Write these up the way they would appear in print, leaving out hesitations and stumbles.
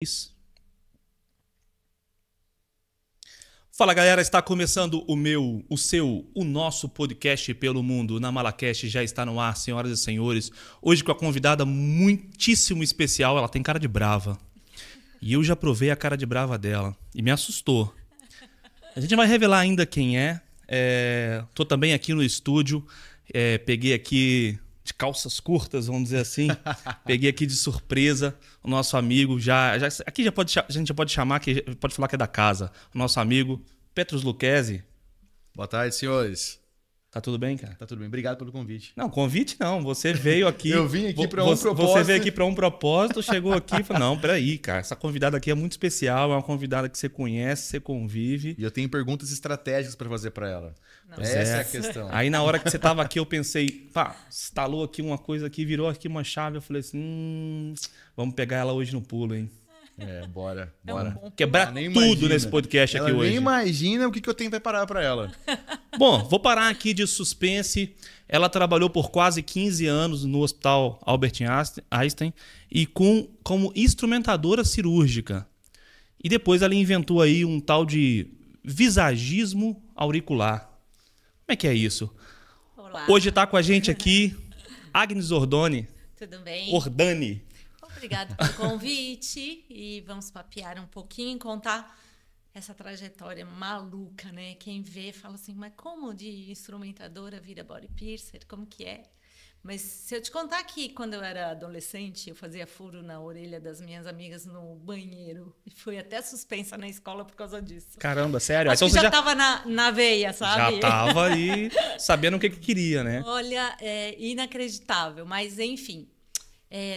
Isso. Fala, galera, está começando o nosso podcast pelo mundo. O NamalaCast já está no ar, senhoras e senhores. Hoje com a convidada muitíssimo especial, ela tem cara de brava. E eu já provei a cara de brava dela e me assustou. A gente vai revelar ainda quem é. Tô também aqui no estúdio, peguei aqui de calças curtas, vamos dizer assim. Peguei aqui de surpresa o nosso amigo, aqui a gente já pode chamar, que pode falar que é da casa, o nosso amigo Petrus Lucchesi. Boa tarde, senhores. Tá tudo bem, cara? Tá tudo bem. Obrigado pelo convite. Não, convite não. Você veio aqui. Eu vim aqui para um propósito. Você veio aqui para um propósito, chegou aqui e falou: não, peraí, cara. Essa convidada aqui é muito especial, é uma convidada que você conhece, você convive. E eu tenho perguntas estratégicas para fazer para ela. Essa é a questão. Aí na hora que você tava aqui, eu pensei, pá, instalou aqui uma coisa aqui, virou aqui uma chave. Eu falei assim: vamos pegar ela hoje no pulo, hein? Bora. Quebrar tudo imagina. Nesse podcast ela aqui hoje. Nem imagina o que eu tenho preparado para ela. Bom, vou parar aqui de suspense. Ela trabalhou por quase 15 anos no Hospital Albert Einstein e como instrumentadora cirúrgica. E depois ela inventou aí um tal de visagismo auricular. Como é que é isso? Olá. Hoje está com a gente aqui Agnes Ordoni. Tudo bem? Ordani. Obrigada pelo convite e vamos papear um pouquinho e contar essa trajetória maluca, né? Quem vê fala assim, mas como de instrumentadora vira body piercer? Como que é? Mas se eu te contar que quando eu era adolescente, eu fazia furo na orelha das minhas amigas no banheiro e fui até suspensa na escola por causa disso. Caramba, sério? Acho então que você já tava na veia, sabe? Já tava aí sabendo o que queria, né? Olha, é inacreditável, mas enfim.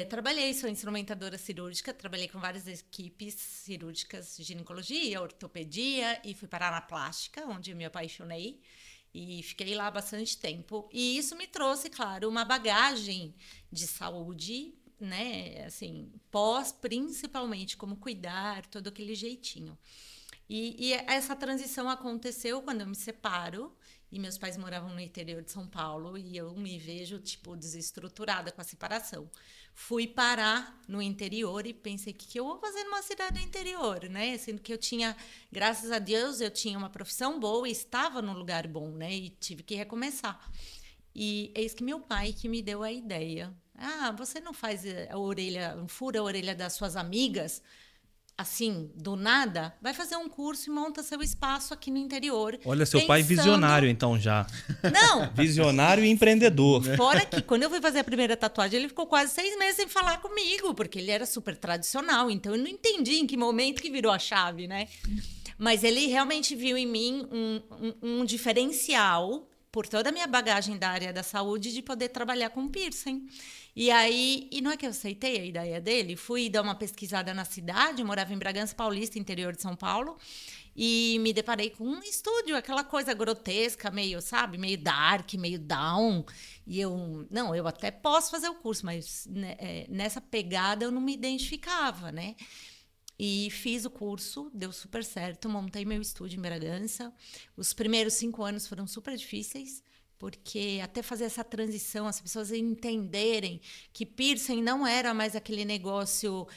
Trabalhei, sou instrumentadora cirúrgica, trabalhei com várias equipes cirúrgicas de ginecologia, ortopedia e fui parar na plástica, onde eu me apaixonei e fiquei lá bastante tempo. E isso me trouxe, claro, uma bagagem de saúde, né? Assim, principalmente como cuidar, todo aquele jeitinho. E essa transição aconteceu quando eu me separo. E meus pais moravam no interior de São Paulo e eu me vejo, tipo, desestruturada com a separação. Fui parar no interior e pensei, o que eu vou fazer numa cidade do interior, né? Sendo que eu tinha, graças a Deus, eu tinha uma profissão boa e estava num lugar bom, né? E tive que recomeçar. E eis que meu pai que me deu a ideia. Ah, você não faz fura a orelha das suas amigas? Assim, do nada, vai fazer um curso e monta seu espaço aqui no interior. Olha, seu pai visionário, então, já. Não! Visionário e empreendedor. Fora que, quando eu fui fazer a primeira tatuagem, ele ficou quase 6 meses sem falar comigo, porque ele era super tradicional, então eu não entendi em que momento que virou a chave, né? Mas ele realmente viu em mim um diferencial, por toda a minha bagagem da área da saúde, de poder trabalhar com piercing. E aí, não é que eu aceitei a ideia dele, fui dar uma pesquisada na cidade, morava em Bragança Paulista, interior de São Paulo, e me deparei com um estúdio, aquela coisa grotesca, meio, sabe, meio dark, meio down. E eu até posso fazer o curso, mas nessa pegada eu não me identificava, né? E fiz o curso, deu super certo, montei meu estúdio em Bragança. Os primeiros 5 anos foram super difíceis, porque até fazer essa transição, as pessoas entenderem que piercing não era mais aquele negócio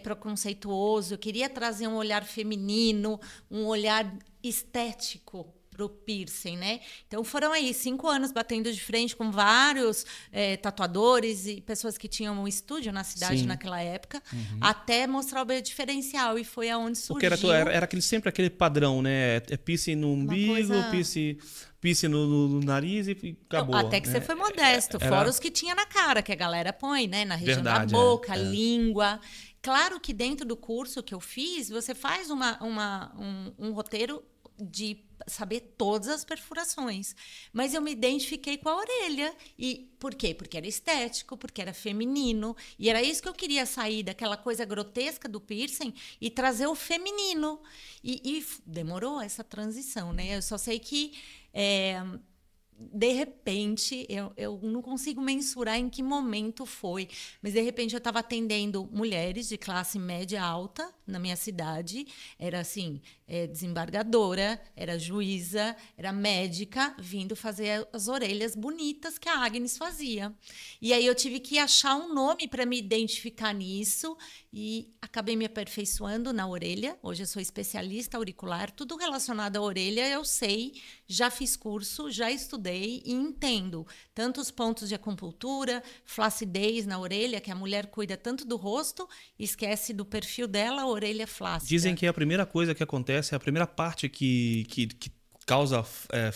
preconceituoso, eu queria trazer um olhar feminino, um olhar estético para o piercing, né? Então foram aí 5 anos batendo de frente com vários tatuadores e pessoas que tinham um estúdio na cidade. Sim. Naquela época, até mostrar o meu diferencial, e foi aonde surgiu. Porque era sempre aquele padrão, né? É piercing no umbigo, piercing no nariz e acabou. Não, até que você foi modesto, fora os que tinha na cara, que a galera põe, né? Na região da boca, língua. Claro que dentro do curso que eu fiz, você faz um roteiro de saber todas as perfurações. Mas eu me identifiquei com a orelha. E por quê? Porque era estético, porque era feminino. E era isso que eu queria sair daquela coisa grotesca do piercing e trazer o feminino. E demorou essa transição, né? Eu só sei que de repente, eu não consigo mensurar em que momento foi, mas de repente eu estava atendendo mulheres de classe média alta na minha cidade. Era assim, desembargadora, era juíza, era médica, vindo fazer as orelhas bonitas que a Agnes fazia. E aí eu tive que achar um nome para me identificar nisso e acabei me aperfeiçoando na orelha. Hoje eu sou especialista auricular, tudo relacionado à orelha eu sei, já fiz curso, já estudei e entendo tanto os pontos de acupuntura, flacidez na orelha, que a mulher cuida tanto do rosto, esquece do perfil dela, a orelha flácida. Dizem que a primeira coisa que acontece, a primeira parte que causa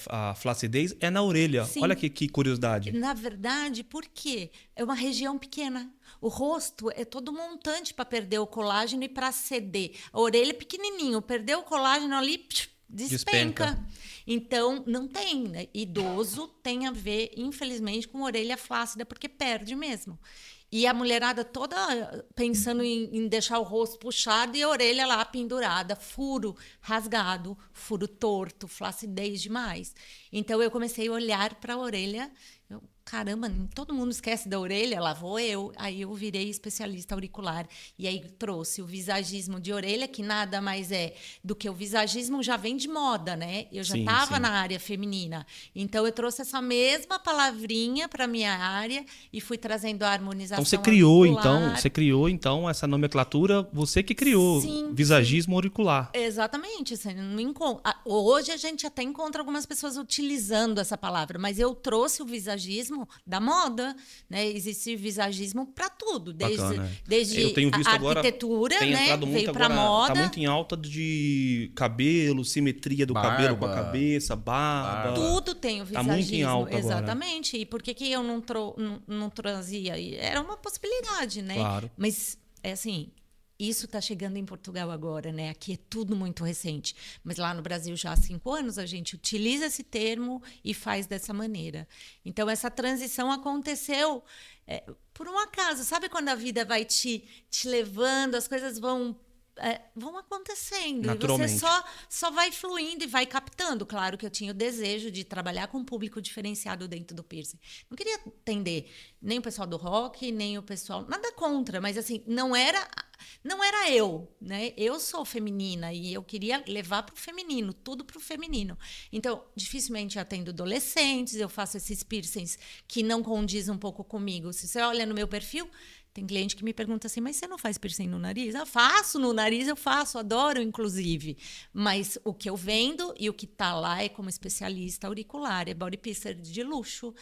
a flacidez é na orelha. Sim. Olha que curiosidade. Na verdade, por quê? É uma região pequena. O rosto é todo montante para perder o colágeno e para ceder. A orelha é pequenininho, perdeu o colágeno ali, despenca. Então, não tem, né? Idoso tem a ver, infelizmente, com orelha flácida, porque perde mesmo. E a mulherada toda pensando em deixar o rosto puxado e a orelha lá pendurada, furo rasgado, furo torto, flacidez demais. Então, eu comecei a olhar para a orelha. Caramba, todo mundo esquece da orelha, lá vou eu. Aí eu virei especialista auricular. E aí trouxe o visagismo de orelha, que nada mais é do que o visagismo já vem de moda, né? Eu já estava na área feminina. Então eu trouxe essa mesma palavrinha para minha área e fui trazendo a harmonização. Então você criou essa nomenclatura, você que criou. Sim, visagismo auricular. Exatamente. Você não encontra. Hoje a gente até encontra algumas pessoas utilizando essa palavra, mas eu trouxe o visagismo da moda, né? Existe visagismo para tudo, desde eu tenho visto a agora, arquitetura, tem né? entrado muito Veio para agora, moda. tá muito em alta de cabelo, simetria do cabelo com a cabeça, barba. Tudo tem o visagismo. Tá muito em alta agora. Exatamente. E por que eu não trazia? Era uma possibilidade, né? Claro. Mas é assim, isso está chegando em Portugal agora, né? Aqui é tudo muito recente. Mas lá no Brasil, já há 5 anos, a gente utiliza esse termo e faz dessa maneira. Então, essa transição aconteceu por um acaso. Sabe quando a vida vai te levando, as coisas vão acontecendo. Naturalmente. E você só vai fluindo e vai captando. Claro que eu tinha o desejo de trabalhar com um público diferenciado dentro do piercing. Não queria atender nem o pessoal do rock, nem o pessoal... Nada contra, mas assim, não era eu, né? Eu sou feminina e eu queria levar para o feminino, tudo para o feminino. Então, dificilmente eu atendo adolescentes, eu faço esses piercings que não condizem um pouco comigo. Se você olha no meu perfil... Tem cliente que me pergunta assim, mas você não faz piercing no nariz? Eu faço no nariz, eu faço, adoro, inclusive. Mas o que eu vendo e o que está lá é como especialista auricular, é body piercer de luxo,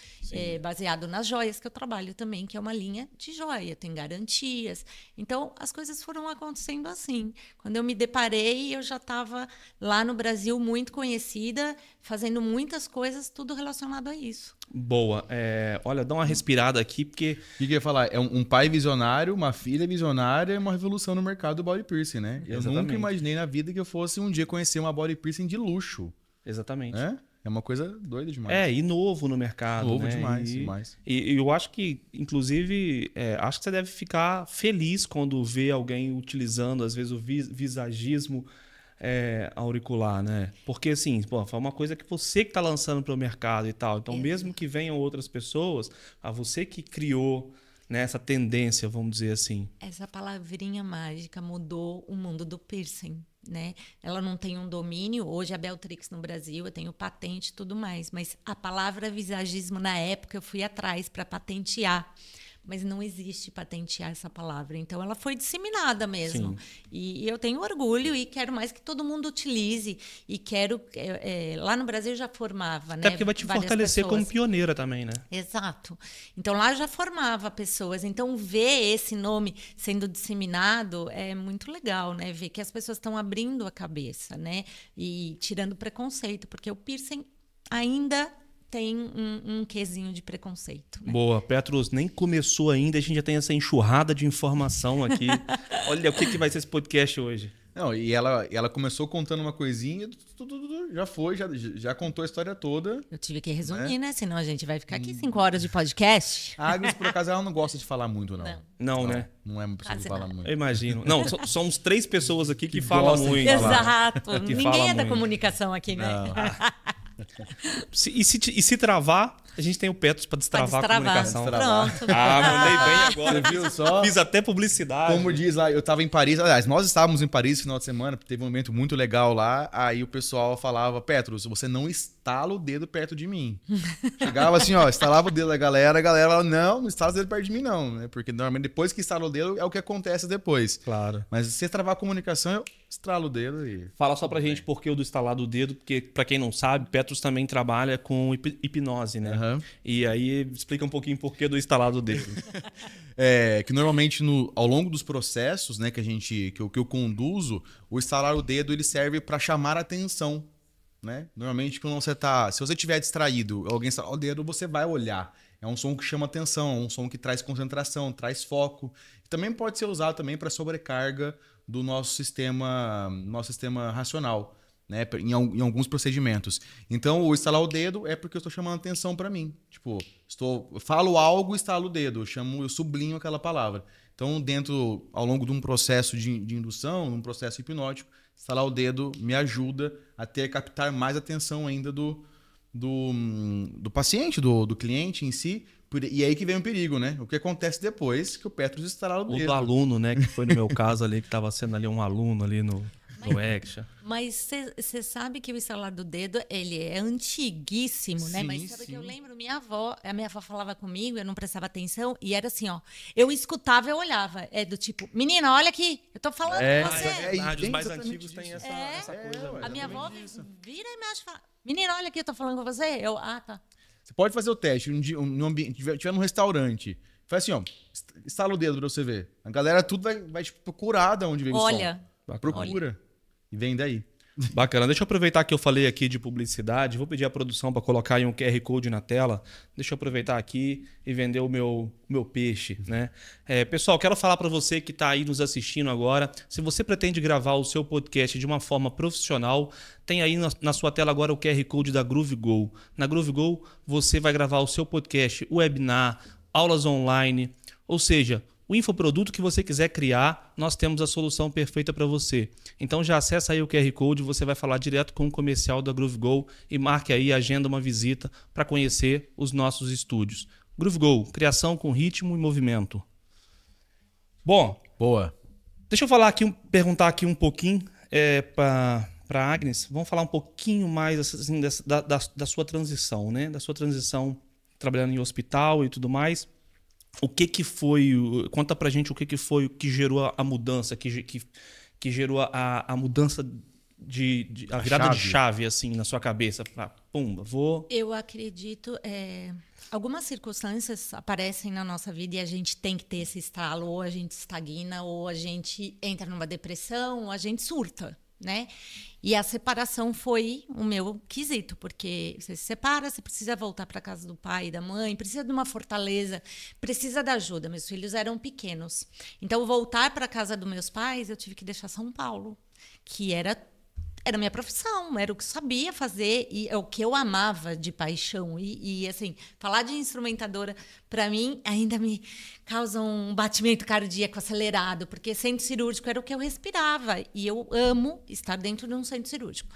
baseado nas joias que eu trabalho também, que é uma linha de joia, tem garantias. Então, as coisas foram acontecendo assim. Quando eu me deparei, eu já estava lá no Brasil muito conhecida, fazendo muitas coisas, tudo relacionado a isso. Boa. Olha, dá uma respirada aqui, porque... O que eu ia falar? É um pai visionário, uma filha visionária e uma revolução no mercado do body piercing, né? Eu nunca imaginei na vida que eu fosse um dia conhecer uma body piercing de luxo. Exatamente. É uma coisa doida demais. E novo no mercado. Novo, né? demais. E eu acho que, inclusive, acho que você deve ficar feliz quando vê alguém utilizando, às vezes, o visagismo auricular, né? Porque, assim, foi uma coisa que você que está lançando para o mercado e tal. Então, mesmo que venham outras pessoas, você que criou, né, essa tendência, vamos dizer assim. Essa palavrinha mágica mudou o mundo do piercing, né? Ela não tem um domínio. Hoje a Beltrix no Brasil, eu tenho patente e tudo mais. Mas a palavra visagismo, na época, eu fui atrás para patentear. Mas não existe patentear essa palavra. Então, ela foi disseminada mesmo. E eu tenho orgulho e quero mais que todo mundo utilize. E quero... lá no Brasil já formava, né? Até porque vai te fortalecer como pioneira também, né? Exato. Então, lá já formava pessoas. Então, ver esse nome sendo disseminado é muito legal, né? Ver que as pessoas estão abrindo a cabeça, né? E tirando preconceito. Porque o piercing ainda... tem um quesinho de preconceito. Né? Boa. Petrus, nem começou ainda, a gente já tem essa enxurrada de informação aqui. Olha o que vai ser esse podcast hoje. Não, e ela começou contando uma coisinha, já foi, já contou a história toda. Eu tive que resumir, né? Senão a gente vai ficar aqui 5 horas de podcast. A Agnes, por acaso, ela não gosta de falar muito, não. Não, né? Não é uma pessoa que fala muito. Eu imagino. Não, somos 3 pessoas aqui que falam muito. Exato. Que Ninguém fala é da muito. comunicação aqui, né? E se travar, a gente tem o Petros para destravar a comunicação. Pronto. Mandei bem agora. Você viu só? Fiz até publicidade. Como diz lá, eu tava em Paris. Aliás, nós estávamos em Paris no final de semana, teve um momento muito legal lá. Aí o pessoal falava, Petros, você não estala o dedo perto de mim. Chegava assim, ó, estalava o dedo da galera, a galera falava, não estala o dedo perto de mim, não. Né? Porque normalmente depois que estala o dedo é o que acontece depois. Claro. Mas se você travar a comunicação, eu estralo o dedo e... Fala só pra gente por que o do estalar do dedo, porque pra quem não sabe, Petros também trabalha com hipnose, né? Uhum. E aí explica um pouquinho por que do estalar do dedo. Que normalmente ao longo dos processos, né, que eu conduzo, o estalar o dedo ele serve para chamar a atenção, né? Normalmente quando se você estiver distraído, alguém estalar o dedo, você vai olhar. É um som que chama atenção, é um som que traz concentração, traz foco. Também pode ser usado também para sobrecarga do nosso sistema racional, né, em alguns procedimentos. Então, o estalar o dedo é porque eu estou chamando atenção para mim. Tipo, falo algo, estalo o dedo, eu sublinho aquela palavra. Então, ao longo de um processo de indução, um processo hipnótico, estalar o dedo me ajuda a captar mais atenção ainda do paciente, do cliente em si. E aí que vem o perigo, né? O que acontece depois que o Petros estalar o dedo. O do aluno, né? Que foi no meu caso ali, que estava sendo ali um aluno ali no Action. Mas você sabe que o estalar do dedo, ele é antiguíssimo, né? Sim, Mas sabe sim. que eu lembro, a minha avó falava comigo, eu não prestava atenção, e era assim, ó, eu escutava, eu olhava, do tipo, menina, olha aqui, eu tô falando com você. É verdade, os mais exatamente antigos têm isso. essa coisa. A minha avó isso. vira e mexe e fala, menina, olha aqui, eu tô falando com você. Tá. Você pode fazer o teste num ambiente, tiver num restaurante. Faz assim, ó, estala o dedo pra você ver. A galera tudo vai tipo, procurar de onde vem o som. Olha. Procura. E vem daí. Bacana. Deixa eu aproveitar que eu falei aqui de publicidade. Vou pedir à produção para colocar aí um QR Code na tela. Deixa eu aproveitar aqui e vender o meu peixe, né? Pessoal, quero falar para você que está aí nos assistindo agora. Se você pretende gravar o seu podcast de uma forma profissional, tem aí na sua tela agora o QR Code da GrooveGo. Na GrooveGo, você vai gravar o seu podcast, webinar, aulas online, ou seja, o infoproduto que você quiser criar, nós temos a solução perfeita para você. Então já acessa aí o QR Code, você vai falar direto com o comercial da GrooveGo e marque aí, agenda uma visita para conhecer os nossos estúdios. GrooveGo, criação com ritmo e movimento. Bom, boa. Deixa eu perguntar aqui um pouquinho para Agnes. Vamos falar um pouquinho mais assim, da sua transição, né? Da sua transição trabalhando em hospital e tudo mais. O que foi, conta pra gente o que foi que gerou a mudança, que gerou a mudança a virada de chave assim na sua cabeça, pumba, vou... Eu acredito, algumas circunstâncias aparecem na nossa vida e a gente tem que ter esse estalo, ou a gente estagna, ou a gente entra numa depressão, ou a gente surta, né? E a separação foi o meu quesito, porque você se separa, você precisa voltar para casa do pai e da mãe, precisa de uma fortaleza, precisa da ajuda. Meus filhos eram pequenos. Então, voltar para a casa dos meus pais, eu tive que deixar São Paulo, que era a minha profissão, era o que eu sabia fazer e é o que eu amava de paixão. E assim, falar de instrumentadora, para mim, ainda me causa um batimento cardíaco acelerado, porque centro cirúrgico era o que eu respirava. E eu amo estar dentro de um centro cirúrgico.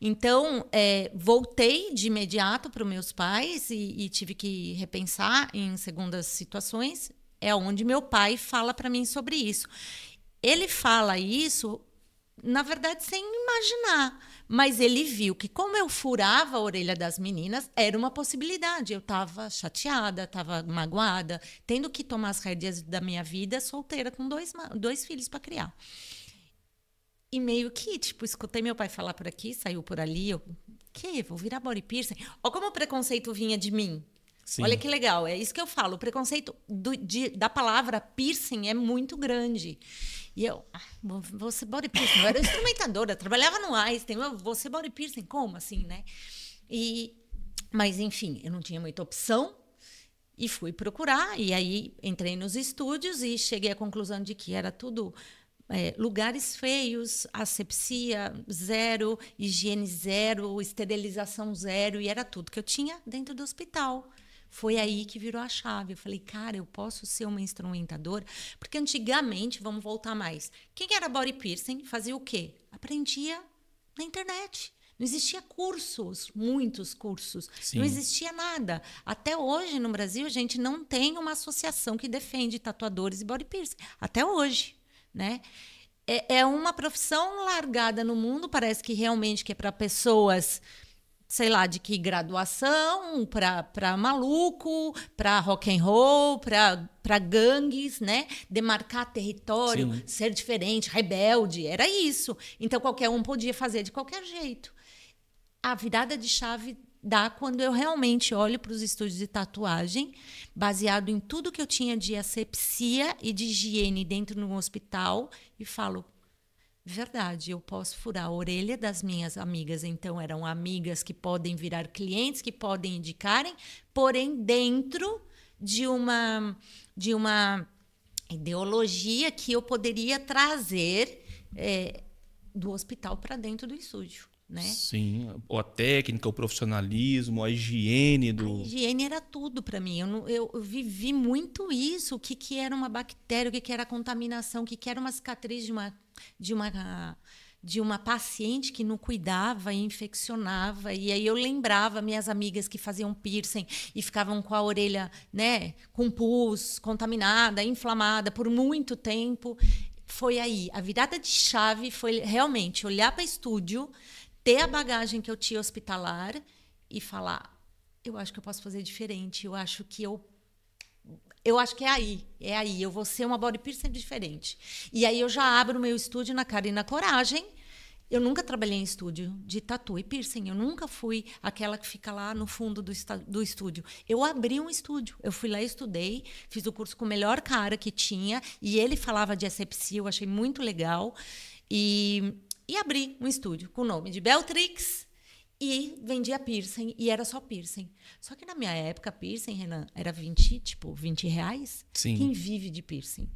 Então, voltei de imediato para os meus pais e tive que repensar em segundas situações. É onde meu pai fala para mim sobre isso. Ele fala isso... na verdade, sem imaginar. Mas ele viu que, como eu furava a orelha das meninas, era uma possibilidade. Eu estava chateada, estava magoada, tendo que tomar as rédeas da minha vida, solteira, com dois filhos para criar. E meio que, escutei meu pai falar por aqui, saiu por ali, vou virar body piercing? Olha como o preconceito vinha de mim. Sim. Olha que legal, é isso que eu falo. O preconceito da palavra piercing é muito grande. E eu, vou ser body piercing. Eu era instrumentadora, trabalhava no Einstein. Vou ser body piercing, como assim, né? Mas, enfim, eu não tinha muita opção e fui procurar. E aí entrei nos estúdios e cheguei à conclusão de que era tudo lugares feios, asepsia zero, higiene zero, esterilização zero. E era tudo que eu tinha dentro do hospital. Foi aí que virou a chave. Eu falei, cara, eu posso ser uma instrumentadora? Porque antigamente, vamos voltar mais, quem era body piercing fazia o quê? Aprendia na internet. Não existia cursos, muitos cursos. Sim. Não existia nada. Até hoje, no Brasil, a gente não tem uma associação que defende tatuadores e body piercing. Até hoje, né? É uma profissão largada no mundo, parece que realmente que é para pessoas, sei lá, de que graduação, para maluco, para rock and roll, para gangues, né? Demarcar território, Sim. ser diferente, rebelde, era isso. Então qualquer um podia fazer de qualquer jeito. A virada de chave dá quando eu realmente olho para os estúdios de tatuagem, baseado em tudo que eu tinha de asepsia e de higiene dentro de um hospital, e falo, verdade, eu posso furar a orelha das minhas amigas. Então, eram amigas que podem virar clientes, que podem indicarem, porém dentro de uma ideologia que eu poderia trazer do hospital para dentro do estúdio. Né? Sim, a técnica, o profissionalismo, a higiene do... A higiene era tudo para mim. Eu vivi muito isso. O que era uma bactéria, o que era contaminação, o que era uma cicatriz de uma paciente que não cuidava e infeccionava. E aí eu lembrava minhas amigas que faziam piercing e ficavam com a orelha, né, com pus, contaminada, inflamada por muito tempo. Foi aí. A virada de chave foi realmente olhar para estúdio, ter a bagagem que eu tinha hospitalar e falar, eu acho que eu posso fazer diferente, eu acho que é aí, eu vou ser uma body piercer diferente. E aí eu já abro o meu estúdio na cara e na coragem. Eu nunca trabalhei em estúdio de tatu e piercing, eu nunca fui aquela que fica lá no fundo do estúdio. Eu abri um estúdio, eu fui lá e estudei, fiz o curso com o melhor cara que tinha, e ele falava de asepsia, eu achei muito legal, e abri um estúdio com o nome de Beltrix e vendia piercing, e era só piercing. Só que na minha época, piercing, Renan, era 20 reais. Sim. Quem vive de piercing?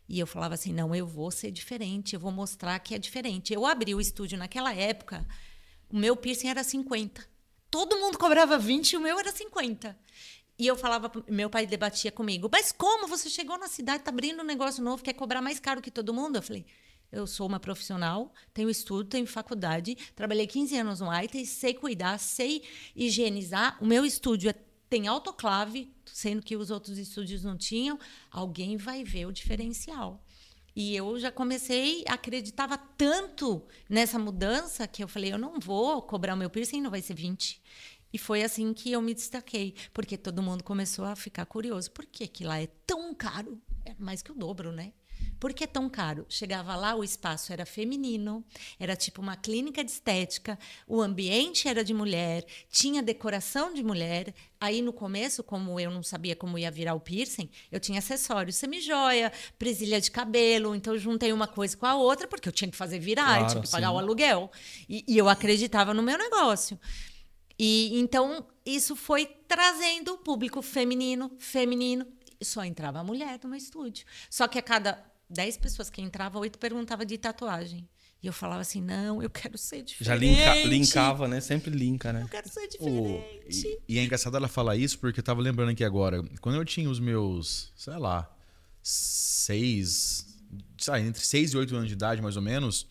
E eu falava assim, não, eu vou ser diferente, eu vou mostrar que é diferente. Eu abri o estúdio naquela época, o meu piercing era 50. Todo mundo cobrava 20 e o meu era 50. E eu falava, meu pai debatia comigo, mas como você chegou na cidade, tá abrindo um negócio novo, quer cobrar mais caro que todo mundo? Eu falei, eu sou uma profissional, tenho estudo, tenho faculdade, trabalhei 15 anos no IT, sei cuidar, sei higienizar. O meu estúdio tem autoclave, sendo que os outros estúdios não tinham. Alguém vai ver o diferencial. E eu já comecei, acreditava tanto nessa mudança que eu falei, eu não vou cobrar o meu piercing, não vai ser 20. E foi assim que eu me destaquei, porque todo mundo começou a ficar curioso. Por que lá é tão caro? É mais que o dobro, né? Por que tão caro? Chegava lá, o espaço era feminino, era tipo uma clínica de estética, o ambiente era de mulher, tinha decoração de mulher. Aí, no começo, como eu não sabia como ia virar o piercing, eu tinha acessórios, semijoia, presilha de cabelo. Então, eu juntei uma coisa com a outra, porque eu tinha que fazer virar, Claro, eu tinha que pagar sim. o aluguel. E eu acreditava no meu negócio. E então, isso foi trazendo o público feminino. Só entrava a mulher no meu estúdio. Só que a cada 10 pessoas que entravam, 8 perguntavam de tatuagem. E eu falava assim, não, eu quero ser Já diferente. linkava, né? Sempre linka, né? Eu quero ser diferente. E é engraçado ela falar isso, porque eu tava lembrando aqui agora. Quando eu tinha os meus, sei lá, entre 6 e 8 anos de idade, mais ou menos,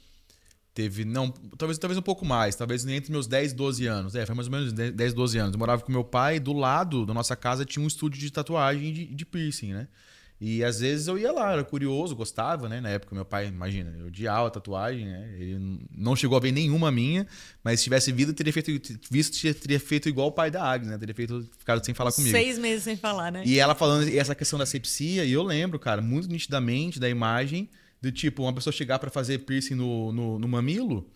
talvez um pouco mais, talvez entre meus 10 e 12 anos. Foi mais ou menos 10, 12 anos. Eu morava com meu pai, do lado da nossa casa tinha um estúdio de tatuagem de piercing, né? E às vezes eu ia lá, era curioso, gostava, né? Na época, meu pai, imagina, eu odiava a tatuagem, né? Ele não chegou a ver nenhuma minha, mas se tivesse teria feito igual o pai da Agnes, né? Teria ficado sem falar comigo. 6 meses sem falar, né? E ela falando essa questão da asepsia, e eu lembro, cara, muito nitidamente da imagem do tipo, uma pessoa chegar pra fazer piercing no mamilo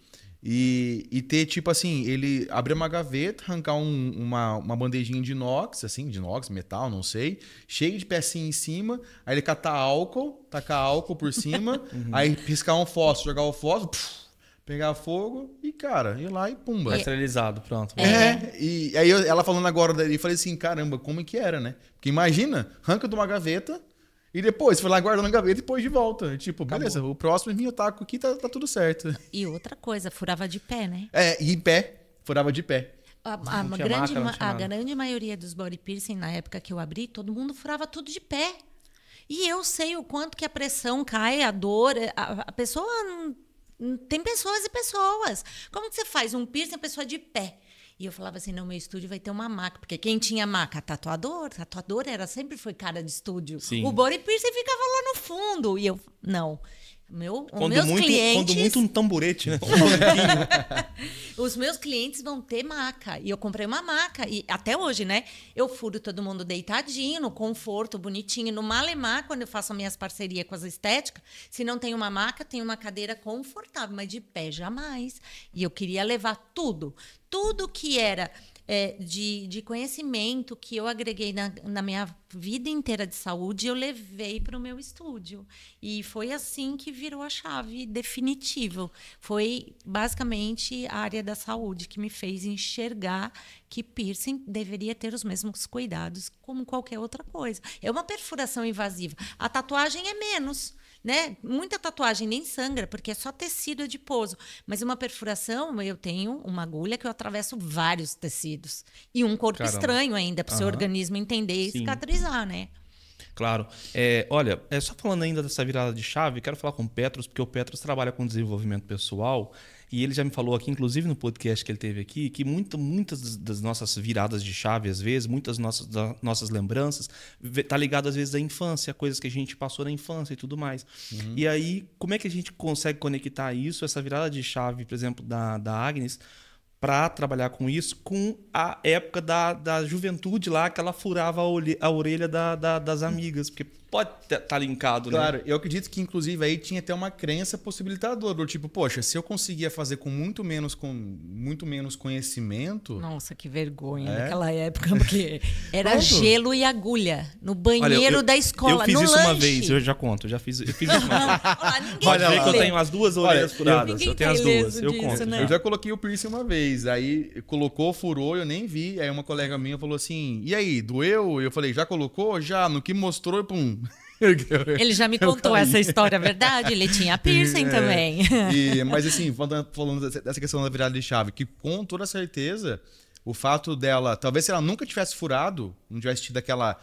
e ter, tipo assim, ele abrir uma gaveta, arrancar uma bandejinha de inox, assim, de inox, metal, não sei, cheio de pecinha em cima, aí ele tacar álcool por cima, aí riscar um fósforo, jogar o fósforo, pegar fogo e, cara, ir lá e pumba. Tá esterilizado, pronto. E aí ela falando agora, eu falei assim, caramba, como é que era, né? Porque imagina, arranca de uma gaveta, e depois, foi lá guardando na gaveta e depois de volta. Tipo, Acabou. Beleza, o próximo minha taco aqui tá tudo certo. E outra coisa, furava de pé, né? E em pé, furava de pé. A tinha máquina, não tinha nada. grande maioria dos body piercing, na época que eu abri, todo mundo furava tudo de pé. E eu sei o quanto que a pressão cai, a dor. A pessoa tem pessoas e pessoas. Como que você faz um piercing a pessoa de pé? E eu falava assim, não, meu estúdio vai ter uma maca. Porque quem tinha maca? Tatuador. Tatuador sempre foi cara de estúdio. Sim. O body piercing ficava lá no fundo. E eu, não. Meus clientes... Quando muito um tamborete, né? Os meus clientes vão ter maca. E eu comprei uma maca. E até hoje, né? Eu furo todo mundo deitadinho, no conforto, bonitinho. No Malemar, quando eu faço as minhas parcerias com as estéticas, se não tem uma maca, tem uma cadeira confortável. Mas de pé, jamais. E eu queria levar tudo. Tudo que era... de conhecimento que eu agreguei na minha vida inteira de saúde, eu levei para o meu estúdio. E foi assim que virou a chave definitiva. Foi basicamente a área da saúde que me fez enxergar que piercing deveria ter os mesmos cuidados como qualquer outra coisa. É uma perfuração invasiva. A tatuagem é menos. Né? Muita tatuagem nem sangra, porque é só tecido adiposo. Mas uma perfuração, eu tenho uma agulha que eu atravesso vários tecidos. E um corpo estranho ainda, para o seu organismo entender e cicatrizar, né? Claro. Olha, só falando ainda dessa virada de chave, quero falar com o Petros, porque o Petros trabalha com desenvolvimento pessoal e ele já me falou aqui, inclusive no podcast que ele teve aqui, que muitas das nossas viradas de chave, às vezes, muitas das nossas lembranças, tá ligado às vezes à infância, coisas que a gente passou na infância e tudo mais. E aí, como é que a gente consegue conectar isso, essa virada de chave, por exemplo, da Agnes, para trabalhar com isso, com a época da juventude lá, que ela furava a orelha das amigas, porque pode estar linkado, né? Claro, eu acredito que inclusive aí tinha até uma crença possibilitadora, do tipo, poxa, se eu conseguia fazer com muito menos conhecimento... Nossa, que vergonha naquela época, porque era gelo e agulha no banheiro da escola, eu fiz no isso lanche. uma vez, eu já conto, eu fiz isso uma vez. Olha Olha, que eu tenho as duas orelhas furadas, eu tenho as duas, eu conto. Né? Eu já coloquei o piercing uma vez, aí colocou, furou, eu nem vi, aí uma colega minha falou assim, e aí, doeu? Eu falei, já colocou? Já, no que mostrou, pum... Ele já me contou essa história, verdade? Ele tinha piercing também. Mas assim, falando dessa questão da virada de chave, que com toda certeza, o fato dela, talvez se ela nunca tivesse furado, não tivesse tido aquela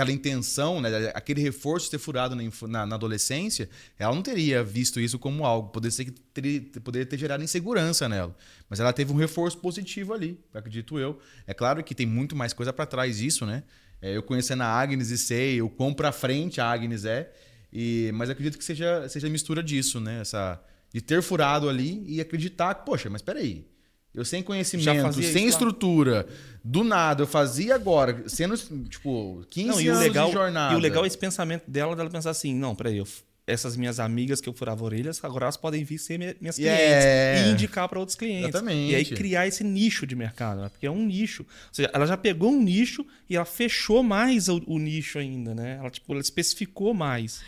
intenção, né, aquele reforço de ter furado na adolescência, ela não teria visto isso como algo. Poderia ter gerado insegurança nela. Mas ela teve um reforço positivo ali, acredito eu. É claro que tem muito mais coisa para trás disso, né? Eu conhecendo a Agnes e sei o quão pra frente a Agnes é, mas acredito que seja a mistura disso, né? De ter furado ali e acreditar que, poxa, mas peraí, eu sem conhecimento, sem estrutura, do nada, eu fazia agora, sendo, tipo, 15 anos de jornada. E o legal é esse pensamento dela pensar assim, não, peraí, essas minhas amigas que eu furava orelhas, agora elas podem vir ser minhas clientes e indicar para outros clientes. Exatamente. E aí criar esse nicho de mercado, né? Porque é um nicho. Ou seja, ela já pegou um nicho e ela fechou mais o nicho ainda, né? Ela especificou mais.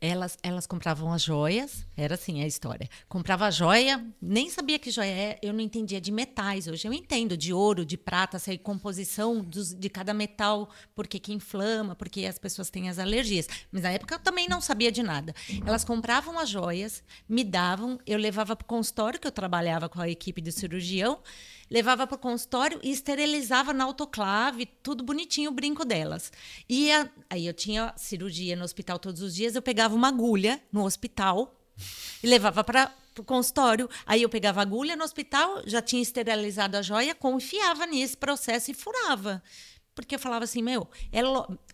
Elas compravam as joias, era assim a história. Comprava a joia, nem sabia que joia é, eu não entendia de metais. Hoje eu entendo de ouro, de prata, essa composição de cada metal, porque que inflama, porque as pessoas têm as alergias. Mas na época eu também não sabia de nada. Elas compravam as joias, me davam, eu levava para o consultório, que eu trabalhava com a equipe de cirurgião, levava para o consultório e esterilizava na autoclave, tudo bonitinho, o brinco delas. Aí eu tinha cirurgia no hospital todos os dias, eu pegava uma agulha no hospital e levava para o consultório. Aí eu pegava a agulha no hospital, já tinha esterilizado a joia, confiava nesse processo e furava. Porque eu falava assim,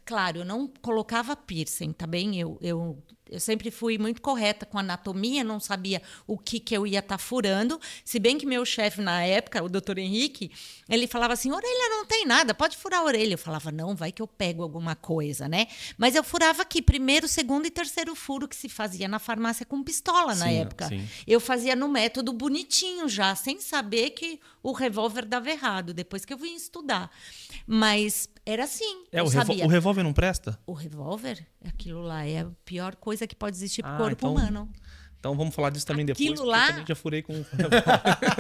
claro, eu não colocava piercing, tá bem? Eu sempre fui muito correta com anatomia, não sabia o que eu ia estar furando. Se bem que meu chefe na época, o doutor Henrique, ele falava assim, orelha não tem nada, pode furar a orelha. Eu falava, não, vai que eu pego alguma coisa, né? Mas eu furava aqui, primeiro, segundo e terceiro furo que se fazia na farmácia com pistola na época. Sim. Eu fazia no método bonitinho já, sem saber que o revólver dava errado, depois que eu vim estudar. Mas era assim. O revólver não presta? O revólver, aquilo lá é a pior coisa que pode existir pro corpo humano. Então vamos falar disso também depois, porque eu também já furei com o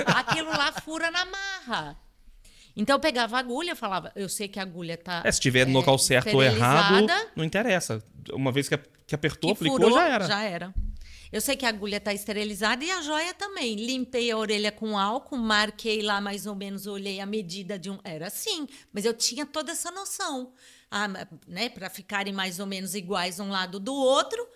Aquilo lá fura na marra. Então eu pegava a agulha e falava, eu sei que a agulha tá se tiver no local certo ou errado, não interessa. Uma vez que apertou, aplicou, furou, já era. Já era. Eu sei que a agulha está esterilizada e a joia também. Limpei a orelha com álcool, marquei lá mais ou menos, olhei a medida de um... Era assim, mas eu tinha toda essa noção. Né, para ficarem mais ou menos iguais um lado do outro,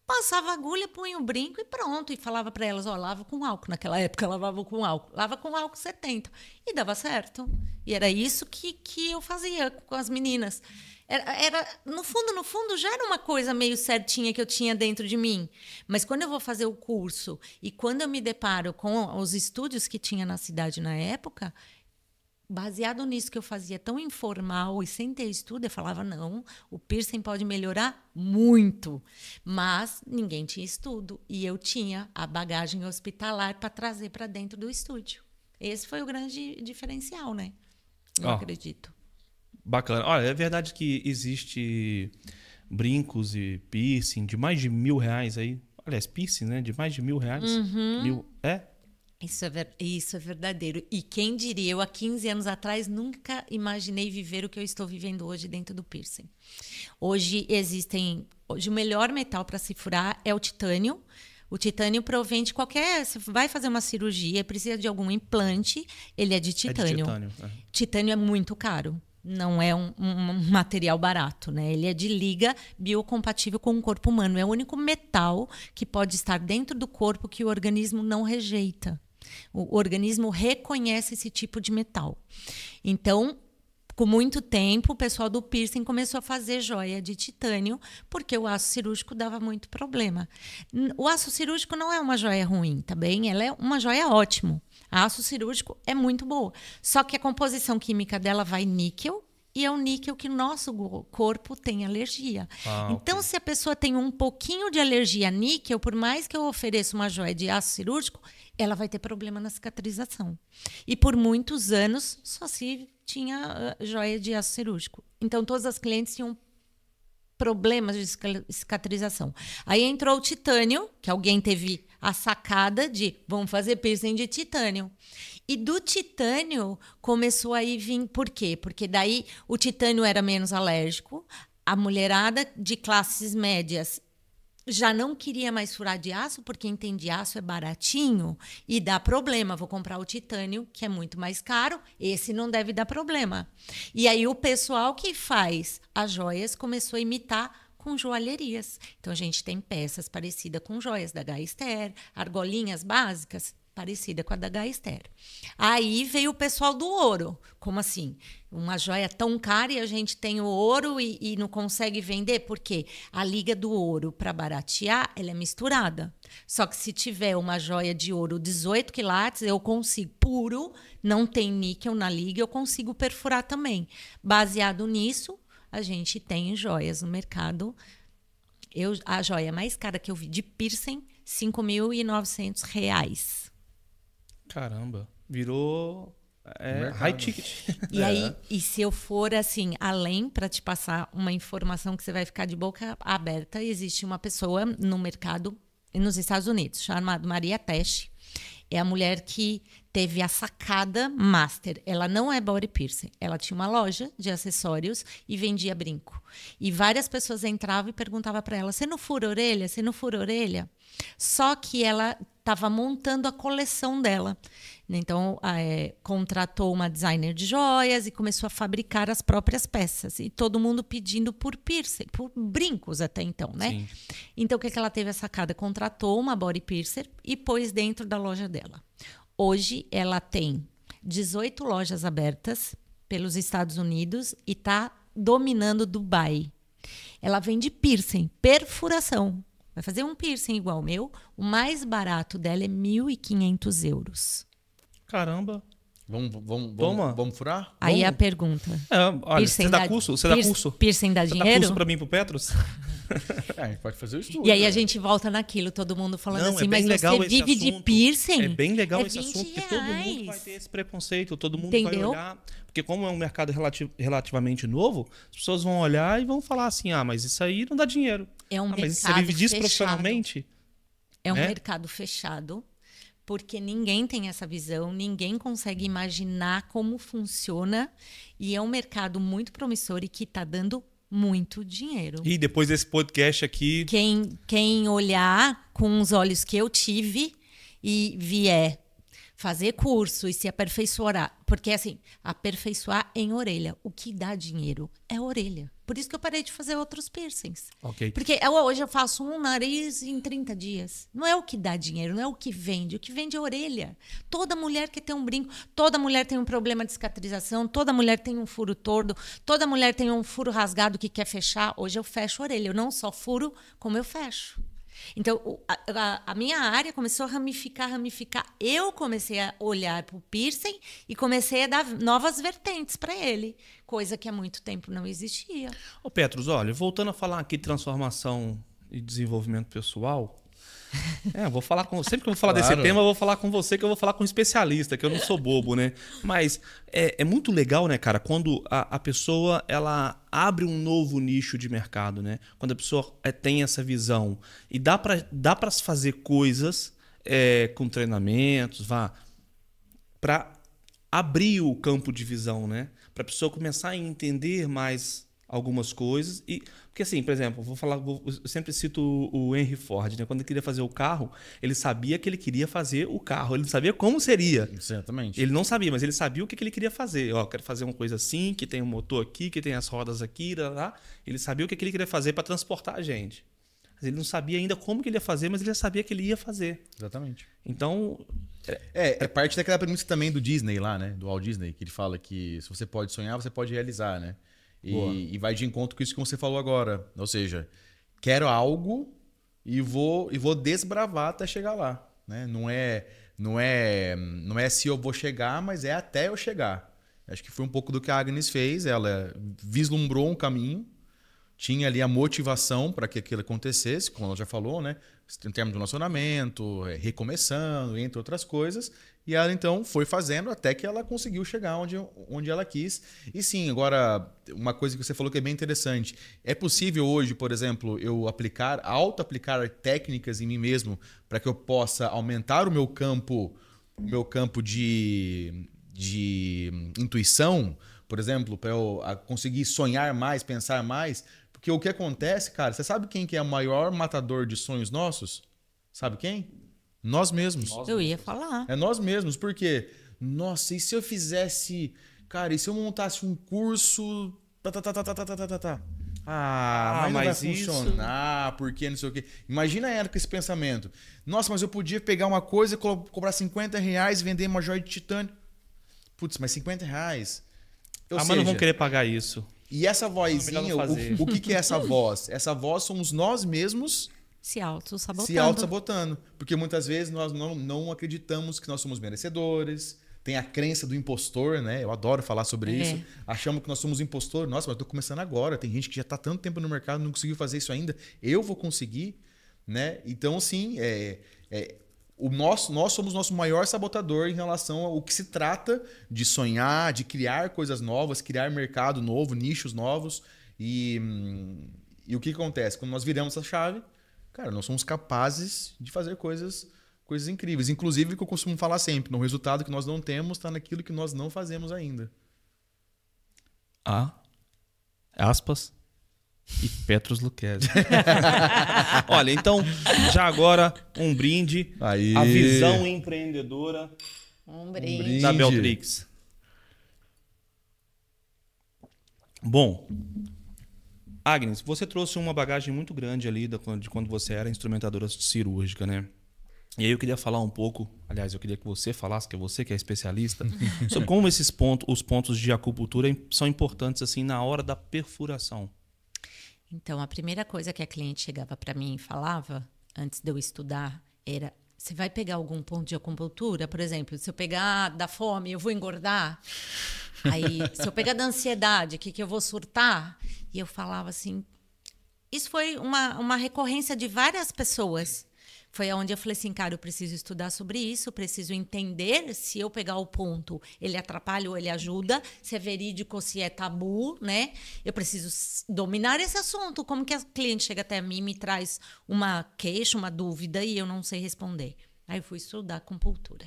Passava a agulha, punha o brinco e pronto. E falava para elas, lava com álcool. Naquela época, lavava com álcool. Lava com álcool 70. E dava certo. E era isso que eu fazia com as meninas. No fundo, já era uma coisa meio certinha que eu tinha dentro de mim. Mas quando eu vou fazer o curso e quando eu me deparo com os estúdios que tinha na cidade na época, baseado nisso que eu fazia tão informal e sem ter estudo, eu falava, não, o piercing pode melhorar muito. Mas ninguém tinha estudo. E eu tinha a bagagem hospitalar para trazer para dentro do estúdio. Esse foi o grande diferencial, né? Eu acredito. Bacana. Olha, é verdade que existe brincos e piercing de mais de R$1.000 aí. Aliás, piercing, né? De mais de R$1.000. Isso é verdadeiro. E quem diria, eu há 15 anos atrás nunca imaginei viver o que eu estou vivendo hoje dentro do piercing. Hoje o melhor metal para se furar é o titânio. O titânio provém de você vai fazer uma cirurgia, precisa de algum implante, ele é de titânio. Titânio é muito caro. Não é um material barato, né? Ele é de liga biocompatível com o corpo humano. É o único metal que pode estar dentro do corpo que o organismo não rejeita. O organismo reconhece esse tipo de metal. Então, com muito tempo, o pessoal do piercing começou a fazer joia de titânio, porque o aço cirúrgico dava muito problema. O aço cirúrgico não é uma joia ruim, tá bem? Ela é uma joia ótima. Aço cirúrgico é muito boa. Só que a composição química dela vai níquel, e é o níquel que o nosso corpo tem alergia. Então, se a pessoa tem um pouquinho de alergia a níquel, por mais que eu ofereça uma joia de aço cirúrgico, ela vai ter problema na cicatrização. E por muitos anos, só se tinha joia de aço cirúrgico. Então, todas as clientes tinham problemas de cicatrização. Aí entrou o titânio, que alguém teve a sacada de vamos fazer piercing de titânio. E do titânio começou a vir, por quê? Porque daí o titânio era menos alérgico, a mulherada de classes médias já não queria mais furar de aço, porque entende aço é baratinho e dá problema. Vou comprar o titânio, que é muito mais caro, esse não deve dar problema. E aí o pessoal que faz as joias começou a imitar com joalherias. Então a gente tem peças parecidas com joias da Gaster, argolinhas básicas parecida com a da Gaster. Aí veio o pessoal do ouro. Como assim? Uma joia tão cara e a gente tem o ouro e não consegue vender? Porque a liga do ouro, para baratear, ela é misturada. Só que se tiver uma joia de ouro 18 quilates, eu consigo, puro, não tem níquel na liga, eu consigo perfurar também. Baseado nisso, a gente tem joias no mercado. A joia mais cara que eu vi de piercing, R$5.900. Caramba, virou high ticket. E aí, e se eu for assim, além, para te passar uma informação que você vai ficar de boca aberta, existe uma pessoa no mercado nos Estados Unidos, chamada Maria Tesh. É a mulher que teve a sacada master. Ela não é body piercing. Ela tinha uma loja de acessórios e vendia brinco. E várias pessoas entravam e perguntavam para ela, você não fura orelha? Você não fura orelha? Só que ela estava montando a coleção dela. Então, contratou uma designer de joias e começou a fabricar as próprias peças. E todo mundo pedindo por piercing, por brincos até então, né? Sim. Então, o que ela teve a sacada? Contratou uma body piercer e pôs dentro da loja dela. Hoje, ela tem 18 lojas abertas pelos Estados Unidos e está dominando Dubai. Ela vende piercing, perfuração. Vai fazer um piercing igual ao meu, o mais barato dela é €1.500. Caramba. Vamos furar? Aí a pergunta. Olha, você dá curso? Você dá curso? Piercing dá dinheiro? Você dá curso pra mim pro Petros? A gente pode fazer o estudo. E aí a gente volta naquilo, todo mundo falando Não, assim, mas legal você vive de piercing? É bem legal é esse assunto, porque todo mundo vai ter esse preconceito, todo mundo Entendeu? vai olhar. Porque como é um mercado relativamente novo, as pessoas vão olhar e vão falar assim, mas isso aí não dá dinheiro. É um mas mercado você vive disso fechado. profissionalmente? É um né? mercado fechado, porque ninguém tem essa visão, ninguém consegue imaginar como funciona, e é um mercado muito promissor e que está dando muito dinheiro. E depois desse podcast aqui... Quem olhar com os olhos que eu tive e vier fazer curso e se aperfeiçoar. Porque, assim, aperfeiçoar em orelha. O que dá dinheiro é orelha. Por isso que eu parei de fazer outros piercings. Ok. Porque hoje eu faço um nariz em 30 dias. Não é o que dá dinheiro, não é o que vende. O que vende é orelha. Toda mulher quer ter um brinco, toda mulher tem um problema de cicatrização, toda mulher tem um furo torto, toda mulher tem um furo rasgado que quer fechar. Hoje eu fecho a orelha. Eu não só furo, como eu fecho. Então, a minha área começou a ramificar. Eu comecei a olhar para o piercing e comecei a dar novas vertentes para ele, coisa que há muito tempo não existia. Ô Petros, olha, voltando a falar aqui de transformação e desenvolvimento pessoal, eu vou falar sempre que eu vou falar desse tema, eu vou falar com você, que eu vou falar com um especialista, que eu não sou bobo, né? Mas é muito legal, né, cara, quando a pessoa ela abre um novo nicho de mercado, né? Quando a pessoa tem essa visão e dá para fazer coisas com treinamentos, para abrir o campo de visão, né? Para a pessoa começar a entender mais algumas coisas. Porque assim, por exemplo, eu sempre cito o Henry Ford, né? Quando ele queria fazer o carro, ele sabia que ele queria fazer o carro, ele não sabia como seria. Exatamente. Ele não sabia, mas ele sabia o que ele queria fazer. Ó, quero fazer uma coisa assim, que tem um motor aqui, que tem as rodas aqui, lá. Ele sabia o que ele queria fazer para transportar a gente. Mas ele não sabia ainda como que ele ia fazer, mas ele já sabia que ele ia fazer. Exatamente. Então... É parte daquela premissa também do Disney lá, né? Do Walt Disney, que ele fala que se você pode sonhar, você pode realizar, né? E vai de encontro com isso que você falou agora. Ou seja, quero algo e vou desbravar até chegar lá, né? Não é se eu vou chegar, mas é até eu chegar. Acho que foi um pouco do que a Agnes fez. Ela vislumbrou um caminho, tinha ali a motivação para que aquilo acontecesse, como ela já falou, né? Em termos de relacionamento, recomeçando, entre outras coisas. E ela, então, foi fazendo até que ela conseguiu chegar onde ela quis. E sim, agora, uma coisa que você falou que é bem interessante. É possível hoje, por exemplo, eu auto-aplicar técnicas em mim mesmo para que eu possa aumentar o meu campo de intuição, por exemplo, para eu conseguir sonhar mais, pensar mais. Porque o que acontece, cara, você sabe quem que é o maior matador de sonhos nossos? Sabe quem? Nós mesmos. Eu ia falar. É nós mesmos, porque, nossa, e se eu fizesse, cara, e se eu montasse um curso, mas não vai funcionar, porque não sei o quê. Imagina ela com esse pensamento. Nossa, mas eu podia pegar uma coisa e cobrar R$50 e vender uma joia de titânio. Putz, mas R$50? Mas não vão querer pagar isso. E essa vozinha, o que é essa voz? Essa voz somos nós mesmos se auto-sabotando. Se auto-sabotando. Porque muitas vezes nós não acreditamos que nós somos merecedores. Tem a crença do impostor, né? Eu adoro falar sobre isso. Achamos que nós somos impostor. Nossa, mas eu tô começando agora. Tem gente que já está tanto tempo no mercado e não conseguiu fazer isso ainda. Eu vou conseguir, né? Então, sim, nós somos o nosso maior sabotador em relação ao que se trata de sonhar, de criar coisas novas, criar mercado novo, nichos novos. E o que acontece? Quando nós viramos essa chave, cara, nós somos capazes de fazer coisas incríveis. Inclusive, o que eu costumo falar sempre, no resultado que nós não temos está naquilo que nós não fazemos ainda. Aspas e Petros Lucchesi. Olha, então, já agora, um brinde. Aí. A visão empreendedora Um brinde. da Beltrix. Bom, Agnes, você trouxe uma bagagem muito grande ali de quando você era instrumentadora cirúrgica, né? E aí eu queria falar um pouco, aliás, eu queria que você falasse, que é você que é especialista, sobre como os pontos de acupuntura são importantes assim na hora da perfuração. Então, a primeira coisa que a cliente chegava para mim e falava, antes de eu estudar, era: você vai pegar algum ponto de acupuntura? Por exemplo, se eu pegar da fome, eu vou engordar? Aí, se eu pegar da ansiedade, que eu vou surtar? E eu falava assim... Isso foi uma recorrência de várias pessoas. Foi onde eu falei assim, cara, eu preciso estudar sobre isso, eu preciso entender se eu pegar o ponto, ele atrapalha ou ele ajuda, se é verídico ou se é tabu, né? Eu preciso dominar esse assunto. Como que a cliente chega até mim e me traz uma queixa, uma dúvida e eu não sei responder? Aí eu fui estudar acupuntura.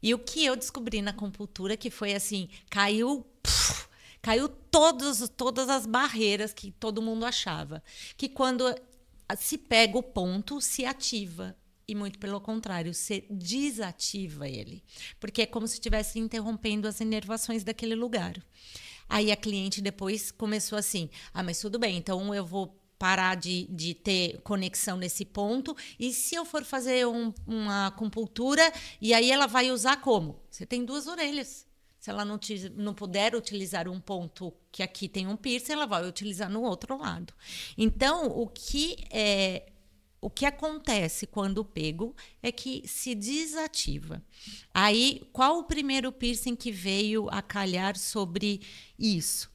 E o que eu descobri na acupuntura que foi assim, caiu todas as barreiras que todo mundo achava. Que quando se pega o ponto, se ativa. e muito pelo contrário, você desativa ele. Porque é como se estivesse interrompendo as inervações daquele lugar. Aí a cliente depois começou assim, mas tudo bem, então eu vou parar de ter conexão nesse ponto, e se eu for fazer uma acupuntura, e aí ela vai usar como? Você tem 2 orelhas. Se ela não puder utilizar um ponto que aqui tem um piercing, ela vai utilizar no outro lado. Então, o que acontece quando pego é que se desativa. Aí, qual o primeiro piercing que veio a calhar sobre isso?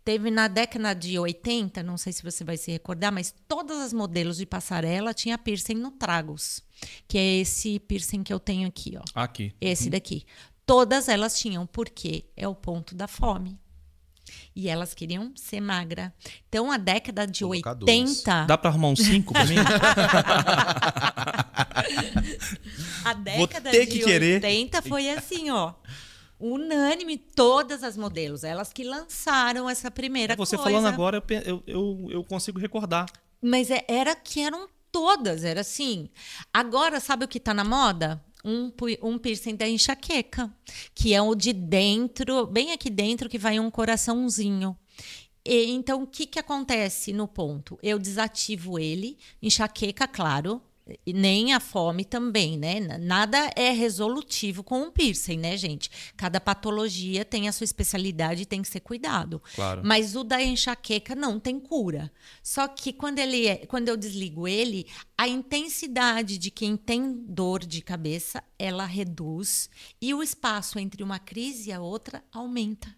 Teve na década de 80, não sei se você vai se recordar, mas todas as modelos de passarela tinha piercing no tragus, que é esse piercing que eu tenho aqui, ó. Aqui. Esse daqui. Todas elas tinham, porque é o ponto da fome. E elas queriam ser magra. Então, a década de 80... Dá pra arrumar uns 5 pra mim? A década de 80 foi assim, ó. Unânime, todas as modelos. Elas que lançaram essa primeira coisa. Você falando agora, eu consigo recordar. Mas eram todas, era assim. Agora, sabe o que tá na moda? Um piercing da enxaqueca, que é o de dentro, bem aqui dentro, que vai um coraçãozinho. Então, o que acontece no ponto? Eu desativo ele, enxaqueca, claro, nem a fome também, né? Nada é resolutivo com um piercing, né, gente? Cada patologia tem a sua especialidade e tem que ser cuidado. Claro. Mas o da enxaqueca não tem cura. Só que quando eu desligo ele, a intensidade de quem tem dor de cabeça, ela reduz e o espaço entre uma crise e a outra aumenta.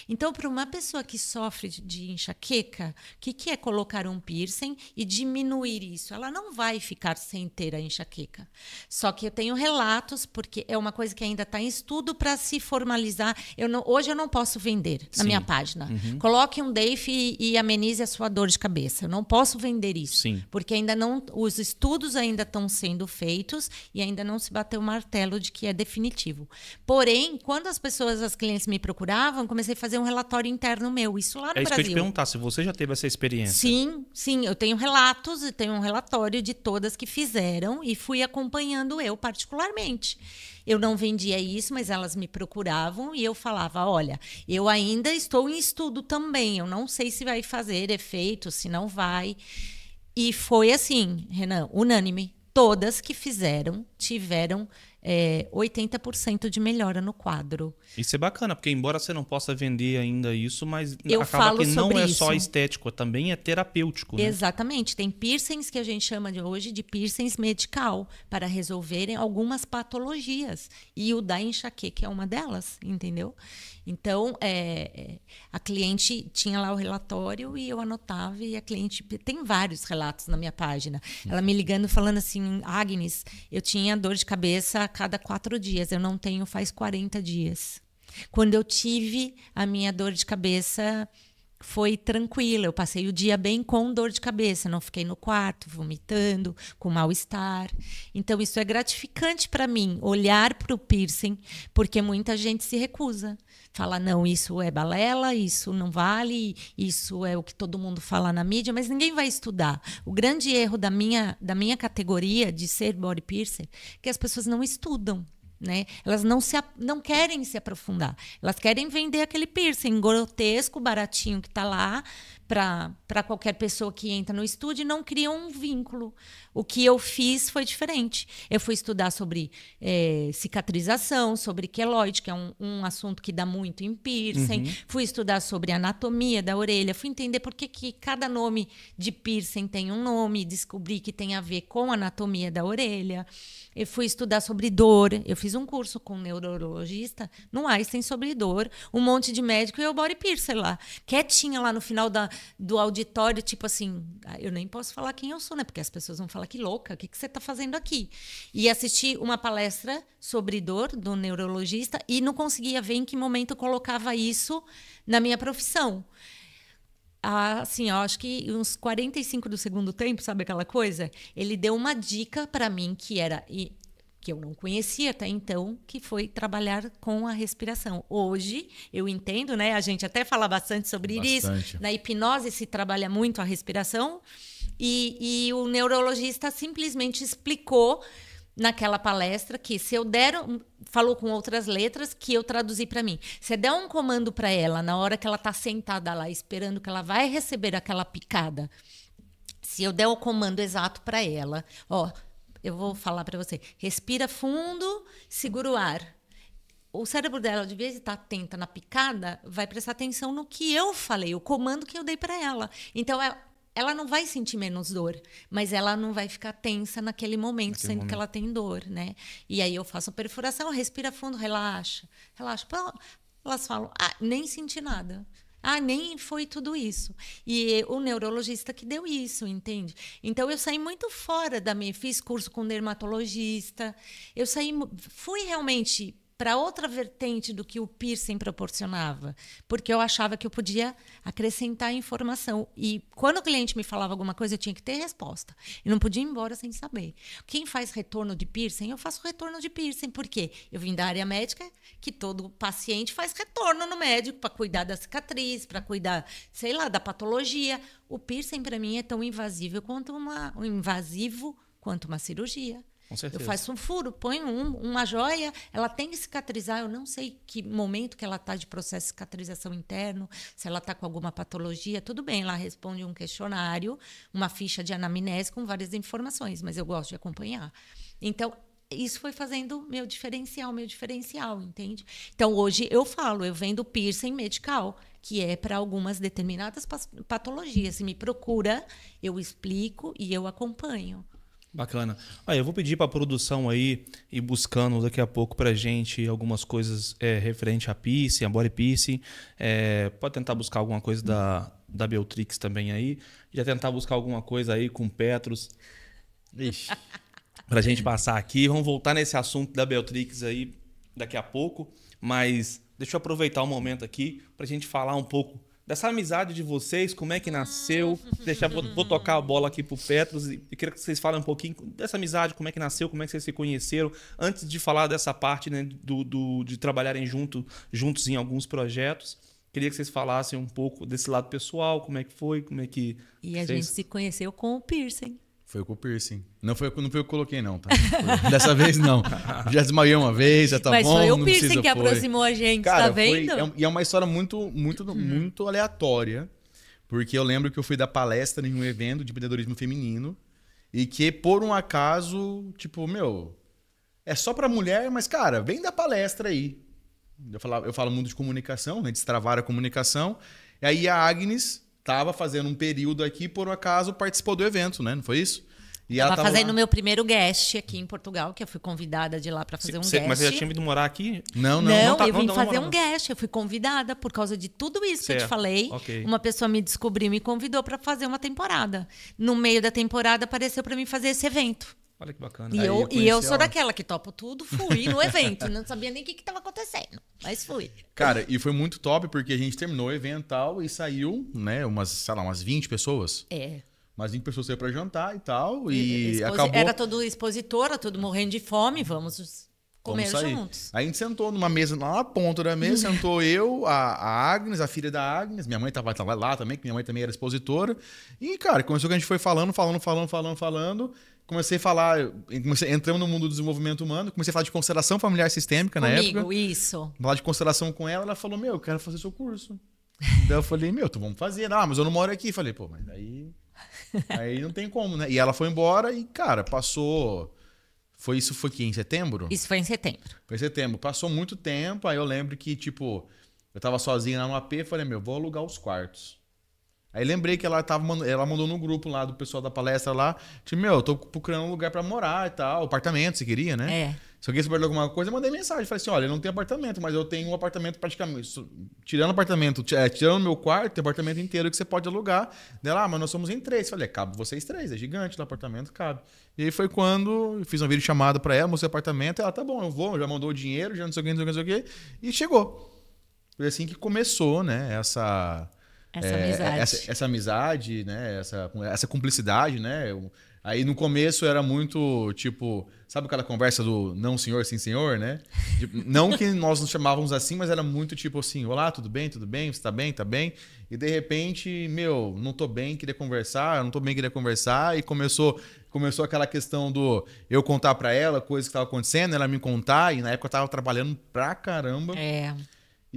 Então, para uma pessoa que sofre de enxaqueca, o que é colocar um piercing e diminuir isso? Ela não vai ficar sem ter a enxaqueca. Só que eu tenho relatos, porque é uma coisa que ainda está em estudo para se formalizar. Hoje eu não posso vender na minha página. Coloque um DAFE e amenize a sua dor de cabeça. Eu não posso vender isso. Sim. Porque ainda não, os estudos ainda estão sendo feitos e ainda não se bateu o martelo de que é definitivo. Porém, quando as clientes me procuravam, comecei a fazer um relatório interno meu, isso lá no Brasil. É isso que eu ia te perguntar, se você já teve essa experiência. Sim, eu tenho relatos e tenho um relatório de todas que fizeram e fui acompanhando eu particularmente. Eu não vendia isso, mas elas me procuravam e eu falava, olha, eu ainda estou em estudo também, eu não sei se vai fazer efeito, se não vai. E foi assim, Renan, unânime. Todas que fizeram tiveram 80% de melhora no quadro. Isso é bacana, porque embora você não possa vender ainda isso, mas eu acaba que não é isso. só estético, também é terapêutico. Né? Exatamente. Tem piercings que a gente chama hoje de piercings medical, para resolverem algumas patologias. E o da enxaqueca é uma delas, entendeu? Então, a cliente tinha lá o relatório e eu anotava, e a cliente... Tem vários relatos na minha página. Ela me ligando, falando assim, Agnes, eu tinha dor de cabeça a cada 4 dias, eu não tenho faz 40 dias. Quando eu tive a minha dor de cabeça, foi tranquila, eu passei o dia bem com dor de cabeça, não fiquei no quarto vomitando, com mal-estar. Então, isso é gratificante para mim, olhar para o piercing, porque muita gente se recusa. Fala, não, isso é balela, isso não vale, isso é o que todo mundo fala na mídia, mas ninguém vai estudar. O grande erro da minha categoria de ser body piercer é que as pessoas não estudam. Né? Elas não querem se aprofundar. Elas querem vender aquele piercing grotesco, baratinho que está lá para qualquer pessoa que entra no estúdio e não cria um vínculo. O que eu fiz foi diferente. Eu fui estudar sobre cicatrização, sobre queloide, que é um assunto que dá muito em piercing. Fui estudar sobre anatomia da orelha. Fui entender por que cada nome de piercing tem um nome. Descobri que tem a ver com a anatomia da orelha. Eu fui estudar sobre dor. Eu fiz um curso com um neurologista no Einstein sobre dor. Um monte de médico e eu body piercer lá. Quietinha lá no final do auditório, tipo assim, eu nem posso falar quem eu sou, né? Porque as pessoas vão falar, que louca, o que você está fazendo aqui? E assisti uma palestra sobre dor do neurologista e não conseguia ver em que momento eu colocava isso na minha profissão. Assim, eu acho que uns 45 do segundo tempo, sabe aquela coisa? Ele deu uma dica para mim que eu não conhecia até então, que foi trabalhar com a respiração. Hoje, eu entendo, né? A gente até fala bastante sobre isso. Na hipnose se trabalha muito a respiração. E o neurologista simplesmente explicou naquela palestra que se eu der, falou com outras letras que eu traduzi para mim. Se eu der um comando para ela na hora que ela está sentada lá esperando que ela vai receber aquela picada, se eu der o comando exato para ela, ó, eu vou falar para você, respira fundo, segura o ar. O cérebro dela, de vez de estar atenta na picada, vai prestar atenção no que eu falei, o comando que eu dei para ela. Então, ela não vai sentir menos dor, mas ela não vai ficar tensa naquele momento, sendo que ela tem dor, né? E aí eu faço a perfuração, respira fundo, relaxa, relaxa. Elas falam, nem senti nada. Nem foi tudo isso. E o neurologista que deu isso, entende? Então, eu saí muito fora da minha... Fiz curso com dermatologista. Fui realmente para outra vertente do que o piercing proporcionava, porque eu achava que eu podia acrescentar informação. E quando o cliente me falava alguma coisa, eu tinha que ter resposta. Eu não podia ir embora sem saber. Quem faz retorno de piercing, eu faço retorno de piercing. Por quê? Eu vim da área médica, que todo paciente faz retorno no médico para cuidar da cicatriz, para cuidar, sei lá, da patologia. O piercing, para mim, é tão invasivo quanto uma cirurgia. Com certeza. Eu faço um furo, ponho uma joia, ela tem que cicatrizar, eu não sei que momento que ela está de processo de cicatrização interno, se ela está com alguma patologia, tudo bem, ela responde um questionário, uma ficha de anamnese com várias informações, mas eu gosto de acompanhar. Então, isso foi fazendo meu diferencial, entende? Então, hoje eu vendo piercing medical, que é para algumas determinadas patologias. Se me procura, eu explico e eu acompanho. Bacana. Eu vou pedir para a produção aí ir buscando daqui a pouco para a gente algumas coisas referente a piercing, a body piercing. Pode tentar buscar alguma coisa da Beltrix também aí. Já tentar buscar alguma coisa aí com Petrus. Para a gente passar aqui. Vamos voltar nesse assunto da Beltrix aí daqui a pouco. Mas deixa eu aproveitar o momento aqui para a gente falar um pouco dessa amizade de vocês, como é que nasceu. Vou tocar a bola aqui pro Petrus e queria que vocês falem um pouquinho dessa amizade, como é que nasceu, como é que vocês se conheceram. Antes de falar dessa parte, né, de trabalharem juntos em alguns projetos, queria que vocês falassem um pouco desse lado pessoal, como é que foi, como é que... E a gente se conheceu com o piercing. Foi com o piercing. Não foi eu que coloquei, não, tá? Dessa vez, não. Já desmaiei uma vez, já tá bom. Mas foi o piercing que aproximou a gente, cara, tá vendo? E é uma história muito aleatória, porque eu lembro que eu fui dar palestra em um evento de empreendedorismo feminino e que, por um acaso, tipo, é só pra mulher, mas, cara, vem dar palestra aí. Eu falo muito de comunicação, né? Destravar a comunicação. E aí a Agnes tava fazendo um período aqui, por um acaso participou do evento, né? Não foi isso? E ela tava fazendo o meu primeiro guest aqui em Portugal, que eu fui convidada de lá para fazer um guest. Mas você já tinha vindo morar aqui? Não, eu vim fazer um guest. Eu fui convidada por causa de tudo isso que eu te falei. Okay. Uma pessoa me descobriu, me convidou para fazer uma temporada. No meio da temporada, apareceu para mim fazer esse evento. Olha que bacana. E eu sou daquela que topo tudo, fui no evento. Não sabia nem o que estava acontecendo, mas fui. Cara, e foi muito top, porque a gente terminou o evento tal, e saiu, né, umas 20 pessoas. Umas 20 pessoas saiu pra jantar e tal, e acabou... Era todo expositora, todo morrendo de fome, vamos comer juntos. Aí a gente sentou numa mesa, lá na ponta da mesa, sentou eu, a Agnes, a filha da Agnes, minha mãe tava lá também, que minha mãe também era expositora. E, cara, começou que a gente foi falando. Comecei a falar, entramos no mundo do desenvolvimento humano, comecei a falar de constelação familiar sistêmica na época. Comigo, isso. Falar de constelação com ela, ela falou, eu quero fazer seu curso. Daí eu falei, então vamos fazer. Mas eu não moro aqui. Falei, mas aí não tem como, né? E ela foi embora e, cara, passou... Foi aqui em setembro? Isso foi em setembro. Foi em setembro. Passou muito tempo, aí eu lembro que, tipo, eu tava sozinho lá no AP, falei, vou alugar os quartos. Aí lembrei que ela mandou no grupo lá do pessoal da palestra lá, tipo, eu tô procurando um lugar pra morar e tal, apartamento, se queria, né? Se alguém souber de alguma coisa, eu mandei mensagem. Falei assim, olha, eu não tenho apartamento, mas eu tenho um apartamento praticamente... Tirando o meu quarto, tem apartamento inteiro que você pode alugar. Dela, mas nós somos em 3. Falei, cabe vocês 3, é gigante o apartamento, cabe. E aí foi quando eu fiz uma videochamada pra ela, mostrei o apartamento, ela, tá bom, eu vou, já mandou o dinheiro, já não sei o que, e chegou. Foi assim que começou, né, essa amizade, né? Essa cumplicidade, né? Aí no começo era muito, tipo, sabe aquela conversa do não senhor, sim senhor, né? Tipo, não que nós nos chamávamos assim, mas era muito tipo assim, olá, tudo bem, você tá bem, tá bem? E de repente, meu, não tô bem, queria conversar, não tô bem, queria conversar, e começou aquela questão do eu contar pra ela coisas que estavam acontecendo, ela me contar, e na época eu tava trabalhando pra caramba.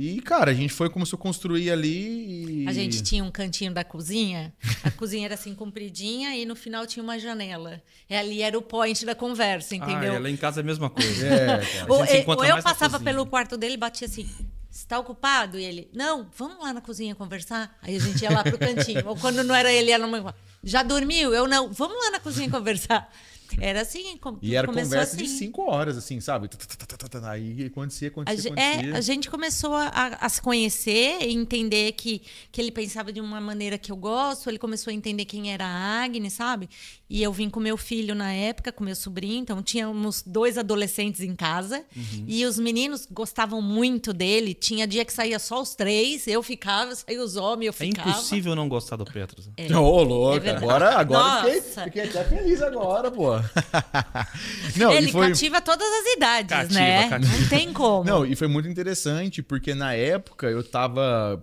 E, cara, a gente começou a construir ali e... A gente tinha um cantinho da cozinha. A cozinha era assim, compridinha, e no final tinha uma janela. E ali era o point da conversa, entendeu? Lá em casa é a mesma coisa. Ou eu passava pelo quarto dele e batia assim, você tá ocupado? E ele, não, vamos lá na cozinha conversar? Aí a gente ia lá pro cantinho. Ou quando não era ele, ia numa... Já dormiu? Eu não. Vamos lá na cozinha conversar. Era assim, e era conversa assim. de 5 horas, assim, sabe? Aí acontecia. A gente começou a se conhecer e entender que ele pensava de uma maneira que eu gosto. Ele começou a entender quem era a Agnes, sabe? E eu vim com meu filho na época, com meu sobrinho. Então, tínhamos 2 adolescentes em casa. E os meninos gostavam muito dele. Tinha dia que saía só os 3. Eu ficava, saía os homens, eu ficava. É impossível não gostar do Petros. Ô, louco. Agora fiquei até feliz agora, pô. Não, ele cativa todas as idades, né? Não tem como. Não, e foi muito interessante, porque na época eu tava,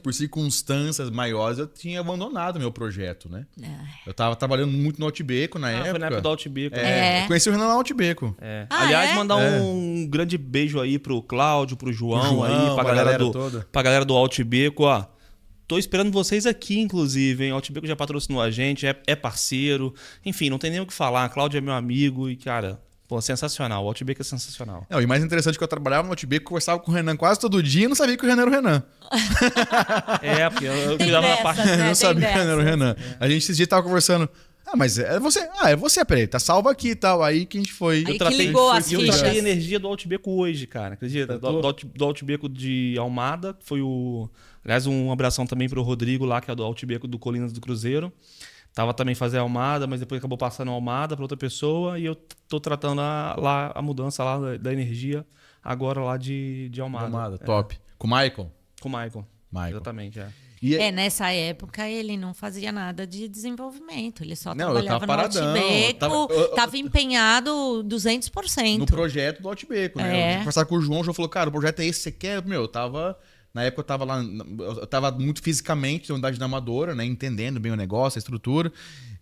por circunstâncias maiores, eu tinha abandonado meu projeto, né? Eu tava trabalhando muito no Altibeco na época. Foi na época do Altibeco. Eu conheci o Renan no Altibeco. Aliás, mandar um grande beijo aí pro Cláudio, pro João aí, pra galera do Altibeco, ó. Tô esperando vocês aqui, inclusive, hein? O Altibeco já patrocinou a gente, é parceiro. Enfim, não tem nem o que falar. Cláudio é meu amigo e, cara, pô, sensacional. O Outback é sensacional. Não, e mais interessante que eu trabalhava no Outback, conversava com o Renan quase todo dia e não sabia que o Renan era o Renan. Porque eu cuidava na parte... Eu não sabia que o Renan era o Renan. A gente esses dias tava conversando... mas é você. É você, peraí, tá salvo aqui e tal. Aí que a gente foi... Aí ligou as fichas. Eu tratei a fichas. energia do Outback hoje, cara. Acredita? Do Outback de Almada, que foi o... Aliás, um abração também pro Rodrigo lá, que é do Outback do Colinas do Cruzeiro. Tava também fazendo Almada, mas depois acabou passando a Almada para outra pessoa. E eu tô tratando a mudança lá da energia agora lá de Almada. Almada, top. Com o Michael? Com o Michael. Exatamente, nessa época ele não fazia nada de desenvolvimento, ele só eu trabalhava tava no Outback, tava empenhado 200%. No projeto do Outback, né? Eu conversar com o João falou, cara, o projeto é esse, você quer? Meu, eu tava... Na época eu tava lá, eu tava muito fisicamente na unidade da Amadora, né? Entendendo bem o negócio, a estrutura.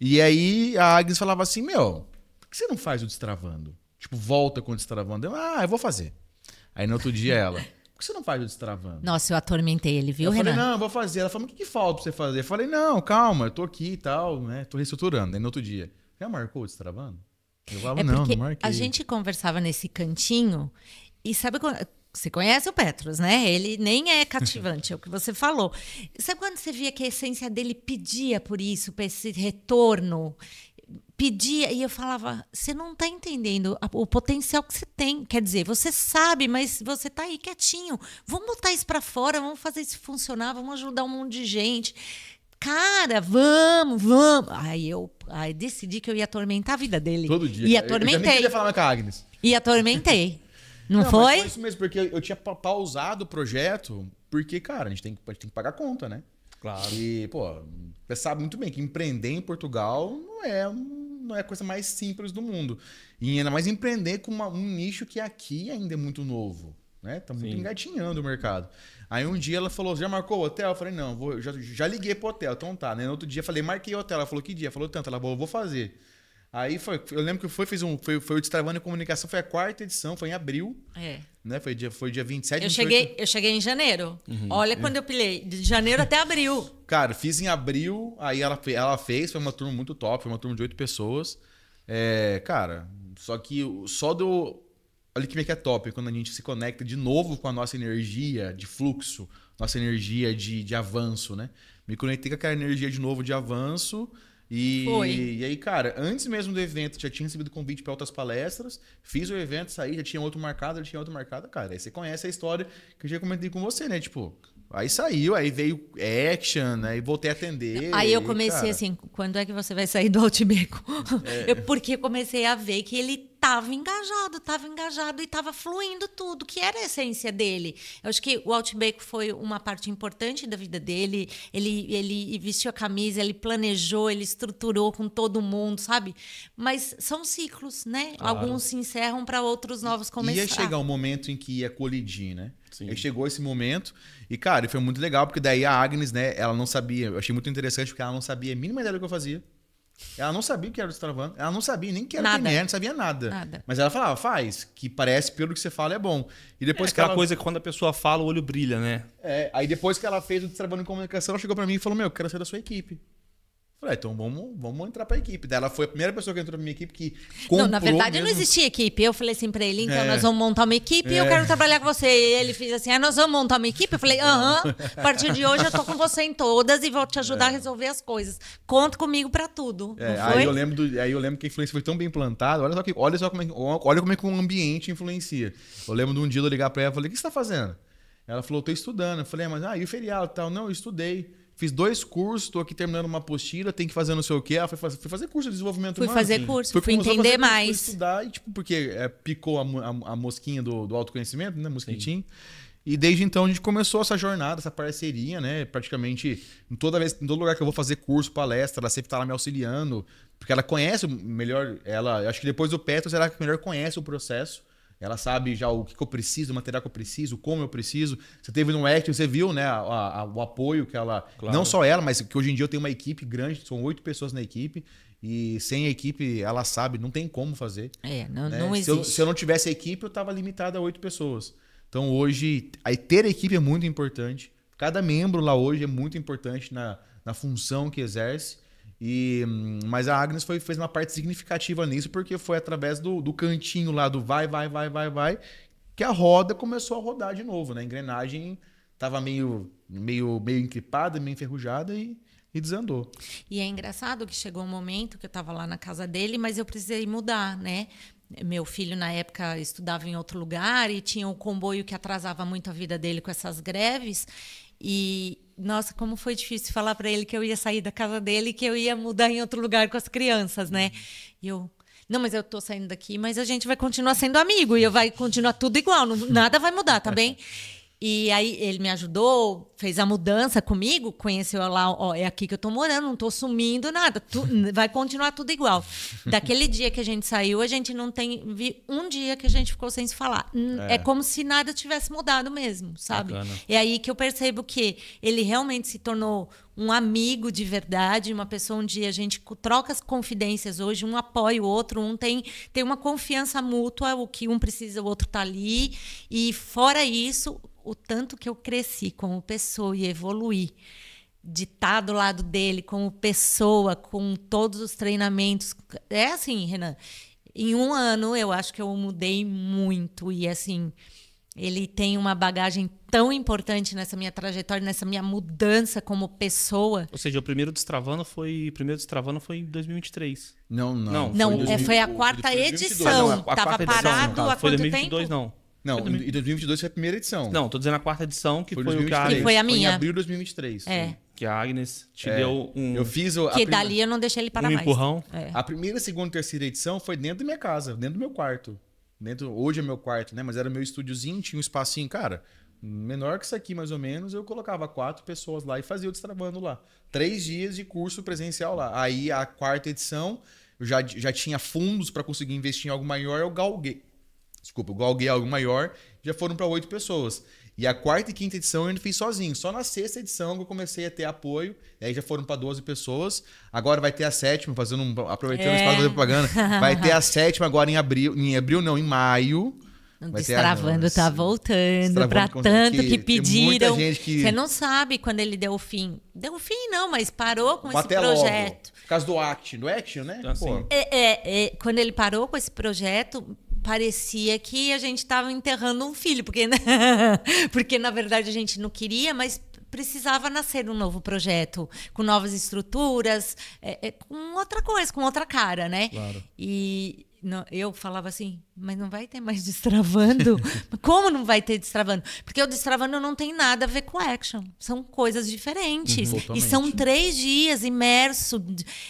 E aí a Agnes falava assim, por que você não faz o Destravando? Tipo, volta com o Destravando. Eu vou fazer. Aí no outro dia ela... Por que você não faz o Destravando? Nossa, eu atormentei ele, viu, Renan? Eu Renan? falei, não, eu vou fazer. Ela falou, mas o que falta pra você fazer? Eu falei, não, calma, eu tô aqui e tal, né? Tô reestruturando. Aí no outro dia, já marcou o Destravando? Eu falava, não marquei. A gente conversava nesse cantinho e sabe quando... Você conhece o Petros, né? Ele nem é cativante, é o que você falou. Sabe quando você via que a essência dele pedia por isso, por esse retorno? Pedia, e eu falava, você não está entendendo o potencial que você tem. Quer dizer, você sabe, mas você está aí quietinho. Vamos botar isso para fora, vamos fazer isso funcionar, vamos ajudar um monte de gente. Cara, vamos. Aí eu decidi que eu ia atormentar a vida dele. Todo dia. E atormentei. Eu nem queria falar com a Agnes. E atormentei. Não foi? Mas foi isso mesmo, porque eu tinha pausado o projeto, porque, cara, a gente tem que pagar conta, né? Claro. E, você sabe muito bem que empreender em Portugal não é a coisa mais simples do mundo. E ainda mais empreender com um nicho que aqui ainda é muito novo, né? Tá muito engatinhando o mercado. Aí um dia ela falou, já marcou o hotel? Eu falei, não, já liguei pro hotel, então tá. Né? No outro dia eu falei, marquei o hotel. Ela falou, que dia? Falou tanto. Ela falou, vou fazer. Aí eu lembro que foi o Destravando em Comunicação, foi a 4ª edição, foi em abril. Né? Foi dia 27 eu cheguei em janeiro. Olha quando eu pilhei, de janeiro até abril. Cara, fiz em abril, aí ela fez, foi uma turma muito top, foi uma turma de 8 pessoas. Cara, olha que é top, quando a gente se conecta de novo com a nossa energia de fluxo, nossa energia de avanço, né? Me conectei com aquela energia de novo de avanço. E aí, cara, antes mesmo do evento, já tinha recebido convite para outras palestras, fiz o evento, saí, já tinha outro marcado, cara. Aí você conhece a história que eu já comentei com você, né? Tipo, aí saiu, aí veio action, aí voltei a atender. Aí eu comecei assim, quando é que você vai sair do Outback? Porque eu comecei a ver que ele tava engajado e tava fluindo tudo, que era a essência dele. Eu acho que o Outback foi uma parte importante da vida dele. Ele vestiu a camisa, ele planejou, ele estruturou com todo mundo, sabe? Mas são ciclos, né? Claro. Alguns se encerram para outros novos começar. Ia chegar um momento em que ia colidir, né? Sim. Aí chegou esse momento e, cara, foi muito legal, porque daí a Agnes, né, ela não sabia, eu achei muito interessante, porque ela não sabia a mínima ideia do que eu fazia. Ela não sabia o que era o Destravando, ela não sabia nem que era Nada. quem era, não sabia nada. Mas ela falava, faz, que parece, pelo que você fala, é bom. E depois que aquela ela... coisa que quando a pessoa fala, o olho brilha, né? Aí depois que ela fez o Destravando em Comunicação, ela chegou pra mim e falou, meu, eu quero ser da sua equipe. Falei, então vamos entrar pra equipe. Daí ela foi a primeira pessoa que entrou na minha equipe que comprou. Não, na verdade mesmo... não existia equipe. Eu falei assim pra ele, então nós vamos montar uma equipe e eu quero trabalhar com você. E ele fez assim, nós vamos montar uma equipe? Eu falei, a partir de hoje eu tô com você em todas e vou te ajudar a resolver as coisas. Conta comigo pra tudo. Não foi? Aí eu lembro que a influência foi tão bem plantada. Olha como é que um ambiente influencia. Eu lembro de um dia eu ligar pra ela e falei, o que você tá fazendo? Ela falou, tô estudando. Eu falei, e o feriado e tal? Não, eu estudei. Fiz 2 cursos, estou aqui terminando uma apostila, tem que fazer não sei o quê. Ela fui fazer curso de desenvolvimento humano. Fui fazer curso, fui entender mais. Fui estudar, e, porque picou a mosquinha do autoconhecimento, né? Mosquitinho. E desde então a gente começou essa jornada, essa parceria, né? Praticamente em todo lugar que eu vou fazer curso, palestra, ela sempre está lá me auxiliando. Porque ela conhece melhor, acho que depois do Petros, ela melhor conhece o processo. Ela sabe já o que eu preciso, o material que eu preciso, como eu preciso. Você teve no Active, você viu, né, o apoio que ela... Claro. Não só ela, mas que hoje em dia eu tenho uma equipe grande, são 8 pessoas na equipe. E sem a equipe, ela sabe, não tem como fazer. Não existe. Se eu não tivesse a equipe, eu estava limitado a 8 pessoas. Então hoje, ter a equipe é muito importante. Cada membro lá hoje é muito importante na função que exerce. Mas a Agnes fez uma parte significativa nisso, porque foi através do cantinho lá do vai, que a roda começou a rodar de novo, né? A engrenagem estava meio encripada, meio enferrujada e desandou. E é engraçado que chegou um momento que eu estava lá na casa dele, mas eu precisei mudar, né? Meu filho, na época, estudava em outro lugar e tinha um comboio que atrasava muito a vida dele com essas greves. E, nossa, como foi difícil falar para ele que eu ia sair da casa dele e que eu ia mudar em outro lugar com as crianças, né? E eu... Não, mas eu tô saindo daqui, mas a gente vai continuar sendo amigo e vai continuar tudo igual, nada vai mudar, tá bem? E aí ele me ajudou, fez a mudança comigo, conheceu lá, é aqui que eu tô morando, não tô sumindo, nada, vai continuar tudo igual. Daquele dia que a gente saiu, a gente não vi um dia que a gente ficou sem se falar. É como se nada tivesse mudado mesmo, sabe? Bacana. É aí que eu percebo que ele realmente se tornou um amigo de verdade, uma pessoa onde a gente troca as confidências hoje, um apoia o outro, tem uma confiança mútua, o que um precisa, o outro tá ali. E fora isso, o tanto que eu cresci como pessoa e evoluí, de estar do lado dele como pessoa, com todos os treinamentos. É assim, Renan, em 1 ano eu acho que eu mudei muito e assim... Ele tem uma bagagem tão importante nessa minha trajetória, nessa minha mudança como pessoa. Ou seja, o primeiro Destravando foi em 2023. Não. Foi a 4ª edição. Estava parado há foi quanto 2022, tempo? Não, em 2022 foi a primeira edição. Não, tô dizendo a 4ª edição, que foi o que a 2023. Agnes... Que foi a minha. Foi em abril de 2023. Que a Agnes te deu um... Eu fiz que dali eu não deixei ele parar mais. Empurrão. A primeira, segunda e 3ª edição foi dentro da minha casa, dentro do meu quarto. Hoje é meu quarto, né? Mas era meu estúdiozinho, tinha um espacinho, cara, menor que isso aqui mais ou menos. Eu colocava 4 pessoas lá e fazia o Destravando lá. 3 dias de curso presencial lá. Aí a 4ª edição, eu já tinha fundos para conseguir investir em algo maior, eu galguei algo maior, já foram para 8 pessoas. E a 4ª e 5ª edição eu ainda fiz sozinho. Só na 6ª edição que eu comecei a ter apoio. E aí já foram para 12 pessoas. Agora vai ter a 7ª, aproveitando o espaço de propaganda. Vai ter a 7ª agora em abril. Em maio. O Destravando tá voltando para tanto que pediram. Você não sabe quando ele deu o fim. Deu o fim não, mas parou com esse projeto. Logo. Por causa do Action, né? Assim. Quando ele parou com esse projeto... Parecia que a gente estava enterrando um filho, porque na verdade a gente não queria, mas precisava nascer um novo projeto, com novas estruturas, com outra coisa, com outra cara, né? Claro. E eu falava assim, mas não vai ter mais Destravando? Como não vai ter Destravando? Porque o Destravando não tem nada a ver com Action. São coisas diferentes. E são 3 dias imerso.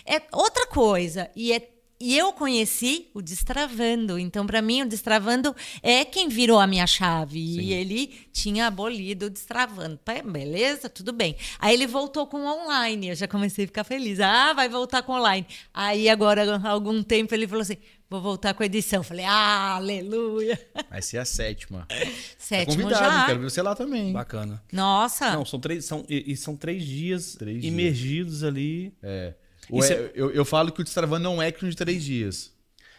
É outra coisa. E é E eu conheci o Destravando. Então, para mim, o Destravando é quem virou a minha chave. Sim. E ele tinha abolido o Destravando. Beleza, tudo bem. Aí ele voltou com o online. Eu já comecei a ficar feliz. Ah, vai voltar com o online. Aí, agora, há algum tempo, ele falou assim, vou voltar com a edição. Falei, aleluia. Vai ser a 7ª. Tá 7º convidado, já. quero ver você lá também. Bacana. Nossa. Não, são 3 dias 3 dias. imergidos ali. Eu falo que o Destravando é um action de 3 dias.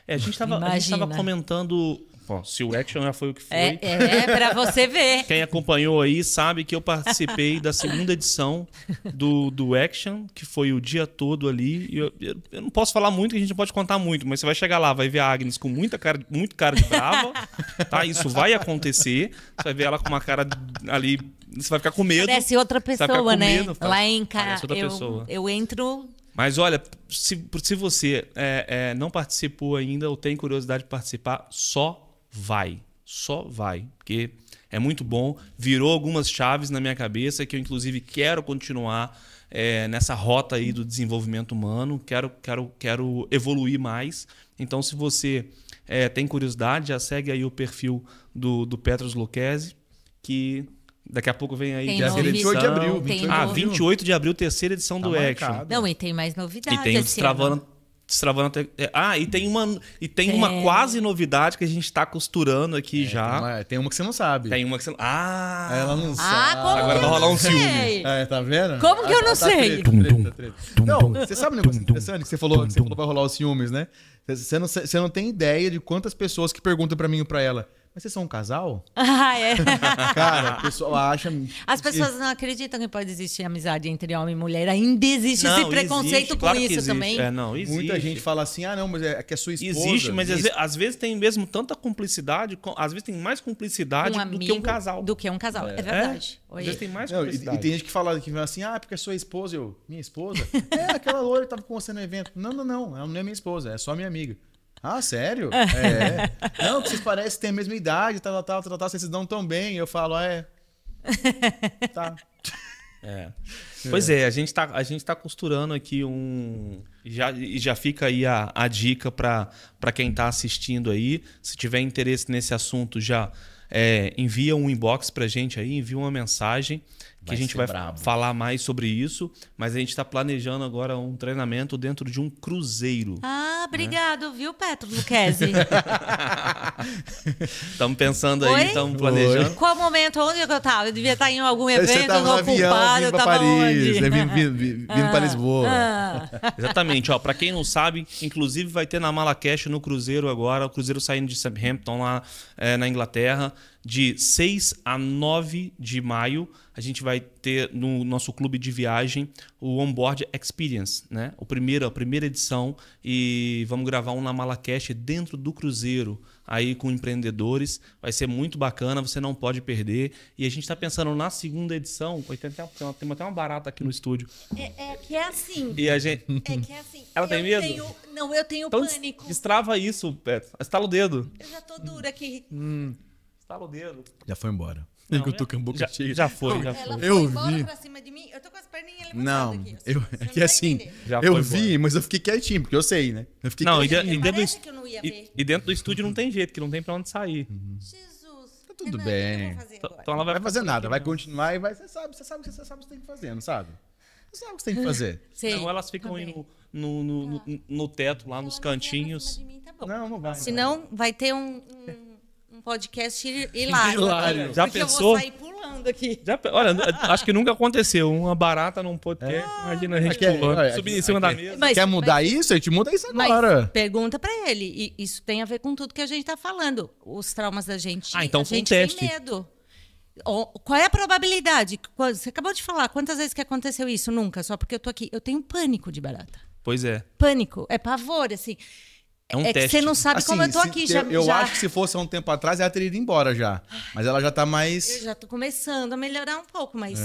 A gente tava Imagina. comentando... Ó, se o action já foi o que foi... Pra você ver. Quem acompanhou aí sabe que eu participei da 2ª edição do Action, que foi o dia todo ali. E eu não posso falar muito, que a gente não pode contar muito, mas você vai chegar lá, vai ver a Agnes com muito cara de brava, tá? Isso vai acontecer. Você vai ver ela com uma cara ali, você vai ficar com medo. Parece outra Você vai ficar pessoa, com né? medo, Lá em parece outra pessoa. eu entro... Mas olha, se você não participou ainda ou tem curiosidade de participar, só vai. Porque é muito bom. Virou algumas chaves na minha cabeça que eu, inclusive, quero continuar nessa rota aí do desenvolvimento humano. Quero evoluir mais. Então, se você tem curiosidade, já segue aí o perfil do Petros Lucchesi, que... Daqui a pouco vem aí Tem Dia 28 de abril. 28 de abril, 3ª edição Tá do marcado. Action. Não, e tem mais novidades. E tem o esse ano. Destravando e tem uma quase novidade que a gente está costurando aqui já. Tem uma que você não sabe. Tem uma que você... Ela não sabe. Como Agora que vai eu rolar não um ciúme. sei? Tá vendo? Como que eu não sei? Treta. Não, você sabe um negócio interessante que você falou que vai rolar os ciúmes, né? Você não tem ideia de quantas pessoas que perguntam pra mim ou pra ela, mas vocês são um casal? Cara, o pessoal acha... As pessoas não acreditam que pode existir amizade entre homem e mulher. Ainda existe esse Não, preconceito existe, com claro que isso existe. também. Não, existe. Muita gente fala assim, não, mas é que é sua esposa. Existe, mas às vezes tem mesmo tanta cumplicidade, às vezes tem mais cumplicidade do que um casal. Do que um casal, é verdade. Às vezes tem mais Não, cumplicidade. e tem gente que fala assim, porque é sua esposa. Minha esposa? Aquela loira que tava com você no evento. Não, ela não é minha esposa, é só minha amiga. Ah, sério? Não, que vocês parecem ter a mesma idade, tal, vocês se dão tão bem. Eu falo, tá. Pois a gente tá costurando aqui já fica aí a dica para quem tá assistindo aí. Se tiver interesse nesse assunto, já envia um inbox pra gente aí, envia uma mensagem que a gente vai falar mais sobre isso, mas a gente está planejando agora um treinamento dentro de um cruzeiro. Obrigado, viu, Petros Lucchesi? Estamos pensando aí, estamos planejando. Qual momento? Onde eu estava? Eu devia estar em algum Você evento, tava no avião, ocupado, vindo eu pra estava Paris, onde? vindo para Lisboa. Exatamente, para quem não sabe, inclusive vai ter na Malacash no cruzeiro agora, o cruzeiro saindo de Southampton lá na Inglaterra, de 6 a 9 de maio. A gente vai ter no nosso clube de viagem o Onboard Experience, né? A primeira edição, e vamos gravar um na Malacash dentro do cruzeiro, aí com empreendedores. Vai ser muito bacana, você não pode perder. E a gente está pensando na 2ª edição, tem até uma barata aqui no estúdio. É que é assim. E a gente... É que é assim. Ela tem medo? Eu tenho Então, pânico. destrava isso, Petro. Estala o dedo. Eu já tô dura aqui. Estala o dedo. Já foi embora. Não, eu tô com a boca cheia. Já foi. Ela foi Eu embora vi. pra cima de mim. Eu tô com as perninhas levantadas Não, aqui. é que assim, Já eu foi vi, mas eu fiquei quietinho, porque eu sei, né? Eu fiquei Não, quietinho. Parece que eu não ia ver. e dentro do estúdio não tem jeito, que não tem pra onde sair. Jesus. Tá tudo Não, bem. o que eu vou fazer agora? Então ela Não vai fazer nada, vai continuar. continuar e vai. Você sabe o que você tem que fazer, não sabe? Você sabe o que você tem que fazer. Sei. Então elas ficam aí no teto, lá nos cantinhos. De mim, tá bom. Não vai. Senão vai ter um podcast hilário. Hilário. Já porque eu pensou? vou sair pulando aqui. Olha, acho que nunca aconteceu. Uma barata num podcast. Imagina a gente Aqui é- pulando, olha, subindo em cima da mesa. Mas- Quer mudar isso? A gente muda isso agora. Mas pergunta pra ele. E isso tem a ver com tudo que a gente tá falando. Os traumas da gente. Então a foi um gente teste. tem medo. Qual é a probabilidade? Você acabou de falar. Quantas vezes que aconteceu isso? Nunca. Só porque eu tô aqui. Eu tenho pânico de barata. Pois é. Pânico. É pavor, assim. É um que teste. você não sabe como eu tô aqui. Eu acho que se fosse há um tempo atrás, ela teria ido embora já. Mas ela já tá Eu mais. já tô começando a melhorar um pouco, mas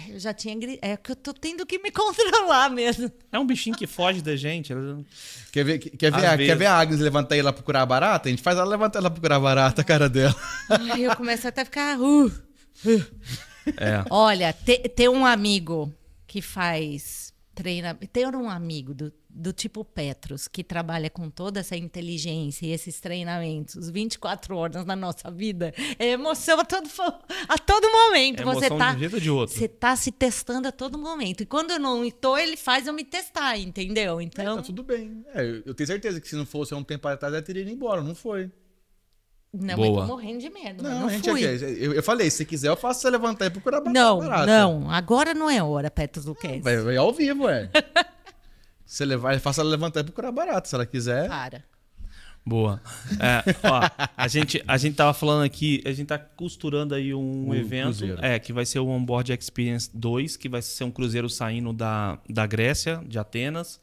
eu já tinha é que eu tô tendo que me controlar mesmo. É um bichinho que foge da gente. Quer ver, Às vezes. quer ver a Agnes levantar e ir lá procurar a barata? A gente faz ela levantar ela procurar a barata, a cara dela. Aí eu começo até a ficar. É. Olha, ter um amigo que faz treinamento, ter um amigo do tipo Petros, que trabalha com toda essa inteligência e esses treinamentos 24 horas na nossa vida, é emoção a todo momento. É emoção de um jeito ou de outro. Você tá se testando a todo momento. E quando eu não estou, ele faz eu me testar, entendeu? Então... Tá tudo bem. Eu tenho certeza que se não fosse há um tempo atrás, eu teria ido embora. Não foi. Não, Boa. mas tô morrendo de medo. Não, Não a gente fui. eu falei, se quiser, eu faço você levantar e procurar barata. Não, agora não é hora, Petros Luquezzi. Vai ao vivo, Você faça ela levantar e procurar barata, se ela quiser. Para. Boa. Ó, a gente tava falando aqui, a gente tá costurando aí um evento cruzeiro. que vai ser o Onboard Experience 2, que vai ser um cruzeiro saindo da Grécia, de Atenas,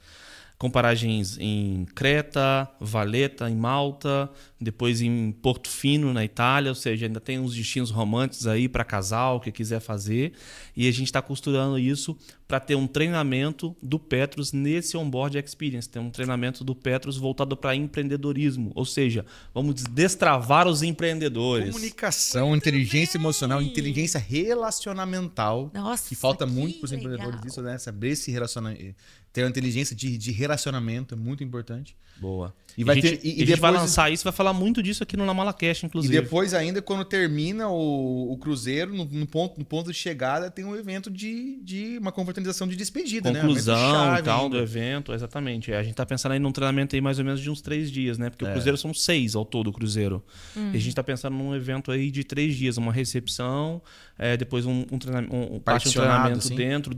com paragens em Creta, Valeta, em Malta, depois em Portofino, na Itália, ou seja, ainda tem uns destinos românticos aí para casal que quiser fazer. E a gente está costurando isso para ter um treinamento do Petros nesse Onboard Experience. Tem um treinamento do Petros voltado para empreendedorismo, ou seja, vamos destravar os empreendedores. Comunicação, inteligência emocional, inteligência relacionamental. Nossa, que falta que muito para os legal. empreendedores isso, né? Saber se relacionar, ter uma inteligência de relacionamento é muito importante. Boa. E vai a gente, ter- e a gente depois- vai lançar isso, vai falar muito disso aqui no Namalacast, E inclusive. depois ainda, quando termina o cruzeiro, no ponto de chegada, tem um evento de uma confraternização de despedida, né? Um evento Conclusão chave e tal ainda. do evento, exatamente. A gente tá pensando aí num treinamento aí mais ou menos de uns 3 dias, né? Porque o cruzeiro são 6 ao todo, o cruzeiro. E a gente tá pensando num evento aí de 3 dias, uma recepção, depois um treinamento, parte de um Particionado, treinamento assim. dentro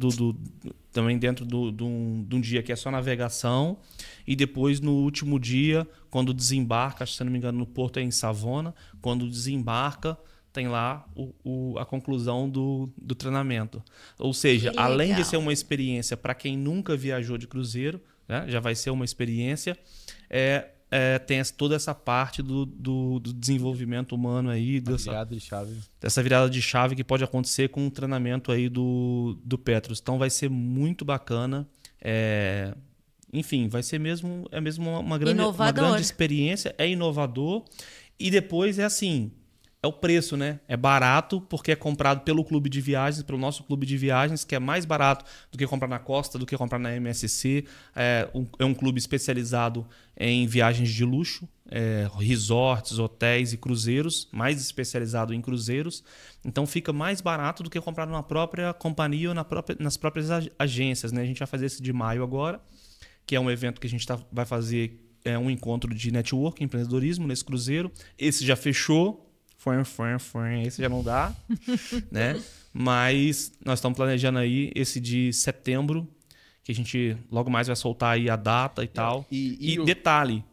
também dentro de um dia que é só navegação, e depois no último dia, quando desembarca, se não me engano, no porto é em Savona, quando desembarca, tem lá a conclusão do treinamento. Ou seja, Que além de legal. ser uma experiência para quem nunca viajou de cruzeiro, né, já vai ser uma experiência, tem toda essa parte do desenvolvimento humano aí, Virada de chave. dessa virada de chave que pode acontecer com o treinamento aí do Petros. Então vai ser muito bacana. Enfim, vai ser mesmo uma grande Inovador. experiência, é inovador. E depois é assim, é o preço, né? É barato porque é comprado pelo clube de viagens, pelo nosso clube de viagens, que é mais barato do que comprar na Costa, do que comprar na MSC. É um clube especializado em viagens de luxo, resorts, hotéis e cruzeiros, mais especializado em cruzeiros. Então fica mais barato do que comprar numa própria companhia ou nas próprias agências, né? A gente vai fazer esse de maio agora, que é um evento que a gente vai fazer um encontro de network, empreendedorismo nesse cruzeiro. Esse já fechou. Esse já não dá, né? Mas nós estamos planejando aí esse de setembro, que a gente logo mais vai soltar aí a data e tal. E detalhe,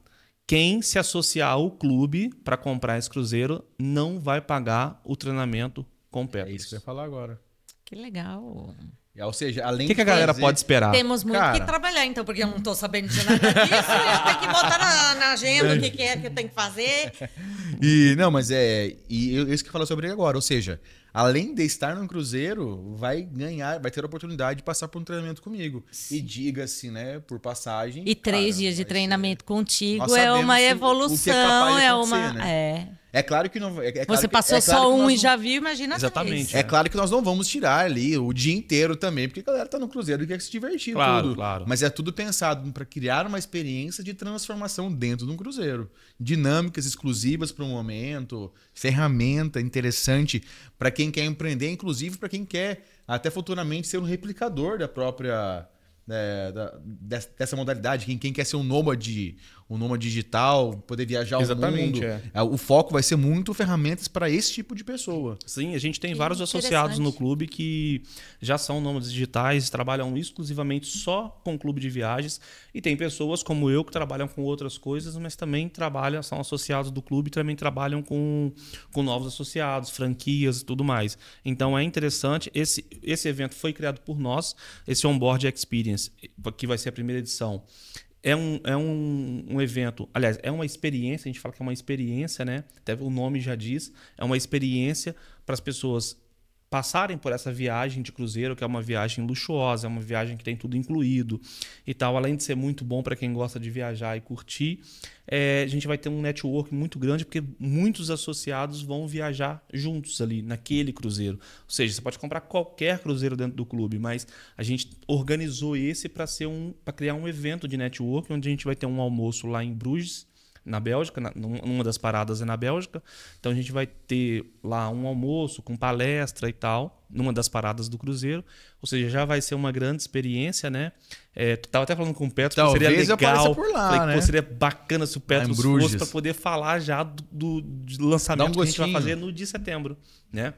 quem se associar ao clube para comprar esse cruzeiro não vai pagar o treinamento com o Petros. É isso que eu ia falar agora. Que legal. Ou seja, além O que a galera pode esperar? Temos muito Cara. que trabalhar, então, porque eu não tô sabendo de nada disso. Eu tenho que botar na agenda o que é que eu tenho que fazer. Não, mas isso que eu falo sobre ele agora. Ou seja, além de estar no cruzeiro, vai ter a oportunidade de passar por um treinamento comigo. E diga-se, né, por passagem. E 3 cara, dias de vai treinamento contigo Nós é sabemos uma o que é evolução, capaz de é acontecer, uma. né? É claro que não. Claro Você que- passou é claro só que um nós e não- já viu, imagina Exatamente. três. É claro que nós não vamos tirar ali o dia inteiro também, porque a galera tá no cruzeiro e quer se divertir. Claro, tudo. claro. Mas é tudo pensado para criar uma experiência de transformação dentro de um cruzeiro. Dinâmicas exclusivas para um momento, ferramenta interessante para quem quer empreender, inclusive para quem quer até futuramente ser um replicador da própria. Dessa modalidade, quem quer ser um nômade digital, poder viajar Exatamente, o mundo. O foco vai ser muito ferramentas para esse tipo de pessoa. Sim, a gente tem Que vários associados interessante. no clube que já são nômades digitais, trabalham exclusivamente só com o clube de viagens. E tem pessoas como eu que trabalham com outras coisas, mas também são associados do clube e também trabalham com novos associados, franquias e tudo mais. Então é interessante. Esse evento foi criado por nós, esse Onboard Experience, que vai ser a primeira edição. É um evento, aliás, é uma experiência, a gente fala que é uma experiência, né? Até o nome já diz, é uma experiência para as pessoas passarem por essa viagem de cruzeiro, que é uma viagem luxuosa, é uma viagem que tem tudo incluído e tal, além de ser muito bom para quem gosta de viajar e curtir, a gente vai ter um network muito grande, porque muitos associados vão viajar juntos ali naquele cruzeiro. Ou seja, você pode comprar qualquer cruzeiro dentro do clube, mas a gente organizou esse para criar um evento de network, onde a gente vai ter um almoço lá em Bruges, na Bélgica, numa das paradas é na Bélgica. Então a gente vai ter lá um almoço com palestra e tal, numa das paradas do cruzeiro. Ou seja, já vai ser uma grande experiência, né? Tu tava até falando com o Petros que seria legal. Por lá, falei, né? Pô, seria bacana se o Petros fosse para poder falar já do lançamento que a gente vai fazer no de setembro, né?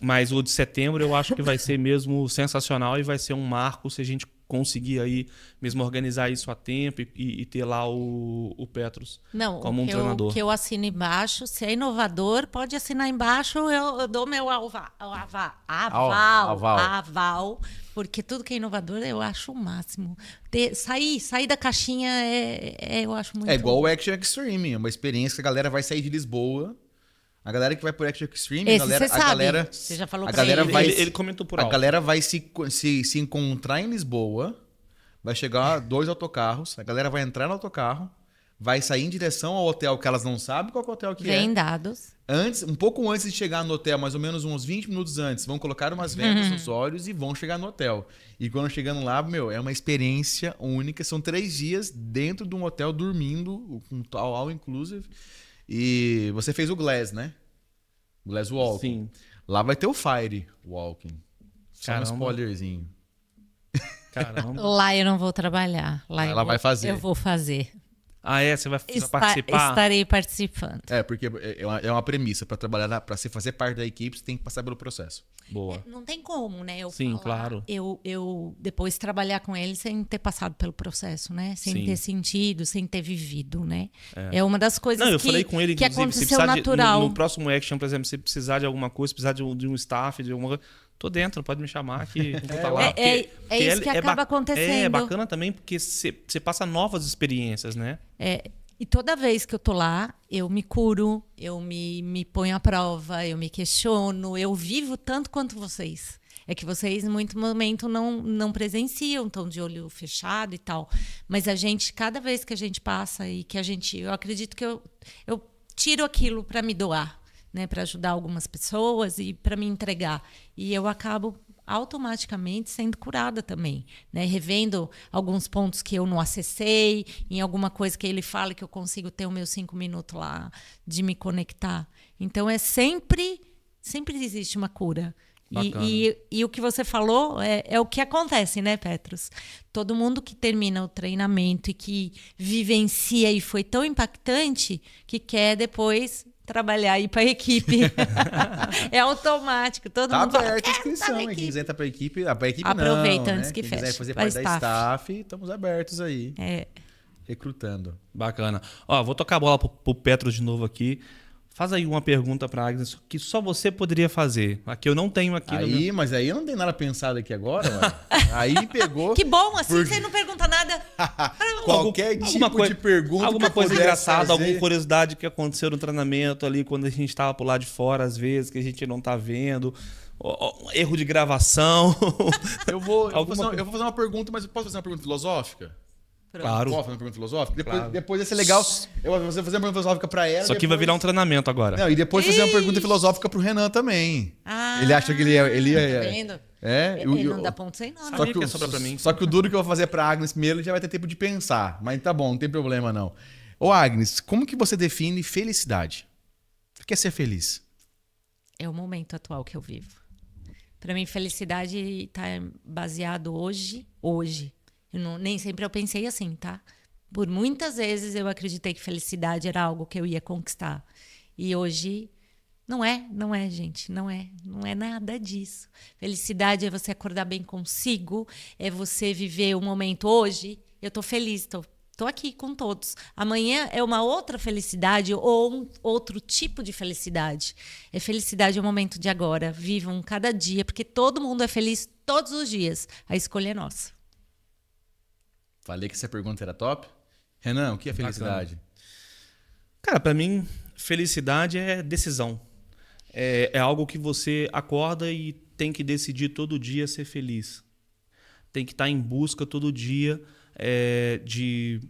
Mas o de setembro eu acho que vai ser mesmo sensacional e vai ser um marco se a gente conseguir aí mesmo organizar isso a tempo e ter lá o Petros como um treinador. O que eu assino embaixo, se é inovador, pode assinar embaixo, eu dou meu aval, porque tudo que é inovador eu acho o máximo. Sair da caixinha eu acho muito... É igual o Action Extreme, é uma experiência que a galera vai sair de Lisboa. A galera que vai por Action Extreme, você já falou a galera ele. vai, ele comentou por alto. A galera vai se encontrar em Lisboa, vai chegar 2 autocarros, a galera vai entrar no autocarro, vai sair em direção ao hotel que elas não sabem qual hotel que é. Vendados. Um pouco antes de chegar no hotel, mais ou menos uns 20 minutos antes, vão colocar umas vendas nos olhos e vão chegar no hotel. E quando chegando lá, é uma experiência única. São 3 dias dentro de um hotel dormindo, com all inclusive. E você fez o Glass, né? Glass Walking. Sim. Lá vai ter o Fire Walking. Só Caramba. um spoilerzinho. Caramba. Lá eu não vou trabalhar. Lá vai fazer. Eu vou fazer. Ah, você vai participar? Estarei participando. Porque é uma premissa. Para trabalhar, para você fazer parte da equipe, você tem que passar pelo processo. Boa. Não tem como, né? Sim, claro. Eu depois trabalhar com ele sem ter passado pelo processo, né? Sem ter sentido, sem ter vivido, né? É uma das coisas eu falei com ele, que inclusive, aconteceu natural. No próximo Action, por exemplo, se precisar de alguma coisa, precisar de um staff, de alguma coisa, tô dentro, pode me chamar que vou estar lá. Isso que acaba acontecendo. É bacana também porque você passa novas experiências, né? E toda vez que eu tô lá, eu me curo, eu me ponho à prova, eu me questiono, eu vivo tanto quanto vocês. É que vocês, em muito momento, não presenciam, estão de olho fechado e tal. Mas a gente, cada vez que a gente passa e que eu acredito que eu tiro aquilo para me doar, né, para ajudar algumas pessoas e para me entregar. E eu acabo automaticamente sendo curada também, né? Revendo alguns pontos que eu não acessei, em alguma coisa que ele fala que eu consigo ter os meus 5 minutos lá de me conectar. Então, sempre existe uma cura. E o que você falou é o que acontece, né, Petros? Todo mundo que termina o treinamento e que vivencia e foi tão impactante que quer depois trabalhar e ir para a equipe. É automático. Todo mundo fala, aberta a inscrição. Quem quiser entrar para a equipe aproveita não, antes né? que Quem feche. quiser fazer parte da staff, estamos abertos aí. Recrutando. Bacana. Vou tocar a bola pro Petros de novo aqui. Faz aí uma pergunta para a Agnes que só você poderia fazer. Aqui eu não tenho aqui. Mas aí eu não tenho nada pensado aqui agora, mano. Aí pegou. Que bom, assim você não pergunta nada. Qualquer tipo de pergunta. Alguma coisa engraçada, alguma curiosidade que aconteceu no treinamento ali, quando a gente estava por lá de fora, às vezes, que a gente não tá vendo. Erro de gravação. Eu vou fazer uma pergunta, mas eu posso fazer uma pergunta filosófica? Claro. Posso fazer uma pergunta filosófica? Depois vai ser legal. Eu vou fazer uma pergunta filosófica pra ela. Isso aqui vai virar um treinamento agora. Não, e depois fazer uma pergunta filosófica pro Renan também. Ele acha que ele é. Tá vendo? Ele não dá ponto sem nó. Só que o duro que eu vou fazer pra Agnes primeiro, ele já vai ter tempo de pensar. Mas tá bom, não tem problema não. Ô Agnes, como que você define felicidade? O que é ser feliz? É o momento atual que eu vivo. Pra mim, felicidade está baseado hoje. Nem sempre eu pensei assim, tá? Por muitas vezes eu acreditei que felicidade era algo que eu ia conquistar. E hoje não é, gente, não é nada disso. Felicidade é você acordar bem consigo, é você viver o momento hoje. Eu tô feliz, tô aqui com todos. Amanhã é uma outra felicidade ou um outro tipo de felicidade. Felicidade é o momento de agora. Vivam cada dia, porque todo mundo é feliz todos os dias. A escolha é nossa. Falei que essa pergunta era top. Renan, o que é felicidade? Bacana. Cara, pra mim, felicidade é decisão. É algo que você acorda e tem que decidir todo dia ser feliz. Tem que estar em busca todo dia de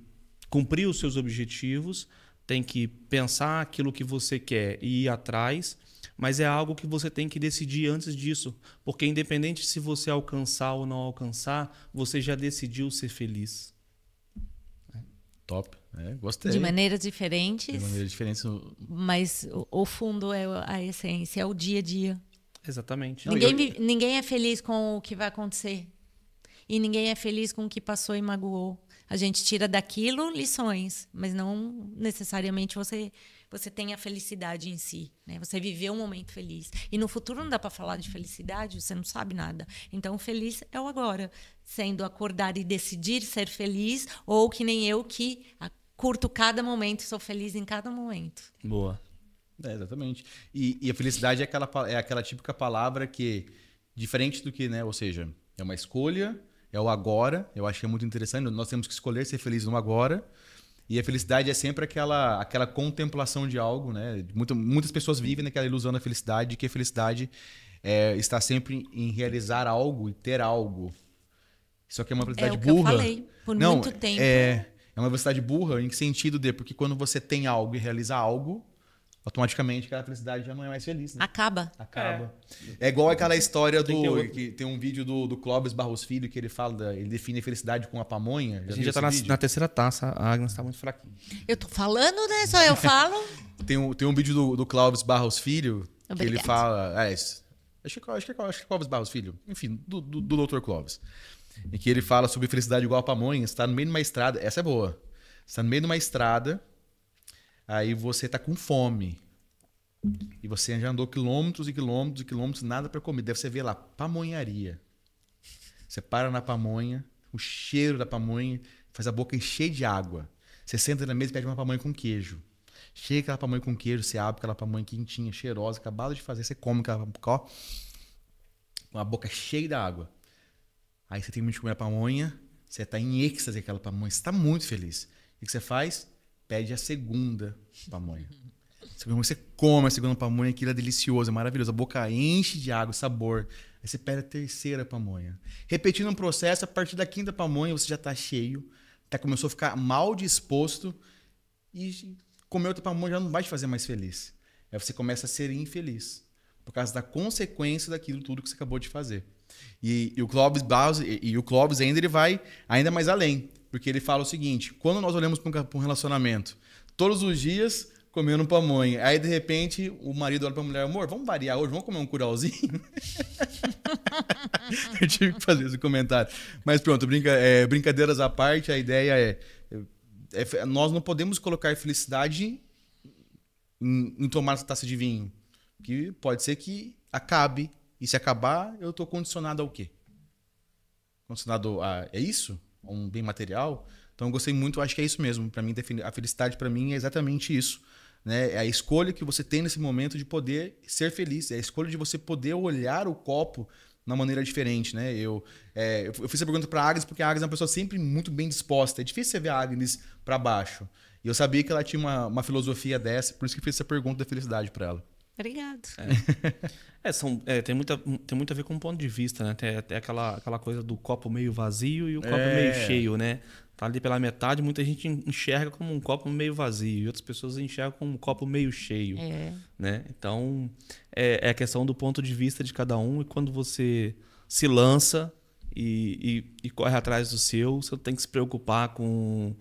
cumprir os seus objetivos, tem que pensar aquilo que você quer e ir atrás, mas é algo que você tem que decidir antes disso, porque independente se você alcançar ou não alcançar, você já decidiu ser feliz. Top. Gostei. De maneiras diferentes. De maneiras diferentes. Mas o fundo é a essência, é o dia a dia. Exatamente. Ninguém é feliz com o que vai acontecer. E ninguém é feliz com o que passou e magoou. A gente tira daquilo lições, mas não necessariamente você tem a felicidade em si, né? Você viveu um momento feliz. E no futuro não dá para falar de felicidade, você não sabe nada. Então, feliz é o agora. Sendo acordar e decidir ser feliz, ou que nem eu que curto cada momento, sou feliz em cada momento. Boa. Exatamente. E a felicidade é aquela típica palavra que, diferente do que, né? Ou seja, é uma escolha, é o agora. Eu acho que é muito interessante. Nós temos que escolher ser feliz no agora. E a felicidade é sempre aquela contemplação de algo, né? Muitas pessoas vivem naquela ilusão da felicidade, de que a felicidade está sempre em realizar algo e ter algo. Só que é uma felicidade burra. Eu falei por muito tempo. É uma felicidade burra em que sentido porque quando você tem algo e realiza algo, automaticamente aquela felicidade já não é mais feliz, né? Acaba. É igual aquela história que tem um vídeo do Clóvis Barros Filho que ele fala, ele define a felicidade com a pamonha. A gente já tá na terceira taça, a Agnes tá muito fraquinha. Eu tô falando, né? Só eu falo. Tem um vídeo do Clóvis Barros Filho que ele Obrigada. fala... Acho que é Clóvis Barros Filho. Enfim, do Dr. Clóvis. Em que ele fala sobre felicidade igual a pamonha. Você tá no meio de uma estrada... Essa é boa. Você tá no meio de uma estrada... Aí você tá com fome. E você já andou quilômetros e quilômetros e quilômetros, nada para comer. Deve você ver lá, pamonharia. Você para na pamonha, o cheiro da pamonha faz a boca encher de água. Você senta na mesa e pede uma pamonha com queijo. Chega aquela pamonha com queijo, você abre aquela pamonha quentinha, cheirosa, acabada de fazer, você come aquela com a boca cheia da água. Aí você termina de comer a pamonha, você tá em êxtase aquela pamonha, você tá muito feliz. O que você faz? Pede a segunda pamonha. Você come a segunda pamonha, aquilo é delicioso, é maravilhoso. A boca enche de água, sabor. Aí você pede a terceira pamonha. Repetindo um processo, a partir da quinta pamonha você já está cheio, começou a ficar mal disposto e comer outra pamonha já não vai te fazer mais feliz. Aí você começa a ser infeliz por causa da consequência daquilo tudo que você acabou de fazer. E o Clóvis ainda ele vai ainda mais além, porque ele fala o seguinte: quando nós olhamos para um relacionamento, todos os dias comendo pamonha, aí de repente o marido olha para a mulher: amor, vamos variar hoje, vamos comer um curauzinho? Eu tive que fazer esse comentário. Mas pronto, brincadeiras à parte, a ideia nós não podemos colocar felicidade em tomar essa taça de vinho, que pode ser que acabe. E se acabar, eu estou condicionado ao quê? Condicionado a... É isso? A um bem material? Então, eu gostei muito, acho que é isso mesmo. Para mim, a felicidade para mim é exatamente isso. Né? É a escolha que você tem nesse momento de poder ser feliz. É a escolha de você poder olhar o copo de uma maneira diferente. Né? Eu fiz essa pergunta para a Agnes, porque a Agnes é uma pessoa sempre muito bem disposta. É difícil você ver a Agnes para baixo. E eu sabia que ela tinha uma filosofia dessa, por isso que eu fiz essa pergunta da felicidade para ela. Obrigado. Tem muito a ver com o ponto de vista, né? Tem aquela coisa do copo meio vazio e o copo meio cheio, né? Tá ali pela metade, muita gente enxerga como um copo meio vazio e outras pessoas enxergam como um copo meio cheio, né? Então, é a questão do ponto de vista de cada um, e quando você se lança e corre atrás do seu, você tem que se preocupar com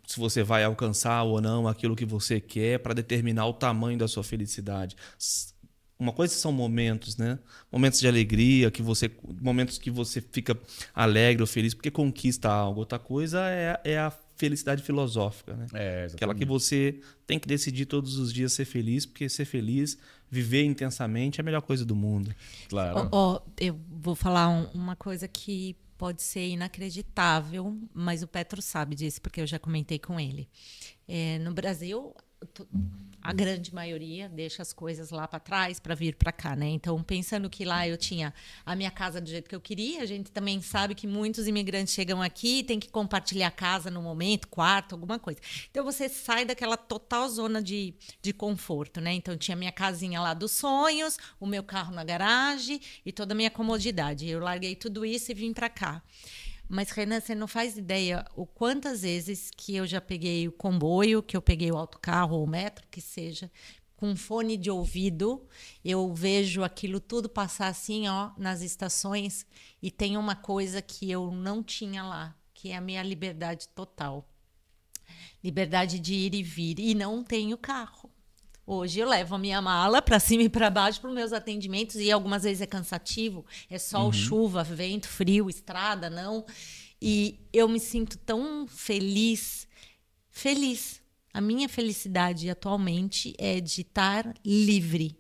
se você vai alcançar ou não aquilo que você quer para determinar o tamanho da sua felicidade. Uma coisa são momentos, né? Momentos de alegria, momentos que você fica alegre ou feliz porque conquista algo. Outra coisa é a felicidade filosófica, né? Aquela que você tem que decidir todos os dias ser feliz, porque ser feliz, viver intensamente é a melhor coisa do mundo. Claro. Eu vou falar uma coisa que pode ser inacreditável, mas o Petro sabe disso, porque eu já comentei com ele. No Brasil, a grande maioria deixa as coisas lá para trás para vir para cá, né? Então, pensando que lá eu tinha a minha casa do jeito que eu queria, a gente também sabe que muitos imigrantes chegam aqui e tem que compartilhar casa no momento, quarto, alguma coisa. Então, você sai daquela total zona de conforto, né? Então, tinha minha casinha lá dos sonhos, o meu carro na garagem e toda a minha comodidade. Eu larguei tudo isso e vim para cá. Mas, Renan, você não faz ideia o quantas vezes que eu já peguei o comboio, que eu peguei o autocarro ou o metro, que seja, com fone de ouvido, eu vejo aquilo tudo passar assim, ó, nas estações, e tem uma coisa que eu não tinha lá, que é a minha liberdade total. Liberdade de ir e vir, e não tenho carro. Hoje eu levo a minha mala para cima e para baixo para os meus atendimentos e algumas vezes é cansativo, é sol, chuva, vento, frio, estrada, não. E eu me sinto tão feliz. A minha felicidade atualmente é de estar livre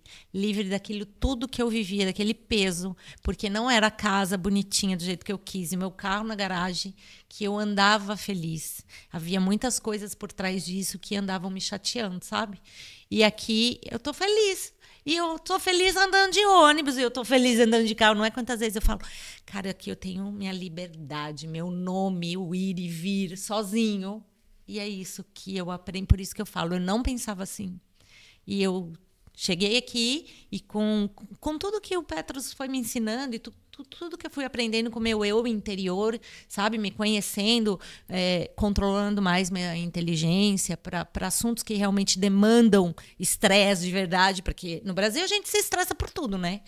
daquilo tudo que eu vivia, daquele peso, porque não era a casa bonitinha do jeito que eu quis, e meu carro na garagem, que eu andava feliz. Havia muitas coisas por trás disso que andavam me chateando, sabe? E aqui eu tô feliz. E eu tô feliz andando de ônibus, e eu tô feliz andando de carro. Não é quantas vezes eu falo, cara, aqui eu tenho minha liberdade, meu nome, o ir e vir sozinho. E é isso que eu aprendi, por isso que eu falo, eu não pensava assim. E eu cheguei aqui e com tudo que o Petros foi me ensinando e tudo que eu fui aprendendo com o meu eu interior, sabe? Me conhecendo, controlando mais minha inteligência para assuntos que realmente demandam estresse de verdade, porque no Brasil a gente se estressa por tudo, né?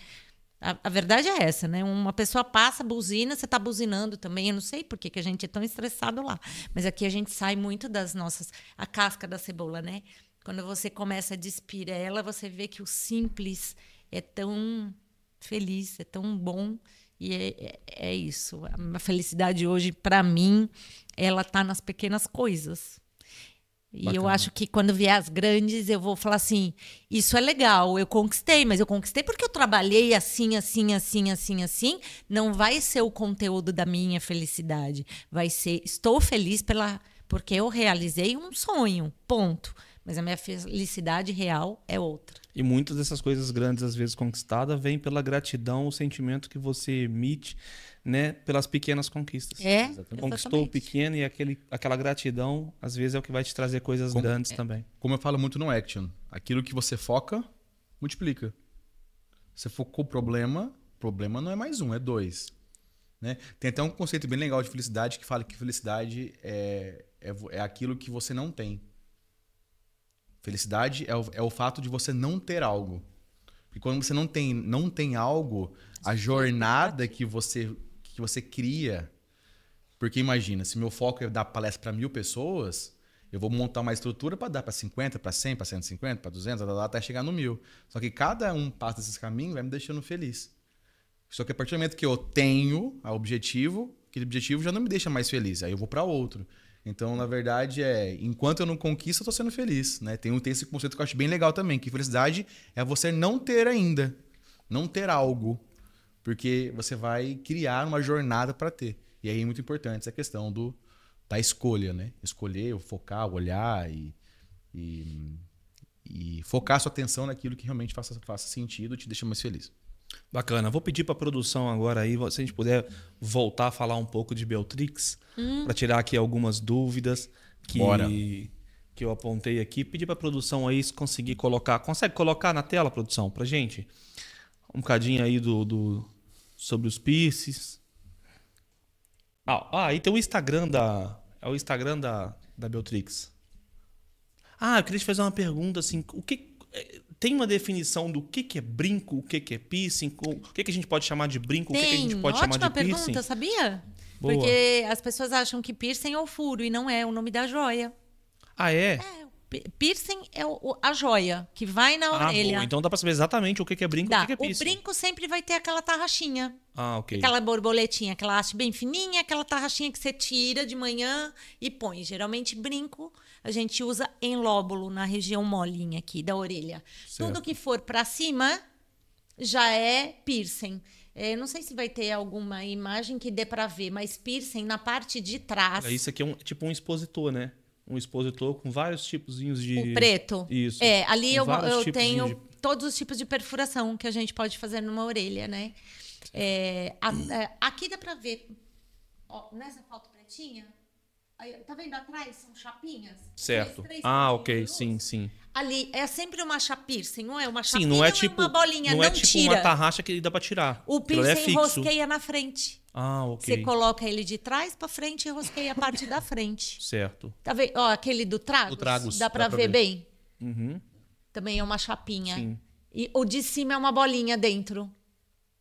A verdade é essa, né? Uma pessoa passa, buzina, você está buzinando também. Eu não sei por que a gente é tão estressado lá. Mas aqui a gente sai muito das nossas... A casca da cebola, né? Quando você começa a despir ela, você vê que o simples é tão feliz, é tão bom. E é isso. A felicidade hoje, para mim, ela está nas pequenas coisas. E Bacana. eu acho que quando vier as grandes, eu vou falar assim, isso é legal, eu conquistei, mas eu conquistei porque eu trabalhei assim. Não vai ser o conteúdo da minha felicidade. Vai ser, estou feliz porque eu realizei um sonho, ponto. Mas a minha felicidade real é outra. E muitas dessas coisas grandes, às vezes conquistadas, vêm pela gratidão, o sentimento que você emite, né, pelas pequenas conquistas. Conquistou o pequeno e aquela gratidão, às vezes, é o que vai te trazer coisas grandes também. Como eu falo muito no Action, aquilo que você foca, multiplica. Você focou o problema não é mais um, é dois. Né? Tem até um conceito bem legal de felicidade que fala que felicidade é aquilo que você não tem. Felicidade é o fato de você não ter algo. E quando você não tem algo, a jornada que você cria... Porque imagina, se meu foco é dar palestra para 1000 pessoas, eu vou montar uma estrutura para dar para 50, para 100, para 150, para 200, até chegar no 1000. Só que cada um passo desses caminhos vai me deixando feliz. Só que a partir do momento que eu tenho o objetivo, aquele objetivo já não me deixa mais feliz. Aí eu vou para outro. Então, na verdade, enquanto eu não conquisto, eu tô sendo feliz, né? Tem esse conceito que eu acho bem legal também, que felicidade é você não ter ainda, não ter algo, porque você vai criar uma jornada para ter. E aí é muito importante essa questão da escolha, né? Escolher, focar, olhar e focar sua atenção naquilo que realmente faça sentido e te deixa mais feliz. Bacana. Vou pedir para a produção agora aí, se a gente puder voltar a falar um pouco de Beltrix, para tirar aqui algumas dúvidas que eu apontei aqui. Pedir para a produção aí se conseguir colocar. Consegue colocar na tela, produção, para gente? Um bocadinho aí sobre os piercings. Aí tem o Instagram o Instagram da Beltrix. Eu queria te fazer uma pergunta assim, tem uma definição do que é brinco, o que é piercing, o que a gente pode chamar de brinco, o que a gente pode chamar de piercing? Ótima pergunta, sabia? Boa. Porque as pessoas acham que piercing é o furo e não é o nome da joia. Ah, é? Piercing é a joia que vai na orelha. Boa. Então dá pra saber exatamente o que é brinco e o que é piercing. O brinco sempre vai ter aquela tarraxinha. Ok. Aquela borboletinha, aquela haste bem fininha, aquela tarraxinha que você tira de manhã e põe. Geralmente brinco a gente usa em lóbulo, na região molinha aqui da orelha. Certo. Tudo que for pra cima já é piercing. Não sei se vai ter alguma imagem que dê pra ver, mas piercing na parte de trás. Isso aqui é tipo um expositor, né? um expositor com vários tipozinhos de... O preto? Isso. Ali Com vários eu tipos tenho de- todos os tipos de perfuração que a gente pode fazer numa orelha, né? Aqui dá pra ver. Ó, nessa foto pretinha, aí, tá vendo atrás? São chapinhas? Certo. Três Ok. pontinhos de Sim, luz. sim. Ali é sempre uma chapircing, não é? Uma Sim, chapinha não é ou tipo... uma bolinha, não, não é tipo tira. uma tarraxa que dá pra tirar. O Aquilo ali é piercing fixo. rosqueia na frente. Ah, Você ok. coloca ele de trás pra frente e rosqueia a parte da frente. Certo. Tá vendo? Ó, aquele do Tragos. O Tragos, Dá pra ver bem? Uhum. Também é uma chapinha. Sim. E o de cima é uma bolinha dentro.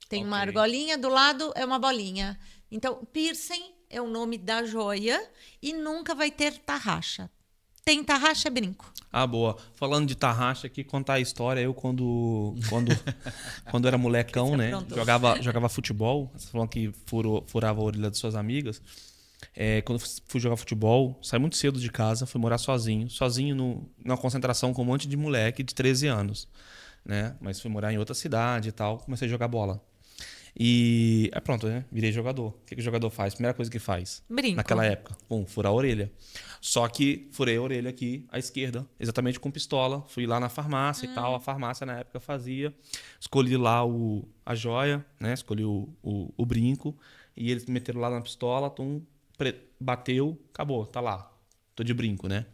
Tem uma Ok. argolinha, do lado é uma bolinha. Então, piercing é o nome da joia e nunca vai ter tarraxa. Tem tarraxa, é brinco. Ah, boa. Falando de tarraxa aqui, contar a história. Eu, quando era molecão, Você né? aprontou. Jogava futebol. Você falou que furava a orelha de suas amigas. Quando eu fui jogar futebol, saí muito cedo de casa, fui morar sozinho. Sozinho numa concentração com um monte de moleque de 13 anos. Né? Mas fui morar em outra cidade e tal. Comecei a jogar bola. E pronto, né? Virei jogador. O que o jogador faz? Primeira coisa que faz. Brinco. Naquela época. Furar a orelha. Só que furei a orelha aqui, à esquerda, exatamente com pistola. Fui lá na farmácia e tal. A farmácia na época fazia. Escolhi lá a joia, né? Escolhi o brinco. E eles me meteram lá na pistola. Bateu, acabou, tá lá. Tô de brinco, né?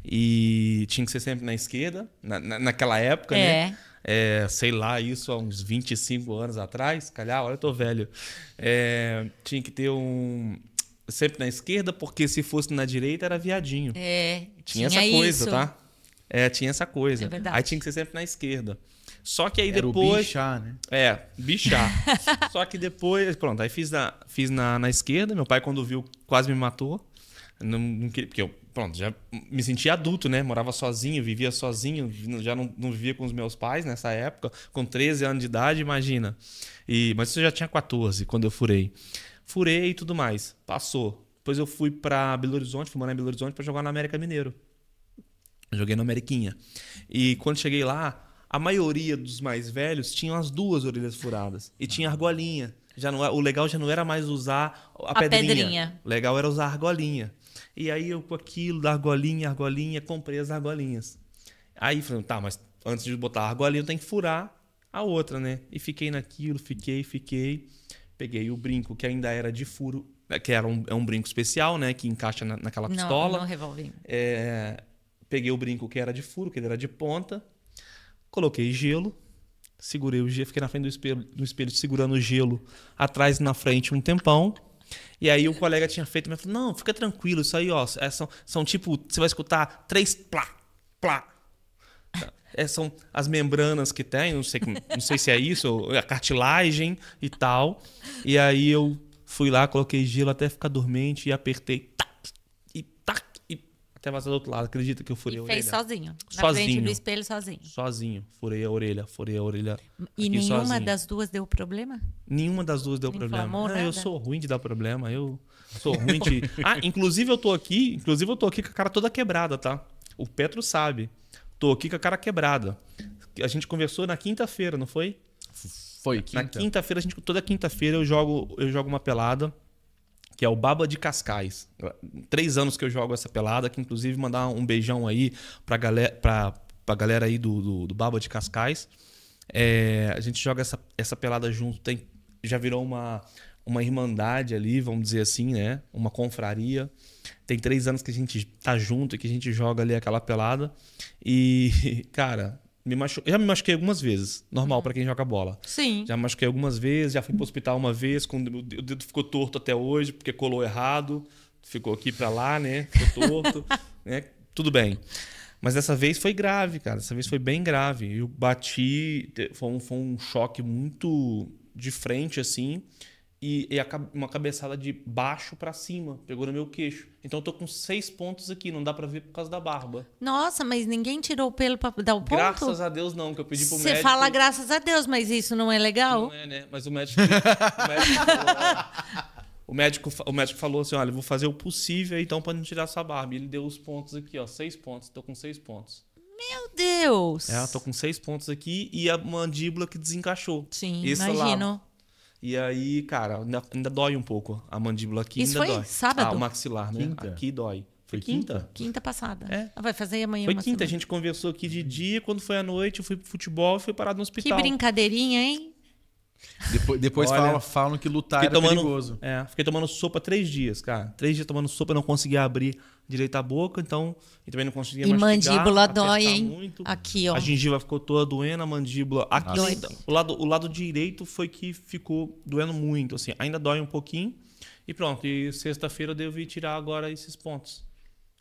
E tinha que ser sempre na esquerda, naquela época, né? Sei lá, isso há uns 25 anos atrás, calhar, olha, eu tô velho. Tinha que ter sempre na esquerda, porque se fosse na direita era viadinho. Tinha essa coisa, isso. tá? Tinha essa coisa. É verdade. Aí tinha que ser sempre na esquerda. Só que aí Era depois... o bichar, né? Bichar. Só que depois... Pronto, aí fiz na esquerda. Meu pai, quando viu, quase me matou. Não queria, porque eu, pronto, já me sentia adulto, né? Morava sozinho, vivia sozinho. Já não vivia com os meus pais nessa época. Com 13 anos de idade, imagina. Mas eu já tinha 14 quando eu furei. Furei e tudo mais. Passou. Depois eu fui pra Belo Horizonte, fui morar em Belo Horizonte pra jogar no América Mineiro. Joguei no Ameriquinha. E quando cheguei lá, a maioria dos mais velhos tinham as duas orelhas furadas. E tinha argolinha. O legal já não era mais usar a pedrinha. O legal era usar a argolinha. E aí eu com aquilo da argolinha, comprei as argolinhas. Aí falei, tá, mas antes de botar a argolinha eu tenho que furar a outra, né? E fiquei naquilo, fiquei. Peguei o brinco que ainda era de furo, que era um brinco especial, né? Que encaixa naquela pistola. Não revolvinho. Peguei o brinco que era de furo, que ele era de ponta. Coloquei gelo, segurei o gelo, fiquei na frente do espelho segurando o gelo atrás e na frente um tempão. E aí o colega tinha feito, mas falou, não, fica tranquilo, isso aí, ó, são tipo, você vai escutar 3 plá, plá. São as membranas que tem, não sei se é isso, ou a cartilagem e tal. E aí eu fui lá, coloquei gelo até ficar dormente e apertei, até vazar do outro lado. Acredita que eu furei a orelha? Fez sozinho. Na Sozinho. frente do espelho, sozinho. Sozinho. Furei a orelha. E aqui nenhuma sozinho. das duas deu problema? Nenhuma das duas deu Nem problema. inflamou, Eu nada? sou ruim de dar problema. Eu sou ruim de... inclusive eu tô aqui com a cara toda quebrada, tá? O Petro sabe. Tô aqui com a cara quebrada. A gente conversou na quinta-feira, não foi? Foi, Na quinta-feira, toda quinta-feira eu jogo uma pelada, que é o Baba de Cascais. 3 anos que eu jogo essa pelada, que inclusive mandar um beijão aí pra galera aí do Baba de Cascais. A gente joga essa pelada junto, já virou uma irmandade ali, vamos dizer assim, né? Uma confraria. Tem 3 anos que a gente tá junto e que a gente joga ali aquela pelada. E, cara, já me machuquei algumas vezes. Normal pra quem joga bola. Sim. Já me machuquei algumas vezes, já fui pro hospital uma vez, o dedo ficou torto até hoje, porque colou errado. Ficou aqui pra lá, né? Ficou torto. Né? Tudo bem. Mas dessa vez foi grave, cara. Dessa vez foi bem grave. Eu bati, foi um choque muito de frente, assim. E uma cabeçada de baixo pra cima. Pegou no meu queixo. Então eu tô com 6 pontos aqui. Não dá pra ver por causa da barba. Nossa, mas ninguém tirou o pelo pra dar o ponto? Graças a Deus não, que eu pedi pro médico. Você fala graças a Deus, mas isso não é legal? Não é, né? Mas o médico o médico falou assim, olha, eu vou fazer o possível então pra não tirar essa barba. E ele deu os pontos aqui, ó, 6 pontos. Tô com 6 pontos. Meu Deus! Tô com 6 pontos aqui e a mandíbula que desencaixou. Sim, Esse imagino. Lá. E aí, cara, ainda dói um pouco a mandíbula aqui. Isso ainda foi dói. sábado? O maxilar, né? Quinta. Aqui dói. Foi quinta? Quinta passada. É. Vai fazer amanhã Foi uma quinta, semana. a gente conversou aqui de dia, quando foi à noite, eu fui pro futebol e fui parado no Que hospital. brincadeirinha, hein? Depois Olha, falam que lutar Fiquei era tomando, perigoso. fiquei tomando sopa 3 dias, cara. 3 dias tomando sopa, não conseguia abrir direito a boca, então e também não conseguia E mastigar. mandíbula apertar dói, hein? muito. Aqui, ó. A gengiva ficou toda doendo, a mandíbula. Aqui, Dói. o lado direito foi que ficou doendo muito, assim. Ainda dói um pouquinho. E pronto, e sexta-feira eu devo ir tirar agora esses pontos.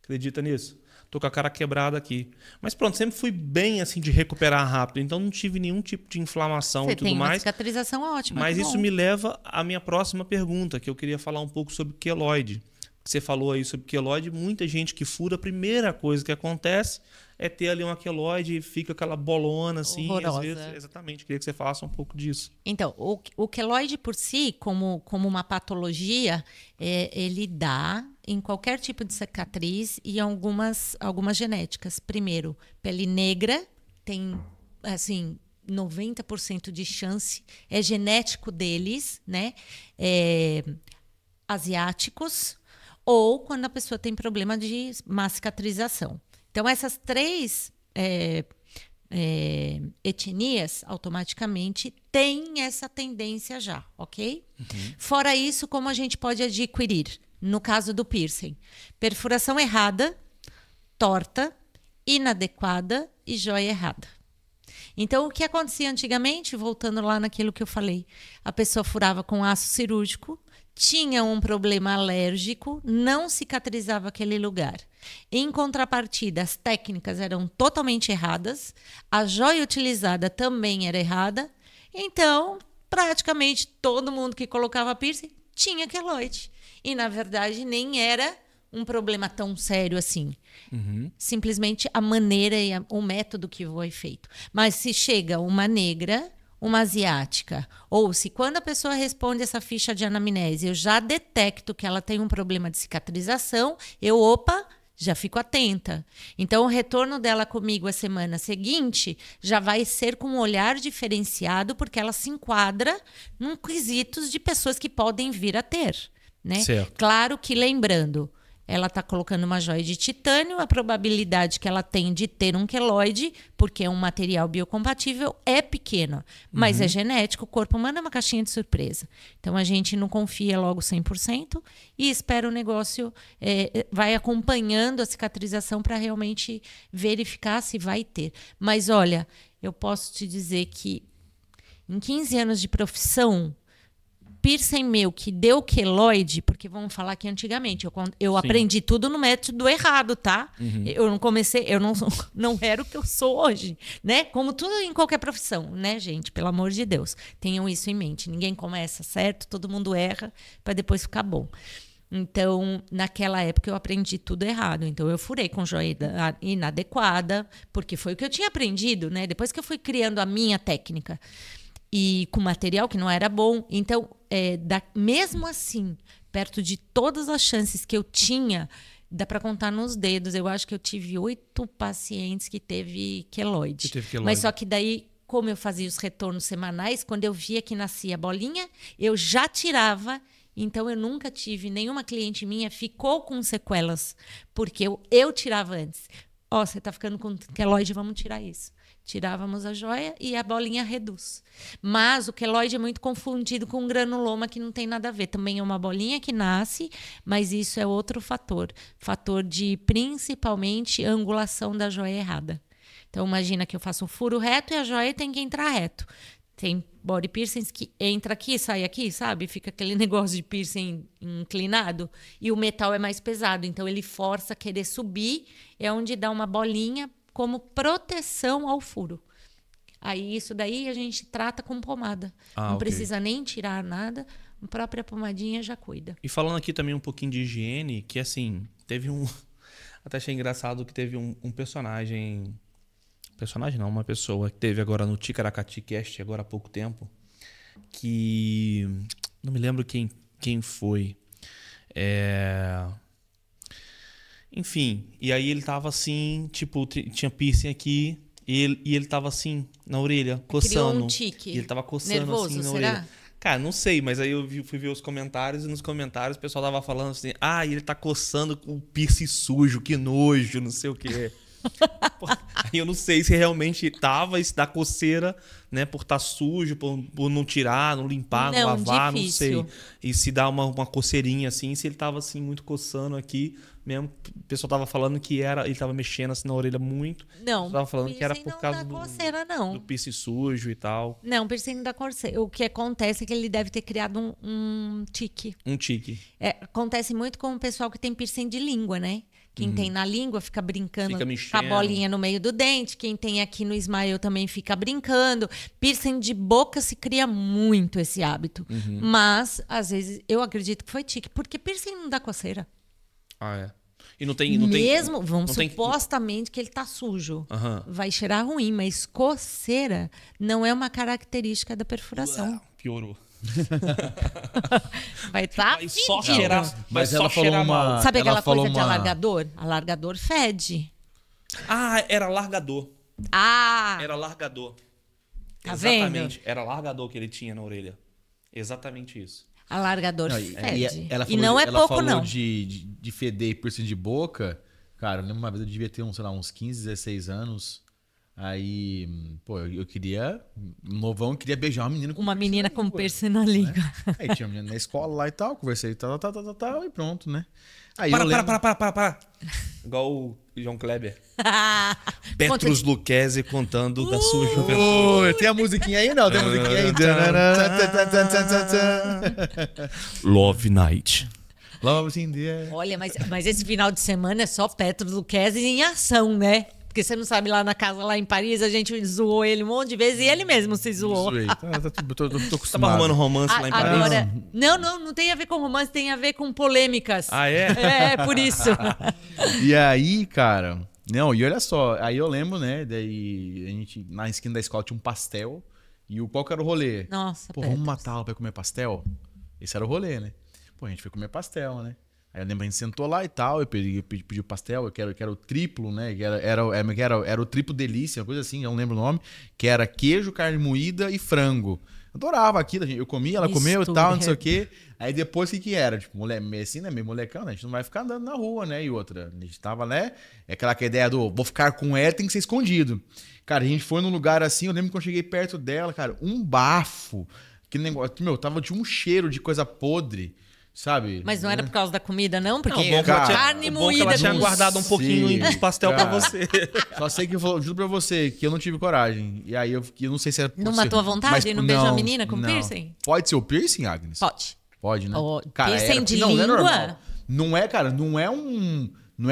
Acredita nisso? Tô com a cara quebrada aqui. Mas pronto, sempre fui bem assim de recuperar rápido. Então não tive nenhum tipo de inflamação Você e tudo tem uma mais. cicatrização ótima. Mas que isso bom. me leva à minha próxima pergunta, que eu queria falar um pouco sobre queloide. Você falou aí sobre queloide, muita gente que fura, a primeira coisa que acontece é ter ali uma queloide e fica aquela bolona assim. Horrorosa. Às vezes, exatamente, queria que você falasse um pouco disso. Então, o queloide por si, como uma patologia, ele dá em qualquer tipo de cicatriz e algumas genéticas. Primeiro, pele negra, tem assim 90% de chance, é genético deles, né? Asiáticos, ou quando a pessoa tem problema de má cicatrização. Então, essas três etnias automaticamente têm essa tendência já, ok? Fora isso, como a gente pode adquirir? No caso do piercing, perfuração errada, torta, inadequada e joia errada. Então, o que acontecia antigamente, voltando lá naquilo que eu falei, a pessoa furava com aço cirúrgico, tinha um problema alérgico, não cicatrizava aquele lugar. Em contrapartida, as técnicas eram totalmente erradas, a joia utilizada também era errada, então, praticamente todo mundo que colocava piercing tinha queloide. E, na verdade, nem era um problema tão sério assim. Simplesmente a maneira e o método que foi feito. Mas se chega uma negra, uma asiática, ou se quando a pessoa responde essa ficha de anamnese, eu já detecto que ela tem um problema de cicatrização, já fico atenta. Então, o retorno dela comigo a semana seguinte já vai ser com um olhar diferenciado, porque ela se enquadra num quesitos de pessoas que podem vir a ter, né? Certo. Claro que, lembrando, ela está colocando uma joia de titânio, a probabilidade que ela tem de ter um queloide, porque é um material biocompatível, é pequena. Mas é genético, o corpo humano é uma caixinha de surpresa. Então, a gente não confia logo 100% e espera o negócio, vai acompanhando a cicatrização para realmente verificar se vai ter. Mas, olha, eu posso te dizer que em 15 anos de profissão, piercing meu que deu queloide, porque vamos falar que antigamente eu aprendi tudo no método errado, tá? Eu não comecei, eu não era o que eu sou hoje, né? Como tudo em qualquer profissão, né, gente? Pelo amor de Deus, tenham isso em mente. Ninguém começa certo, todo mundo erra para depois ficar bom. Então, naquela época eu aprendi tudo errado. Então, eu furei com joia inadequada, porque foi o que eu tinha aprendido, né? Depois que eu fui criando a minha técnica. E com material que não era bom. Então, mesmo assim, perto de todas as chances que eu tinha, dá para contar nos dedos. Eu acho que eu tive 8 pacientes que teve queloide. Mas só que daí, como eu fazia os retornos semanais, quando eu via que nascia a bolinha, eu já tirava. Então, eu nunca tive, nenhuma cliente minha ficou com sequelas, porque eu tirava antes. Você está ficando com queloide, vamos tirar isso. Tirávamos a joia e a bolinha reduz. Mas o queloide é muito confundido com granuloma, que não tem nada a ver. Também é uma bolinha que nasce, mas isso é outro fator. Fator de, principalmente, angulação da joia errada. Então, imagina que eu faço um furo reto e a joia tem que entrar reto. Tem body piercings que entra aqui, sai aqui, sabe? Fica aquele negócio de piercing inclinado. E o metal é mais pesado, então ele força a querer subir. É onde dá uma bolinha como proteção ao furo. Aí isso daí a gente trata com pomada. Não precisa nem tirar nada, a própria pomadinha já cuida. E falando aqui também um pouquinho de higiene, que assim, teve um... Até achei engraçado que teve um personagem... Personagem não, uma pessoa que teve agora no Ticaracati Cast, agora há pouco tempo, que... Não me lembro quem foi. Enfim, e aí ele tava assim, tipo, tinha piercing aqui, e ele tava assim, na orelha, coçando. Criou um tique. E ele tava coçando nervoso, assim na será? orelha. Cara, não sei, mas aí eu fui ver os comentários e nos comentários o pessoal tava falando assim, ele tá coçando com o piercing sujo, que nojo, não sei o quê. Pô, aí eu não sei se realmente tava, e se dá coceira, né, por estar sujo, por não tirar, não limpar, não lavar, difícil. não sei. E se dá uma coceirinha assim, se ele tava assim muito coçando aqui, mesmo, o pessoal tava falando que ele tava mexendo assim na orelha muito. Não, Tava falando que era por causa não dá coceira, não. do piercing sujo e tal. Não, piercing não dá coceira. O que acontece é que ele deve ter criado um tique. Um tique. Acontece muito com o pessoal que tem piercing de língua, né? Quem tem na língua fica brincando Fica com a mexendo. bolinha no meio do dente. Quem tem aqui no Smile também fica brincando. Piercing de boca se cria muito esse hábito. Mas, às vezes, eu acredito que foi tique. Porque piercing não dá coceira. Ah, é. E não tem... Mesmo, vamos não tem- supostamente que ele tá sujo. Aham. Vai cheirar ruim, mas coceira não é uma característica da perfuração. Piorou. Vai estar Vai só fedido. cheirar, vai Mas só ela falou cheirar mal. uma... Sabe ela aquela falou coisa de uma- alargador? Alargador fede. Ah, era largador. Ah, Era largador. Tá Exatamente. Era largador que ele tinha na orelha. Exatamente isso. alargador Não, fede. ela E falou não é ela pouco, falou não. de feder e piercing de boca. Cara, eu lembro uma vez eu devia ter uns 15, 16 anos. Aí, pô, eu queria... Novão, queria beijar uma menina com Uma piercing menina na com língua, piercing na língua. né? Aí tinha uma menina na escola lá e tal, conversei tal, e pronto, né? Aí eu lembro... Para. Igual o João Kleber. Petrus Lucchesi contando da sua juventude. Ô, tem a musiquinha aí, não? Tem a musiquinha aí? Love Night. Love in the air. Olha, mas esse final de semana é só Petro Lucchesi em ação, né? Porque você não sabe, lá na casa, lá em Paris, a gente zoou ele um monte de vezes e ele mesmo se zoou. Zoei. Tô Tava acostumado. arrumando romance lá em Paris? Agora, não tem a ver com romance, tem a ver com polêmicas. Ah, é? É, por isso. E aí, cara... Não, e olha só. Aí eu lembro, né? Daí a gente, na esquina da escola, tinha um pastel. E qual que era o rolê? Nossa, Pô, vamos Petros. matar ela pra comer pastel? Esse era o rolê, né? Pô, a gente foi comer pastel, né? Aí eu lembro, a gente sentou lá e tal, eu pedi o pastel, eu quero o triplo, né? Que era o triplo delícia, uma coisa assim, eu não lembro o nome, que era queijo, carne moída e frango. Eu adorava aquilo, eu comia, ela comeu e tal, não sei o quê. Aí depois o que era? Tipo, meio assim, né? Meio molecão, né? A gente não vai ficar andando na rua, né? E outra, a gente tava, né? É aquela ideia do vou ficar com ela, tem que ser escondido. Cara, a gente foi num lugar assim, eu lembro que quando eu cheguei perto dela, cara, um bafo. Aquele negócio, tinha um cheiro de coisa podre. Sabe? Mas não era por causa da comida, não? Porque Não, bom que ela tinha- carne bom que ela moída tinha com guardado um pouquinho Sim, de pastel pra cara. você. Só sei que eu juro pra você que eu não tive coragem. E aí eu não sei se era. Não matou a vontade? Não beijou a menina com piercing? Pode ser o piercing, Agnes? Pode. Pode, né? Ó, piercing de não é língua? normal. Não é, cara, não é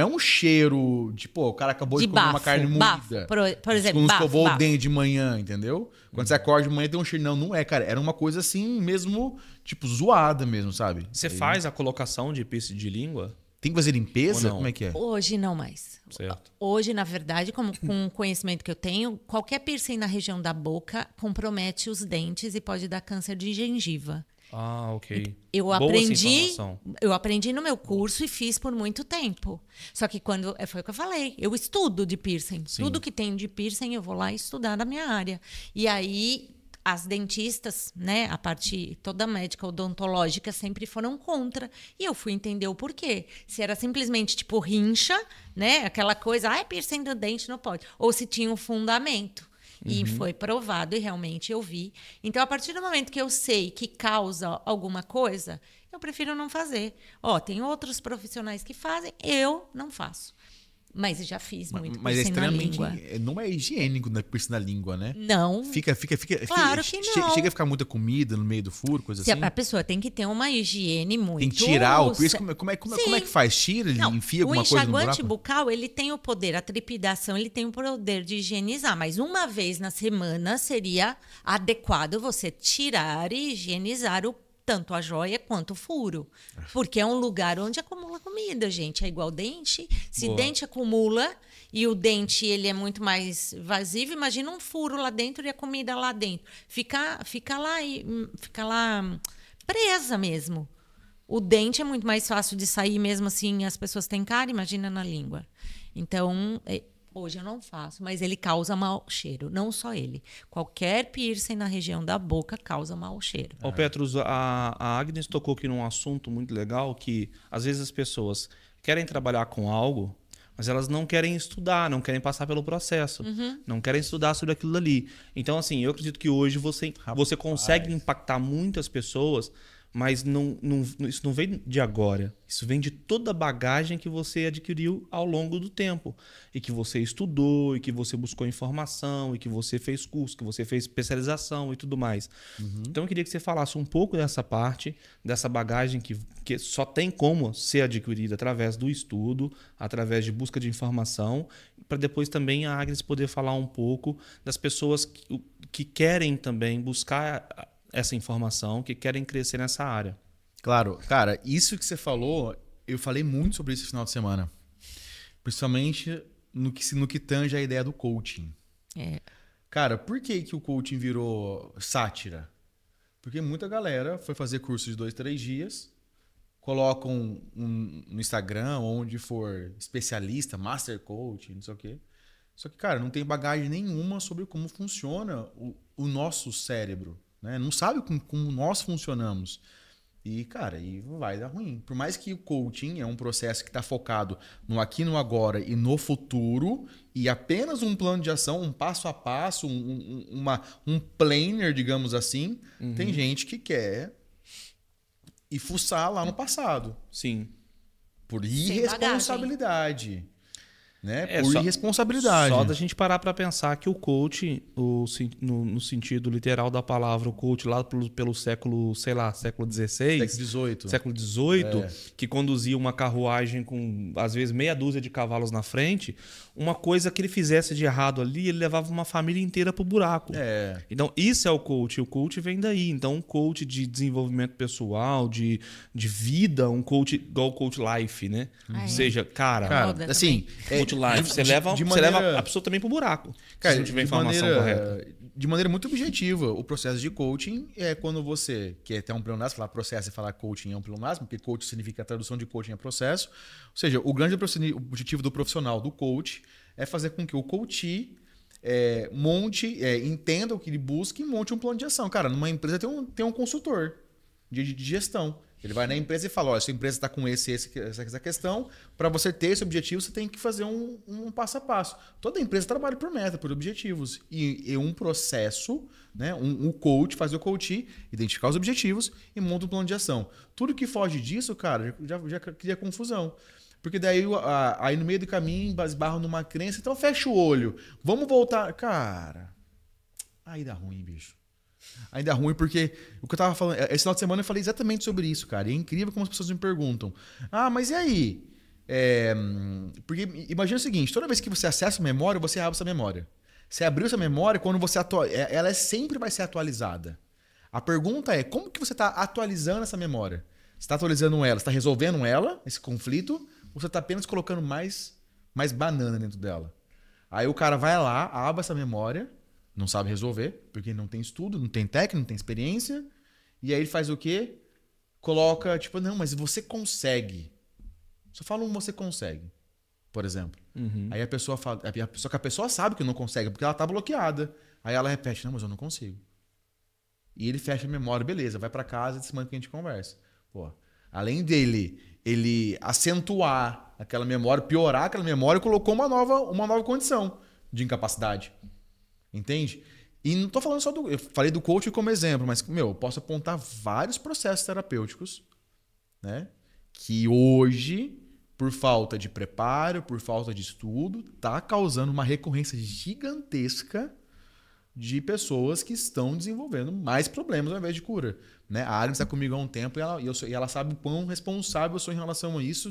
um cheiro, tipo, o cara acabou de, De comer uma bafo, carne bafo. moída. Por exemplo, não bafo, escovou bafo. o dente de manhã, entendeu? Quando você acorda de manhã tem um cheiro. Não é, cara. Era uma coisa assim mesmo, tipo, zoada mesmo, sabe? Você Aí, faz a colocação de piercing de língua? Tem que fazer limpeza? Ou não? Como é que é? Hoje não mais. Certo. Hoje, na verdade, com o conhecimento que eu tenho, qualquer piercing na região da boca compromete os dentes e pode dar câncer de gengiva. Ah, ok. Eu Boa essa aprendi, informação. eu aprendi no meu curso e fiz por muito tempo. Só que foi o que eu falei, eu estudo de piercing. Sim. Tudo que tem de piercing eu vou lá estudar na minha área. E aí as dentistas, né, a parte toda médica odontológica sempre foram contra. E eu fui entender o porquê. Se era simplesmente tipo rincha, né, aquela coisa, piercing do dente não pode. Ou se tinha um fundamento. E foi provado e realmente eu vi. Então, a partir do momento que eu sei que causa alguma coisa, eu prefiro não fazer. Tem outros profissionais que fazem, eu não faço. Mas já fiz muito Mas é piercing na extremamente. língua. Não é higiênico, né? Piercing na língua, né? Não. Claro que não. Chega a ficar muita comida no meio do furo, coisa Se assim. a pessoa tem que ter uma higiene muito... Tem que tirar o piercing. Como é que faz? Tira, ele Não, enfia alguma coisa no O enxaguante buraco? bucal, ele tem o poder, a trepidação, ele tem o poder de higienizar, mas uma vez na semana seria adequado você tirar e higienizar tanto a joia quanto o furo. Porque é um lugar onde acumula comida, gente. É igual dente. Se Boa. dente acumula e o dente ele é muito mais vazio, imagina um furo lá dentro e a comida lá dentro. Fica lá presa mesmo. O dente é muito mais fácil de sair, mesmo assim as pessoas têm cárie, imagina na língua. Então, Hoje eu não faço, mas ele causa mau cheiro. Não só ele. Qualquer piercing na região da boca causa mau cheiro. Ô, Petrus, a Agnes tocou aqui num assunto muito legal que às vezes as pessoas querem trabalhar com algo, mas elas não querem estudar, não querem passar pelo processo, não querem estudar sobre aquilo ali. Então, assim, eu acredito que hoje você consegue impactar muitas pessoas, mas isso não vem de agora. Isso vem de toda a bagagem que você adquiriu ao longo do tempo. E que você estudou, e que você buscou informação, e que você fez curso, que você fez especialização e tudo mais. Então eu queria que você falasse um pouco dessa parte, dessa bagagem que só tem como ser adquirida através do estudo, através de busca de informação, para depois também a Agnes poder falar um pouco das pessoas que querem também buscar essa informação, que querem crescer nessa área. Claro, cara, isso que você falou, eu falei muito sobre isso no final de semana. Principalmente no que tange a ideia do coaching. Cara, por que o coaching virou sátira? Porque muita galera foi fazer curso de 2, 3 dias, colocam no Instagram, onde for especialista, master coach, não sei o quê. Só que, cara, não tem bagagem nenhuma sobre como funciona o nosso cérebro. Né? Não sabe como nós funcionamos. E, cara, aí vai dar ruim. Por mais que o coaching é um processo que está focado no aqui, no agora e no futuro, e apenas um plano de ação, um passo a passo, um planner, digamos assim, tem gente que quer ir fuçar lá no passado. Sim. Por irresponsabilidade. Né? Por irresponsabilidade. Só da gente parar para pensar que o coach, no sentido literal da palavra, o coach lá pelo século, sei lá, século XVI, século XVIII, que conduzia uma carruagem com, às vezes, meia dúzia de cavalos na frente, uma coisa que ele fizesse de errado ali, ele levava uma família inteira pro buraco. Então, isso é o coach vem daí. Então, um coach de desenvolvimento pessoal, de vida, um coach igual o coach life, né? Ou seja, cara assim... life. Você leva a pessoa também pro buraco. Cara, se não tiver informação correta. De maneira muito objetiva, o processo de coaching é quando você, que é até um pleonasmo, falar processo e falar coaching é um pleonasmo, porque coach significa a tradução de coaching é processo. Ou seja, o grande objetivo do profissional, do coach, é fazer com que o coach entenda o que ele busca e monte um plano de ação. Cara, numa empresa tem um consultor de gestão. Ele vai na empresa e fala, sua empresa está com essa questão, para você ter esse objetivo, você tem que fazer um passo a passo. Toda empresa trabalha por meta, por objetivos. E um processo, né, o coach faz o coach identificar os objetivos e monta um plano de ação. Tudo que foge disso, cara, já cria confusão. Porque daí aí no meio do caminho esbarram numa crença, então fecha o olho. Vamos voltar. Cara, aí dá ruim, bicho. Ainda ruim, porque o que eu tava falando, esse final de semana eu falei exatamente sobre isso, cara. E é incrível como as pessoas me perguntam: mas e aí? Porque imagina o seguinte: toda vez que você acessa a memória, você abre essa memória. Você abriu essa memória, quando você ela sempre vai ser atualizada. A pergunta é: como que você está atualizando essa memória? Você está atualizando ela? Você está resolvendo ela, esse conflito? Ou você está apenas colocando mais banana dentro dela? Aí o cara vai lá, abre essa memória. Não sabe resolver, porque não tem estudo, não tem técnica, não tem experiência. E aí ele faz o quê? Coloca, tipo, não, mas você consegue. Só fala você consegue, por exemplo. Aí a pessoa fala, só que a pessoa sabe que não consegue, porque ela tá bloqueada. Aí ela repete, não, mas eu não consigo. E ele fecha a memória, beleza, vai para casa e semana que a gente conversa. Pô, além dele ele acentuar aquela memória, piorar aquela memória, colocou uma nova condição de incapacidade. Entende? E não tô falando só eu falei do coaching como exemplo, mas, eu posso apontar vários processos terapêuticos, né? Que hoje, por falta de preparo, por falta de estudo, tá causando uma recorrência gigantesca de pessoas que estão desenvolvendo mais problemas ao invés de cura. Né? A Agnes está comigo há um tempo e ela sabe o quão responsável eu sou em relação a isso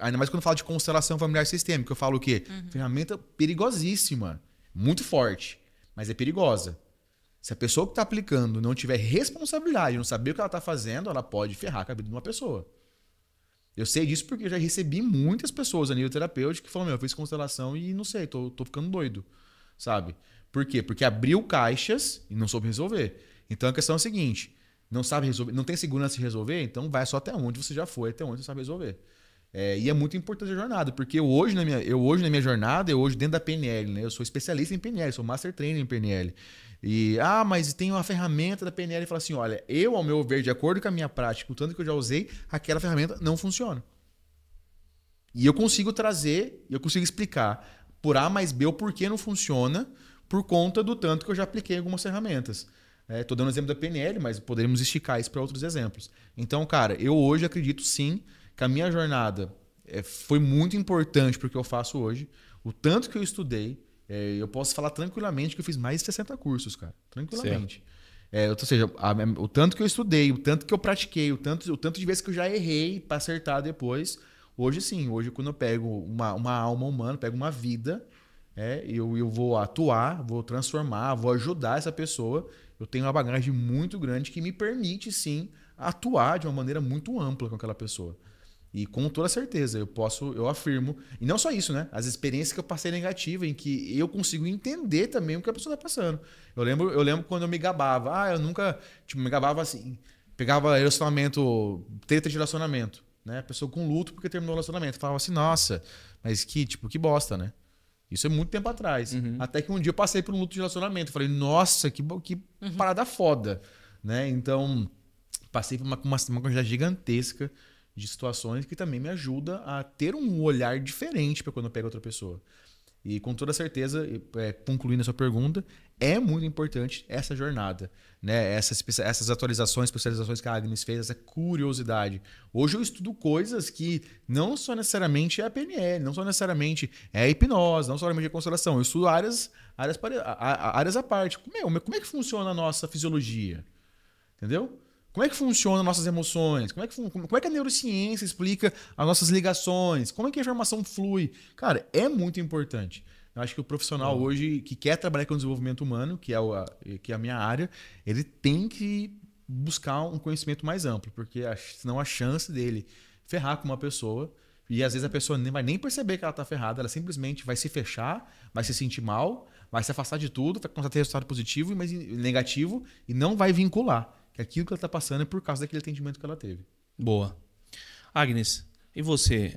ainda mais quando eu falo de constelação familiar sistêmica, eu falo o quê? Ferramenta perigosíssima. Muito forte, mas é perigosa. Se a pessoa que está aplicando não tiver responsabilidade, não saber o que ela está fazendo, ela pode ferrar a vida de uma pessoa. Eu sei disso porque eu já recebi muitas pessoas a nível terapêutico que falam, eu fiz constelação e não sei, tô ficando doido. Sabe? Por quê? Porque abriu caixas e não soube resolver. Então a questão é a seguinte, não sabe resolver, não tem segurança de resolver, então vai só até onde você já foi, até onde você sabe resolver. E é muito importante a jornada, porque hoje na minha jornada, hoje dentro da PNL, né? Eu sou especialista em PNL, sou Master Trainer em PNL. Mas tem uma ferramenta da PNL e fala assim, olha, ao meu ver, de acordo com a minha prática, o tanto que eu já usei, aquela ferramenta não funciona. E eu consigo explicar por A mais B o porquê não funciona por conta do tanto que eu já apliquei em algumas ferramentas. Estou dando exemplo da PNL, mas poderíamos esticar isso para outros exemplos. Então, cara, eu hoje acredito sim que a minha jornada foi muito importante para o que eu faço hoje. O tanto que eu estudei, eu posso falar tranquilamente que eu fiz mais de 60 cursos, cara. Tranquilamente. Ou seja, o tanto que eu estudei, o tanto que eu pratiquei, o tanto de vezes que eu já errei para acertar depois. Hoje sim, hoje quando eu pego uma alma humana, pego uma vida, eu vou atuar, vou transformar, vou ajudar essa pessoa. Eu tenho uma bagagem muito grande que me permite sim atuar de uma maneira muito ampla com aquela pessoa. E com toda certeza, eu afirmo, e não só isso, né? As experiências que eu passei negativa, em que eu consigo entender também o que a pessoa está passando. Eu lembro quando eu me gabava. Eu nunca, me gabava assim, pegava treta de relacionamento, né? A pessoa com luto porque terminou o relacionamento. Falava assim, nossa, mas que bosta, né? Isso é muito tempo atrás. Até que um dia eu passei por um luto de relacionamento. Falei, nossa, que parada foda, né? Então, passei por uma quantidade gigantesca de situações que também me ajuda a ter um olhar diferente para quando eu pego outra pessoa. E com toda certeza, concluindo a sua pergunta, é muito importante essa jornada, né? Essas atualizações, especializações que a Agnes fez, essa curiosidade. Hoje eu estudo coisas que não só necessariamente é a PNL, não só necessariamente é a hipnose, não só necessariamente é a constelação. Eu estudo áreas à parte. Como é que funciona a nossa fisiologia? Entendeu? Como é que funcionam nossas emoções? Como é que a neurociência explica as nossas ligações? Como é que a informação flui? Cara, é muito importante. Eu acho que o profissional hoje que quer trabalhar com desenvolvimento humano, que é a minha área, ele tem que buscar um conhecimento mais amplo, porque senão a chance dele ferrar com uma pessoa, e às vezes a pessoa nem vai nem perceber que ela está ferrada, ela simplesmente vai se fechar, vai se sentir mal, vai se afastar de tudo, vai começar a ter resultado positivo, mas negativo, e não vai vincular. Aquilo que ela está passando é por causa daquele atendimento que ela teve. Boa. Agnes, e você?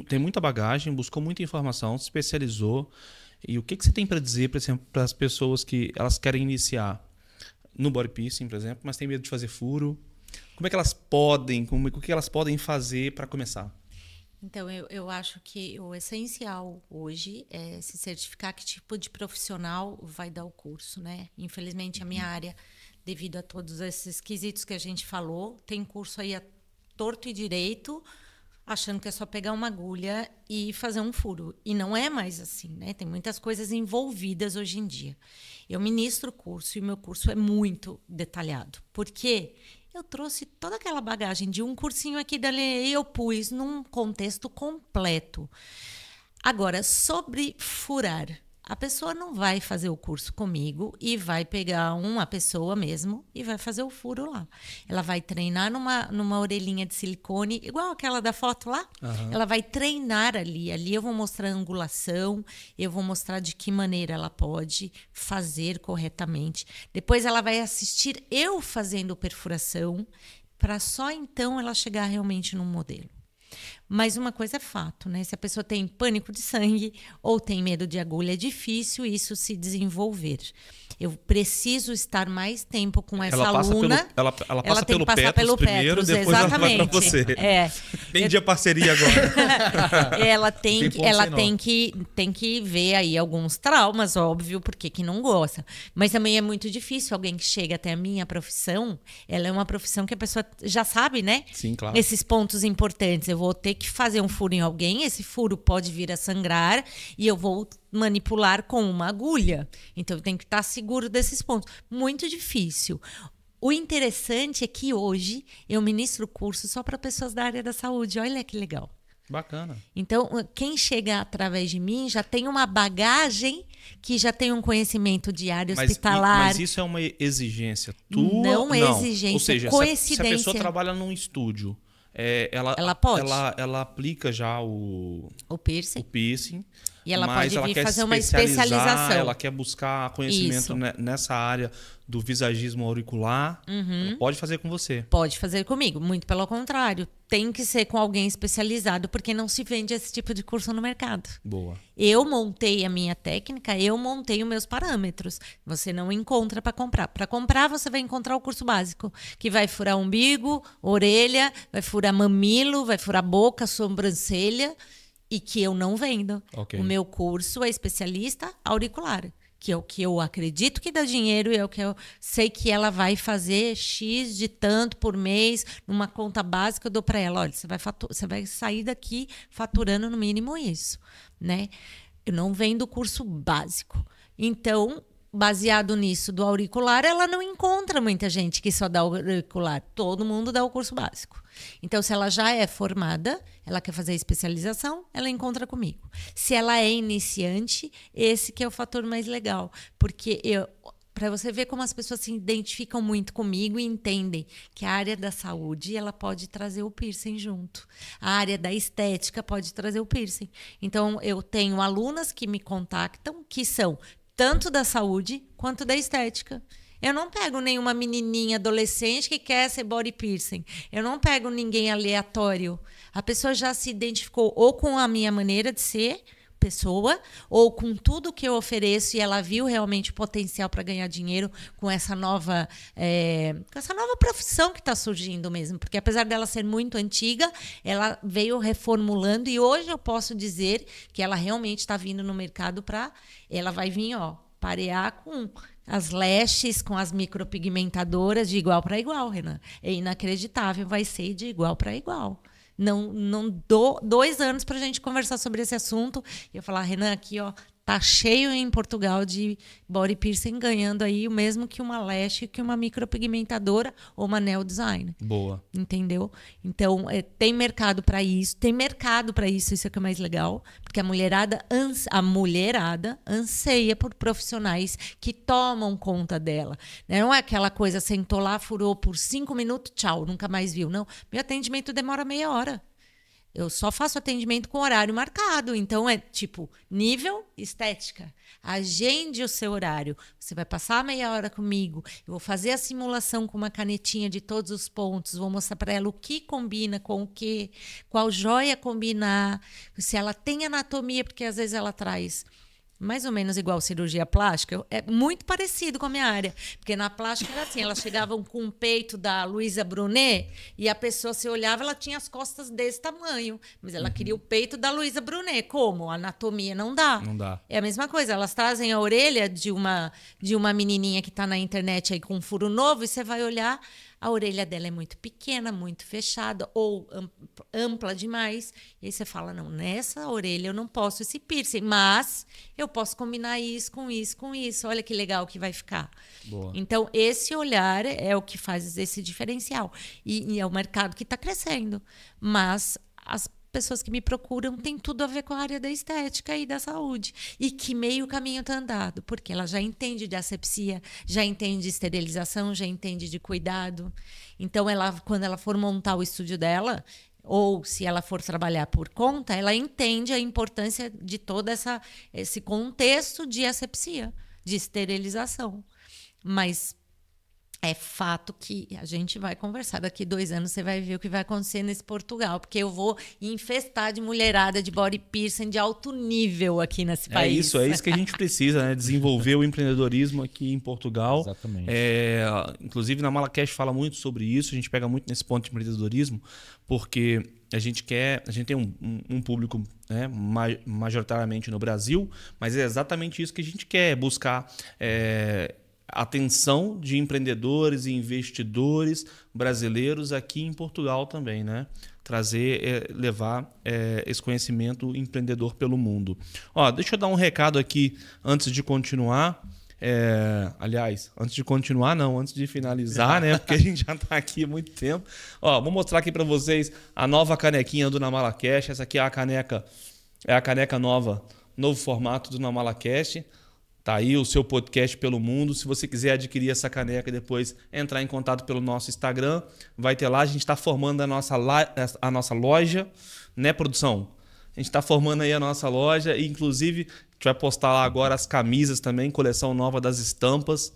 Tem muita bagagem, buscou muita informação, se especializou. E o que você tem para dizer, por exemplo, para as pessoas que elas querem iniciar no body piercing, por exemplo, mas tem medo de fazer furo? Como é que elas podem, o que elas podem fazer para começar? Então, eu acho que o essencial hoje é se certificar que tipo de profissional vai dar o curso, né? Infelizmente, a minha área, devido a todos esses quesitos que a gente falou, tem curso aí a torto e direito, achando que é só pegar uma agulha e fazer um furo. E não é mais assim, né? Tem muitas coisas envolvidas hoje em dia. Eu ministro o curso e o meu curso é muito detalhado. Por quê? Eu trouxe toda aquela bagagem de um cursinho aqui dali e eu pus num contexto completo. Agora, sobre furar. A pessoa não vai fazer o curso comigo e vai pegar uma pessoa mesmo e vai fazer o furo lá. Ela vai treinar numa orelhinha de silicone, igual aquela da foto lá. Uhum. Ela vai treinar ali. Ali eu vou mostrar a angulação, eu vou mostrar de que maneira ela pode fazer corretamente. Depois ela vai assistir eu fazendo perfuração, para só então ela chegar realmente num modelo. Mas uma coisa é fato, né? Se a pessoa tem pânico de sangue ou tem medo de agulha, é difícil isso se desenvolver. Eu preciso estar mais tempo com essa aluna. Ela passa pelo Petros primeiro, depois exatamente. Ela vai para você. Vendi a parceria agora. Ela tem que ver aí alguns traumas, óbvio, porque que não gosta. Mas também é muito difícil alguém que chega até a minha profissão. Ela é uma profissão que a pessoa já sabe, né? Sim, claro. Esses pontos importantes. Eu vou ter que fazer um furo em alguém, esse furo pode vir a sangrar e eu vou manipular com uma agulha. Então, eu tenho que estar seguro desses pontos. Muito difícil. O interessante é que hoje eu ministro curso só para pessoas da área da saúde. Olha que legal. Bacana. Então, quem chega através de mim já tem uma bagagem que já tem um conhecimento diário hospitalar. Mas isso é uma exigência Não é exigência, ou seja, coincidência. Se a pessoa trabalha num estúdio, ela pode. Ela aplica já o piercing. E ela mas pode ela vir quer fazer se uma especializar, especialização. ela quer buscar conhecimento Isso. nessa área do visagismo auricular. Ela pode fazer com você. Pode fazer comigo, muito pelo contrário. Tem que ser com alguém especializado, porque não se vende esse tipo de curso no mercado. Boa. Eu montei a minha técnica, eu montei os meus parâmetros. Você não encontra para comprar. Para comprar, você vai encontrar o curso básico, que vai furar umbigo, orelha, vai furar mamilo, vai furar boca, sobrancelha, e que eu não vendo. Ok. O meu curso é especialista auricular, que é o que eu acredito que dá dinheiro e é o que eu sei que ela vai fazer X de tanto por mês, numa conta básica, eu dou para ela, olha, você vai sair daqui faturando no mínimo isso, né? Eu não vendo o curso básico. Então, baseado nisso do auricular, ela não encontra muita gente que só dá auricular. Todo mundo dá o curso básico. Então, se ela já é formada, ela quer fazer especialização, ela encontra comigo. Se ela é iniciante, esse que é o fator mais legal. Porque para você ver como as pessoas se identificam muito comigo e entendem que a área da saúde ela pode trazer o piercing junto. A área da estética pode trazer o piercing. Então, eu tenho alunas que me contactam que são tanto da saúde quanto da estética. Eu não pego nenhuma menininha adolescente que quer ser body piercing. Eu não pego ninguém aleatório. A pessoa já se identificou ou com a minha maneira de ser pessoa, ou com tudo que eu ofereço e ela viu realmente o potencial para ganhar dinheiro com essa nova profissão que está surgindo mesmo. Porque apesar dela ser muito antiga, ela veio reformulando e hoje eu posso dizer que ela realmente está vindo no mercado ela vai vir, parear com as lashes, com as micropigmentadoras de igual para igual, Renan. É inacreditável, vai ser de igual para igual. Não dou 2 anos para a gente conversar sobre esse assunto e eu falar, Renan, aqui tá cheio em Portugal de body piercing ganhando aí o mesmo que uma lash, que uma micropigmentadora ou uma nail design. Boa. Entendeu? Então, tem mercado para isso. Tem mercado para isso, isso é que é mais legal. Porque a mulherada anseia por profissionais que tomam conta dela. Não é aquela coisa, sentou lá, furou por 5 minutos, tchau, nunca mais viu. Não, meu atendimento demora meia hora. Eu só faço atendimento com horário marcado. Então, é tipo, nível estética. Agende o seu horário. Você vai passar meia hora comigo. Eu vou fazer a simulação com uma canetinha de todos os pontos. Vou mostrar para ela o que combina com o que. Qual joia combinar. Se ela tem anatomia, porque às vezes ela traz mais ou menos igual cirurgia plástica, é muito parecido com a minha área. Porque na plástica era assim, elas chegavam com o peito da Luísa Brunet e a pessoa, se olhava, ela tinha as costas desse tamanho. Mas ela queria o peito da Luísa Brunet. Como? A anatomia não dá. Não dá. É a mesma coisa, elas trazem a orelha de uma menininha que está na internet aí com um furo novo e você vai olhar, a orelha dela é muito pequena, muito fechada ou ampla demais. E aí você fala, não, nessa orelha eu não posso esse piercing, mas eu posso combinar isso com isso, com isso. Olha que legal que vai ficar. Boa. Então, esse olhar é o que faz esse diferencial. E é o mercado que está crescendo. Mas as pessoas que me procuram têm tudo a ver com a área da estética e da saúde. E que meio caminho está andado, porque ela já entende de asepsia, já entende de esterilização, já entende de cuidado. Então, quando ela for montar o estúdio dela, ou se ela for trabalhar por conta, ela entende a importância de todo esse contexto de asepsia, de esterilização. Mas é fato que a gente vai conversar. Daqui 2 anos você vai ver o que vai acontecer nesse Portugal, porque eu vou infestar de mulherada de body piercing de alto nível aqui nesse país. É isso que a gente precisa, né? Desenvolver o empreendedorismo aqui em Portugal. Exatamente. Inclusive, na Malacash fala muito sobre isso, a gente pega muito nesse ponto de empreendedorismo, porque a gente tem um público, né, majoritariamente no Brasil, mas é exatamente isso que a gente quer, buscar atenção de empreendedores e investidores brasileiros aqui em Portugal também, né? Levar esse conhecimento empreendedor pelo mundo. Deixa eu dar um recado aqui antes de continuar. Aliás, antes de finalizar, né? Porque a gente já está aqui há muito tempo. Vou mostrar aqui para vocês a nova canequinha do Namalacast. Essa aqui é a caneca nova, novo formato do Namalacast. Tá aí o seu podcast pelo mundo. Se você quiser adquirir essa caneca e depois entrar em contato pelo nosso Instagram, vai ter lá. A gente está formando a nossa loja, né, produção? A gente está formando aí a nossa loja e, inclusive, a gente vai postar lá agora as camisas também, coleção nova das estampas.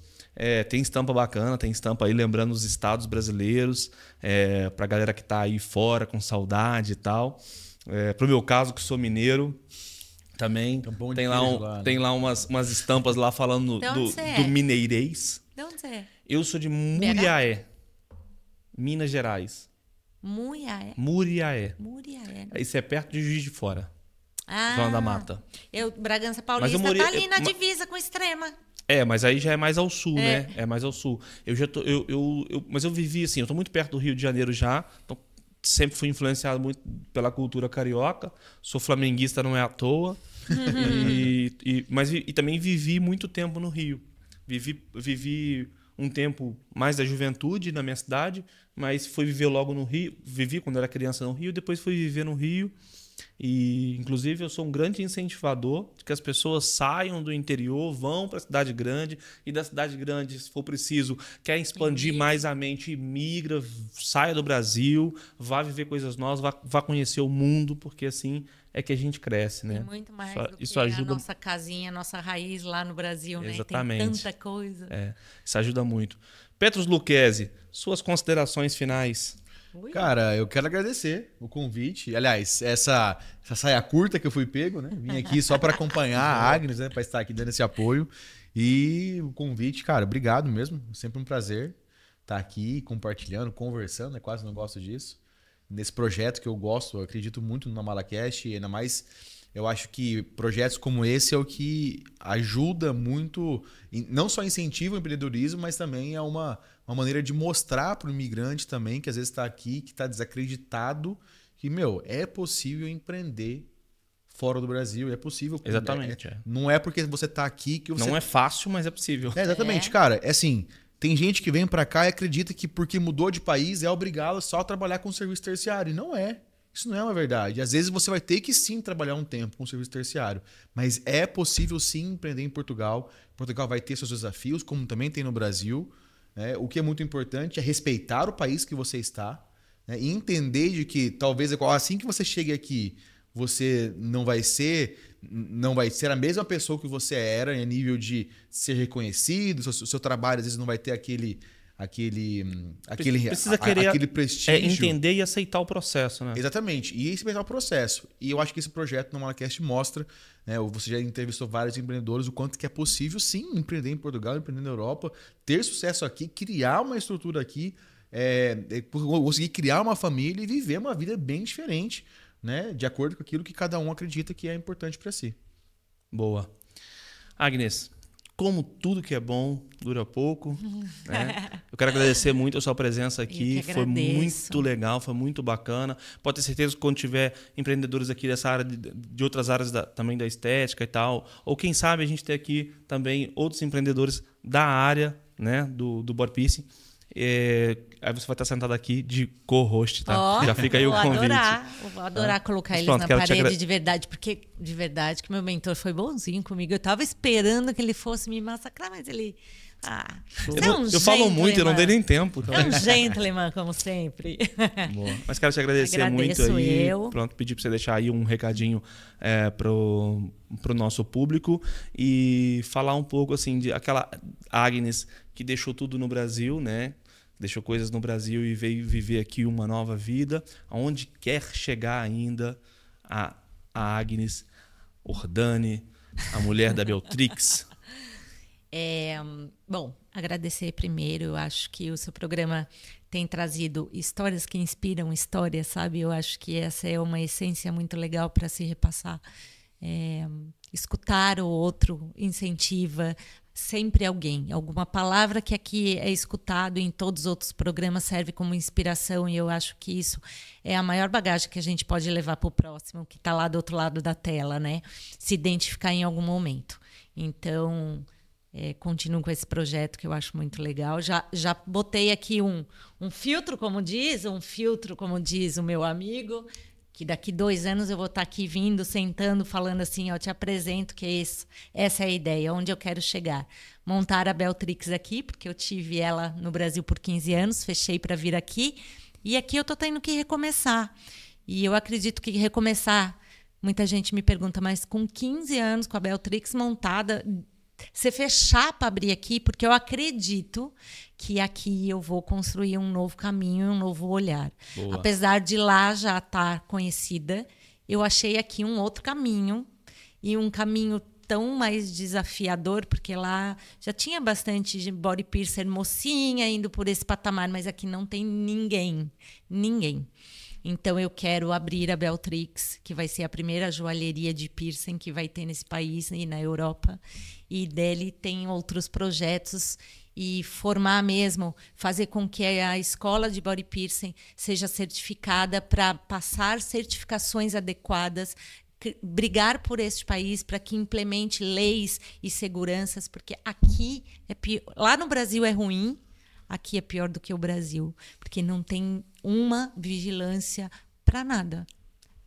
Tem estampa bacana, tem estampa aí lembrando os estados brasileiros, pra galera que tá aí fora com saudade e tal. Pro meu caso, que sou mineiro, também tem lá umas estampas lá falando do mineirês. De onde você é? Eu sou de Muriaé, Minas Gerais. Muriaé. Isso é perto de Juiz de Fora, Ah, Zona da Mata. Bragança Paulista tá ali na divisa com Extrema. Mas aí já é mais ao sul, né? É mais ao sul. Mas eu vivi assim, eu tô muito perto do Rio de Janeiro já, então sempre fui influenciado muito pela cultura carioca. Sou flamenguista, não é à toa. Mas também vivi muito tempo no Rio. Vivi um tempo mais da juventude na minha cidade, mas fui viver logo no Rio. Vivi quando era criança no Rio, depois fui viver no Rio. E, inclusive, eu sou um grande incentivador de que as pessoas saiam do interior, vão para a cidade grande, e da cidade grande, se for preciso, quer expandir mais a mente, migra, saia do Brasil, vá viver coisas novas, vá conhecer o mundo, porque assim é que a gente cresce, né? Tem muito mais do que isso ajuda... a nossa casinha, a nossa raiz lá no Brasil, Exatamente. Né? Tem tanta coisa. Isso ajuda muito. Petrus Lucchesi, suas considerações finais. Cara, eu quero agradecer o convite. Aliás, essa saia curta que eu fui pego, né? Vim aqui só para acompanhar a Agnes, né? Para estar aqui dando esse apoio. E o convite, cara, obrigado mesmo. Sempre um prazer estar aqui compartilhando, conversando, né? Quase não gosto disso. Nesse projeto que eu gosto, eu acredito muito no NaMalaCast, e ainda mais eu acho que projetos como esse é o que ajuda muito, não só incentiva o empreendedorismo, mas também é uma maneira de mostrar para o imigrante também, que às vezes está aqui, que está desacreditado, que, é possível empreender fora do Brasil, é possível. Exatamente. Não é porque você está aqui que você... Não é fácil, mas é possível. Exatamente, cara. É assim, tem gente que vem para cá e acredita que porque mudou de país é obrigado só a trabalhar com serviço terciário. E não é. Isso não é uma verdade. Às vezes você vai ter que sim trabalhar um tempo com serviço terciário, mas é possível sim empreender em Portugal. Portugal vai ter seus desafios, como também tem no Brasil. O que é muito importante é respeitar o país que você está, né? E entender de que talvez assim que você chegue aqui, você não vai ser a mesma pessoa que você era em nível de ser reconhecido, seu trabalho às vezes não vai ter aquele Precisa querer aquele prestígio. Entender e aceitar o processo, né? Exatamente. E respeitar o processo. E eu acho que esse projeto no NaMalaCast mostra, né? Você já entrevistou vários empreendedores, o quanto que é possível, sim, empreender em Portugal, empreender na Europa, ter sucesso aqui, criar uma estrutura aqui, conseguir criar uma família e viver uma vida bem diferente, né? De acordo com aquilo que cada um acredita que é importante para si. Boa. Agnes, como tudo que é bom dura pouco, né? Eu quero agradecer muito a sua presença aqui. Foi muito legal, foi muito bacana. Pode ter certeza que quando tiver empreendedores aqui dessa área, de outras áreas também da estética e tal, ou quem sabe a gente ter aqui também outros empreendedores da área, né, do Board Piercing. Aí você vai estar sentado aqui de co-host, tá? Já fica aí o convite. Vou adorar colocar eles na parede de verdade, porque de verdade que meu mentor foi bonzinho comigo. Eu tava esperando que ele fosse me massacrar, mas ele... eu falo muito, eu não dei nem tempo. É um gentleman, como sempre. Boa. Mas quero te agradecer muito aí. Pronto, pedir para você deixar aí um recadinho pro nosso público e falar um pouco assim de aquela Agnes que deixou tudo no Brasil, né? Deixou coisas no Brasil e veio viver aqui uma nova vida. Aonde quer chegar ainda a Agnes Ordani, a mulher da Beltrix? Bom, agradecer primeiro. Eu acho que o seu programa tem trazido histórias que inspiram histórias, sabe? Eu acho que essa é uma essência muito legal para se repassar. Escutar o outro incentiva sempre alguém. Alguma palavra que aqui é escutado em todos os outros programas serve como inspiração, e eu acho que isso é a maior bagagem que a gente pode levar para o próximo, que está lá do outro lado da tela, né? Se identificar em algum momento. Então, continuo com esse projeto que eu acho muito legal. Já botei aqui um filtro, como diz o meu amigo, que daqui 2 anos eu vou estar aqui vindo, sentando, falando assim, te apresento que essa é a ideia, onde eu quero chegar. Montar a Beltrix aqui, porque eu tive ela no Brasil por 15 anos, fechei para vir aqui, e aqui eu estou tendo que recomeçar. E eu acredito que recomeçar Muita gente me pergunta, mas com 15 anos, com a Beltrix montada, você fechar para abrir aqui? Porque eu acredito que aqui eu vou construir um novo caminho e um novo olhar. Boa. Apesar de lá já estar conhecida, eu achei aqui um outro caminho e um caminho tão mais desafiador, porque lá já tinha bastante body piercer mocinha indo por esse patamar, mas aqui não tem ninguém. Então, eu quero abrir a Beltrix, que vai ser a primeira joalheria de piercing que vai ter nesse país e na Europa. E dele tem outros projetos e formar mesmo, fazer com que a escola de body piercing seja certificada para passar certificações adequadas, brigar por este país para que implemente leis e seguranças, porque aqui é pior. Lá no Brasil é ruim, aqui é pior do que o Brasil, porque não tem uma vigilância para nada,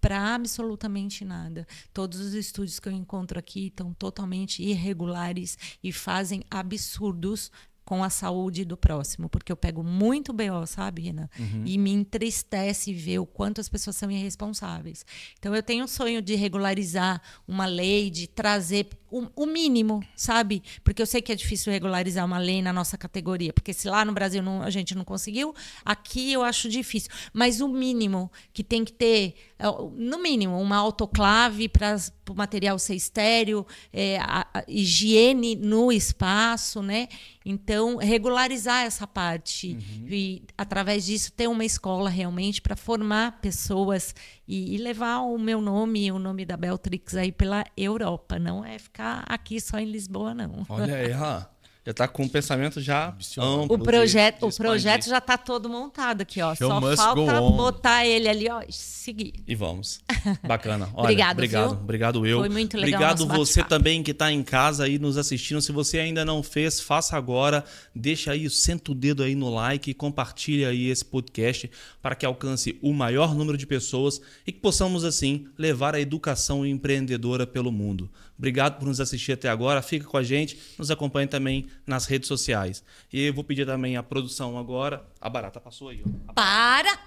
para absolutamente nada. Todos os estúdios que eu encontro aqui estão totalmente irregulares e fazem absurdos com a saúde do próximo, porque eu pego muito BO, sabe, Renan? E me entristece ver o quanto as pessoas são irresponsáveis. Então, eu tenho um sonho de regularizar uma lei, de trazer o mínimo, sabe? Porque eu sei que é difícil regularizar uma lei na nossa categoria, porque se lá no Brasil a gente não conseguiu, aqui eu acho difícil. Mas o mínimo que tem que ter, no mínimo, uma autoclave para o material ser estéril, a higiene no espaço, né? Então, regularizar essa parte e, através disso, ter uma escola realmente para formar pessoas e levar o meu nome, o nome da Beltrix aí pela Europa. Não é ficar aqui só em Lisboa, não. Olha aí, já tá com o pensamento já amplo. O projeto já tá todo montado aqui, ó. Show Só must falta go on. botar ele ali, ó, e seguir. E vamos. Bacana. Olha, Obrigado, viu? Obrigado eu. Foi muito legal Obrigado o nosso você bate-papo. também que está em casa aí nos assistindo. Se você ainda não fez, faça agora. Deixa aí, senta o dedo aí no like e compartilha aí esse podcast para que alcance o maior número de pessoas e que possamos, assim, levar a educação empreendedora pelo mundo. Obrigado por nos assistir até agora. Fica com a gente. Nos acompanhe também nas redes sociais. E eu vou pedir também a produção agora. A barata passou aí, ó. Para!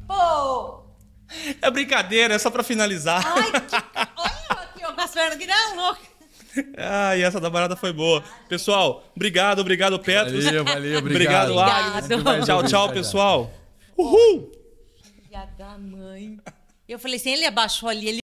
Pô! É brincadeira, é só para finalizar. Ai, olha aqui, ó, com as pernas aqui, não, louco. E essa da barata foi boa. Pessoal, obrigado, Petros. Valeu, Obrigado, Obrigado. Agnes. Tchau, pessoal. Uhul! Filha da mãe. Eu falei assim, ele abaixou ali, ele